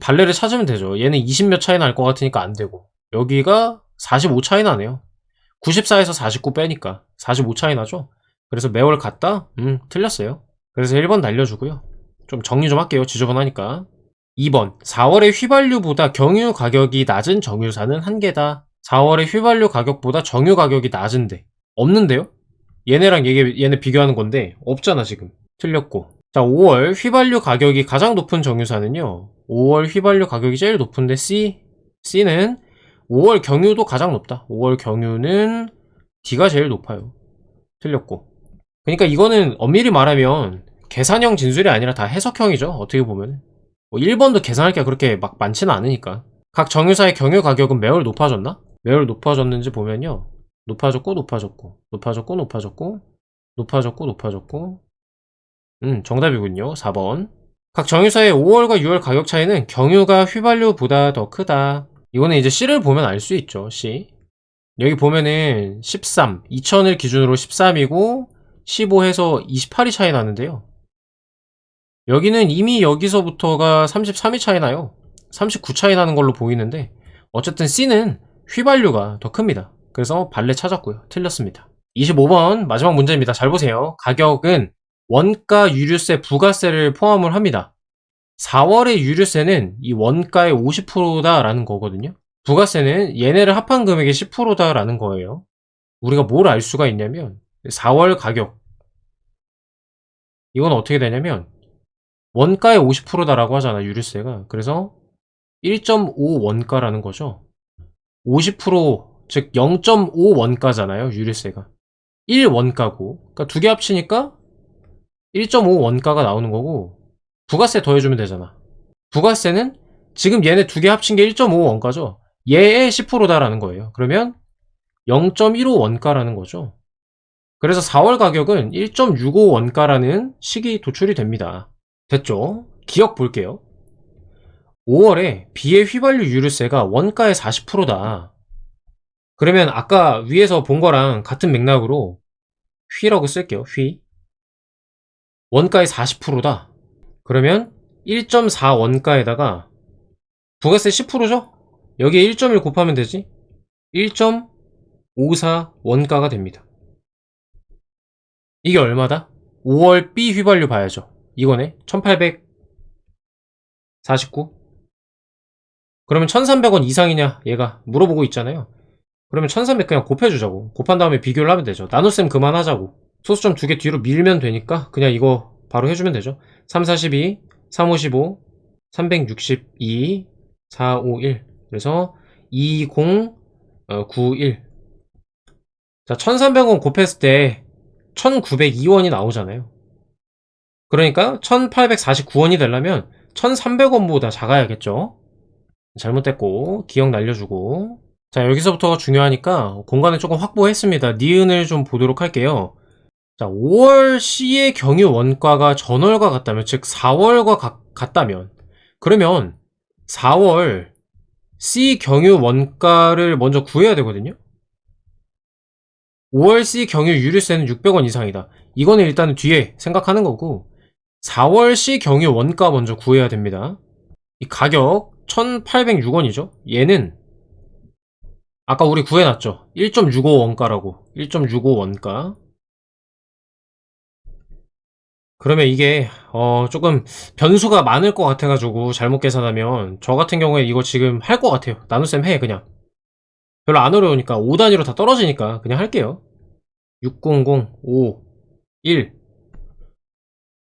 발레를 찾으면 되죠. 얘는 20 몇 차이 날 것 같으니까 안 되고 여기가 45 차이 나네요. 94에서 49 빼니까 45 차이 나죠? 그래서 매월 같다? 틀렸어요. 그래서 1번 날려주고요. 좀 정리 좀 할게요. 지저분하니까. 2번 4월에 휘발유보다 경유 가격이 낮은 정유사는 한 개다. 4월에 휘발유 가격보다 정유 가격이 낮은데 없는데요? 얘네랑 얘네 비교하는 건데 없잖아 지금. 틀렸고. 자, 5월 휘발유 가격이 가장 높은 정유사는요. 5월 휘발유 가격이 제일 높은데 C는 5월 경유도 가장 높다. 5월 경유는 D가 제일 높아요. 틀렸고. 그러니까 이거는 엄밀히 말하면 계산형 진술이 아니라 다 해석형이죠. 어떻게 보면. 뭐 1번도 계산할 게 그렇게 막 많지는 않으니까. 각 정유사의 경유 가격은 매월 높아졌나? 매월 높아졌는지 보면요. 높아졌고 높아졌고 높아졌고 높아졌고 높아졌고 높아졌고 정답이군요. 4번. 각 정유사의 5월과 6월 가격 차이는 경유가 휘발유보다 더 크다. 이거는 이제 C를 보면 알 수 있죠. C. 여기 보면은 13, 2000을 기준으로 13이고 15 해서 28이 차이 나는데요. 여기는 이미 여기서부터가 33이 차이 나요. 39 차이 나는 걸로 보이는데 어쨌든 C는 휘발유가 더 큽니다. 그래서 발레 찾았고요. 틀렸습니다. 25번 마지막 문제입니다. 잘 보세요. 가격은 원가 유류세, 부가세를 포함을 합니다. 4월의 유류세는 이 원가의 50%다라는 거거든요. 부가세는 얘네를 합한 금액의 10%다라는 거예요. 우리가 뭘 알 수가 있냐면 4월 가격 이건 어떻게 되냐면 원가의 50%다라고 하잖아 유류세가. 그래서 1.5 원가라는 거죠. 50% 즉 0.5 원가잖아요 유류세가. 1 원가고 그러니까 두 개 합치니까 1.5 원가가 나오는 거고 부가세 더해주면 되잖아. 부가세는 지금 얘네 두 개 합친 게 1.5 원가죠. 얘의 10%다라는 거예요. 그러면 0.15 원가라는 거죠. 그래서 4월 가격은 1.65 원가라는 식이 도출이 됩니다. 됐죠? 기억 볼게요. 5월에 B의 휘발유 유류세가 원가의 40%다. 그러면 아까 위에서 본 거랑 같은 맥락으로 휘라고 쓸게요. 휘. 원가의 40%다. 그러면 1.4 원가에다가 부가세 10%죠? 여기에 1.1 곱하면 되지? 1. 54 원가가 됩니다. 이게 얼마다? 5월 B 휘발유 봐야죠. 이거네. 1849. 그러면 1300원 이상이냐 얘가 물어보고 있잖아요. 그러면 1300 그냥 곱해주자고. 곱한 다음에 비교를 하면 되죠. 나눗셈 그만하자고. 소수점 두 개 뒤로 밀면 되니까 그냥 이거 바로 해주면 되죠. 3, 42, 3, 55, 362, 451. 그래서 2091. 자, 1300원 곱했을 때 1902원이 나오잖아요. 그러니까 1849원이 되려면 1300원보다 작아야겠죠. 잘못됐고 기억 날려주고. 자, 여기서부터가 중요하니까 공간을 조금 확보했습니다. 니은을 좀 보도록 할게요. 자, 5월 C의 경유 원가가 전월과 같다면, 즉 4월과 같다면, 그러면 4월 C 경유 원가를 먼저 구해야 되거든요. 5월 C 경유 유류세는 600원 이상이다. 이거는 일단은 뒤에 생각하는 거고, 4월 C 경유 원가 먼저 구해야 됩니다. 이 가격 1806원이죠. 얘는 아까 우리 구해놨죠. 1.65 원가라고. 1.65 원가. 그러면 이게 조금 변수가 많을 것 같아가지고 잘못 계산하면 저 같은 경우에 이거 지금 할 것 같아요. 나눗셈 해 그냥. 별로 안 어려우니까 5단위로 다 떨어지니까 그냥 할게요. 6005 1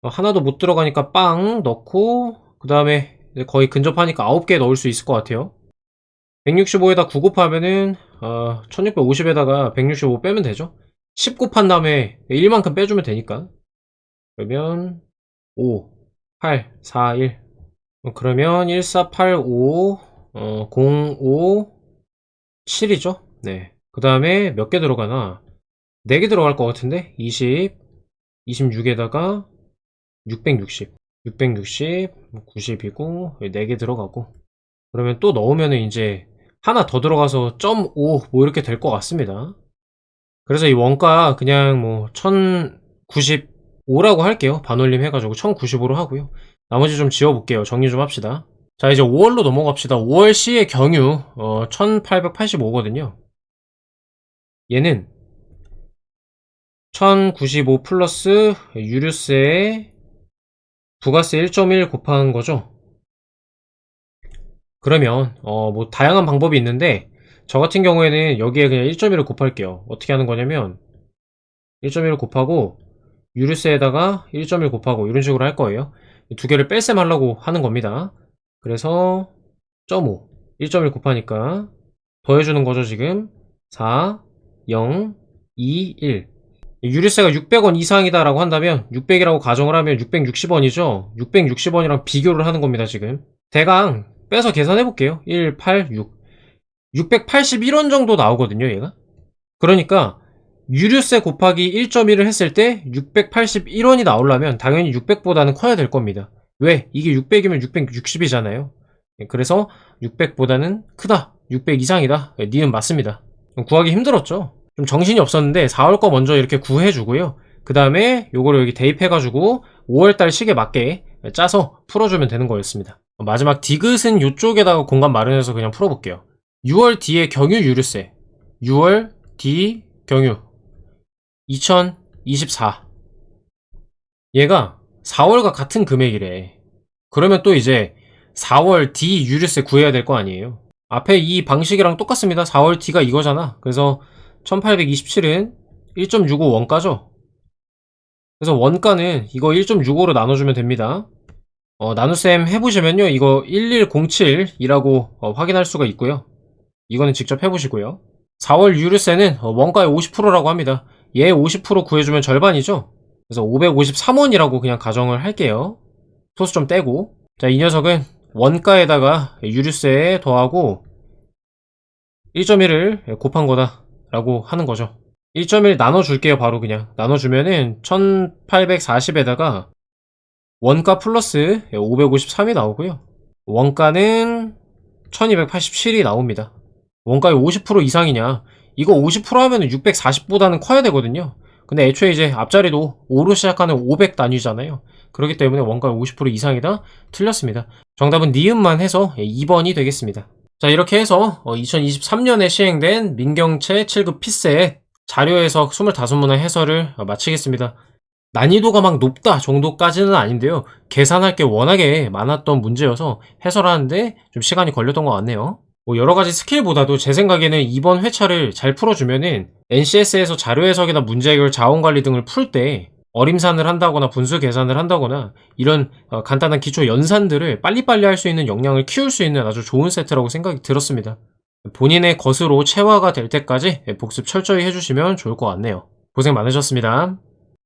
하나도 못 들어가니까 빵 넣고 그 다음에 거의 근접하니까 9개 넣을 수 있을 것 같아요. 165에다 9 곱하면은 1650에다가 165 빼면 되죠. 10 곱한 다음에 1만큼 빼주면 되니까. 그러면 5 8 4 1 그러면 1485 05 7이죠. 네. 그 다음에 몇 개 들어가나? 4개 들어갈 것 같은데? 20 26에다가 660 660 90이고 4개 들어가고 그러면 또 넣으면은 이제 하나 더 들어가서 0.5 뭐 이렇게 될 것 같습니다. 그래서 이 원가 그냥 뭐 1095라고 할게요. 반올림 해가지고 1095로 하고요. 나머지 좀 지워볼게요. 정리 좀 합시다. 자, 이제 5월로 넘어갑시다. 5월 C의 경유 1885거든요. 얘는 1095 플러스 유류세에 부가세 1.1 곱한 거죠. 그러면 뭐 다양한 방법이 있는데 저 같은 경우에는 여기에 그냥 1.1을 곱할게요. 어떻게 하는 거냐면 1.1을 곱하고 유류세에다가 1.1 곱하고 이런 식으로 할 거예요. 두 개를 뺄셈 하려고 하는 겁니다. 그래서 0.5 1.1 곱하니까 더해주는 거죠. 지금 4 0 2 1 유류세가 600원 이상이다 라고 한다면 600이라고 가정을 하면 660원이죠. 660원이랑 비교를 하는 겁니다. 지금 대강 빼서 계산해 볼게요. 1, 8, 6 681원 정도 나오거든요. 얘가 그러니까 유류세 곱하기 1.1을 했을 때 681원이 나오려면 당연히 600보다는 커야 될 겁니다. 왜? 이게 600이면 660이잖아요. 그래서 600보다는 크다. 600 이상이다. 니은 맞습니다. 구하기 힘들었죠. 좀 정신이 없었는데 4월 거 먼저 이렇게 구해주고요. 그 다음에 요거를 여기 대입해가지고 5월달 시기에 맞게 짜서 풀어주면 되는 거였습니다. 마지막 디귿은 요쪽에다가 공간 마련해서 그냥 풀어볼게요. 6월 D의 경유 유류세 6월 D 경유 2024 얘가 4월과 같은 금액이래. 그러면 또 이제 4월 D 유류세 구해야 될 거 아니에요. 앞에 이 방식이랑 똑같습니다. 4월 D가 이거잖아. 그래서 1827은 1.65 원가죠. 그래서 원가는 이거 1.65로 나눠주면 됩니다. 나눗셈 해보시면요. 이거 1107이라고 확인할 수가 있고요. 이거는 직접 해보시고요. 4월 유류세는 원가의 50%라고 합니다. 얘 50% 구해주면 절반이죠. 그래서 553원이라고 그냥 가정을 할게요. 소수 좀 떼고. 자, 이 녀석은 원가에다가 유류세 더하고 1.1을 곱한 거다 라고 하는 거죠. 1.1 나눠줄게요. 바로 그냥 나눠주면은 1840에다가 원가 플러스 553이 나오고요. 원가는 1287이 나옵니다. 원가의 50% 이상이냐? 이거 50% 하면은 640보다는 커야 되거든요. 근데 애초에 이제 앞자리도 5로 시작하는 500 단위잖아요. 그렇기 때문에 원가의 50% 이상이다? 틀렸습니다. 정답은 니은만 해서 2번이 되겠습니다. 자, 이렇게 해서 2023년에 시행된 민경채 7급 피셋 자료 해석 25문항 해설을 마치겠습니다. 난이도가 막 높다 정도까지는 아닌데요. 계산할 게 워낙에 많았던 문제여서 해설하는데 좀 시간이 걸렸던 것 같네요. 뭐 여러 가지 스킬보다도 제 생각에는 이번 회차를 잘 풀어주면은 NCS에서 자료 해석이나 문제 해결, 자원 관리 등을 풀 때 어림산을 한다거나 분수 계산을 한다거나 이런 간단한 기초 연산들을 빨리빨리 할 수 있는 역량을 키울 수 있는 아주 좋은 세트라고 생각이 들었습니다. 본인의 것으로 체화가 될 때까지 복습 철저히 해주시면 좋을 것 같네요. 고생 많으셨습니다.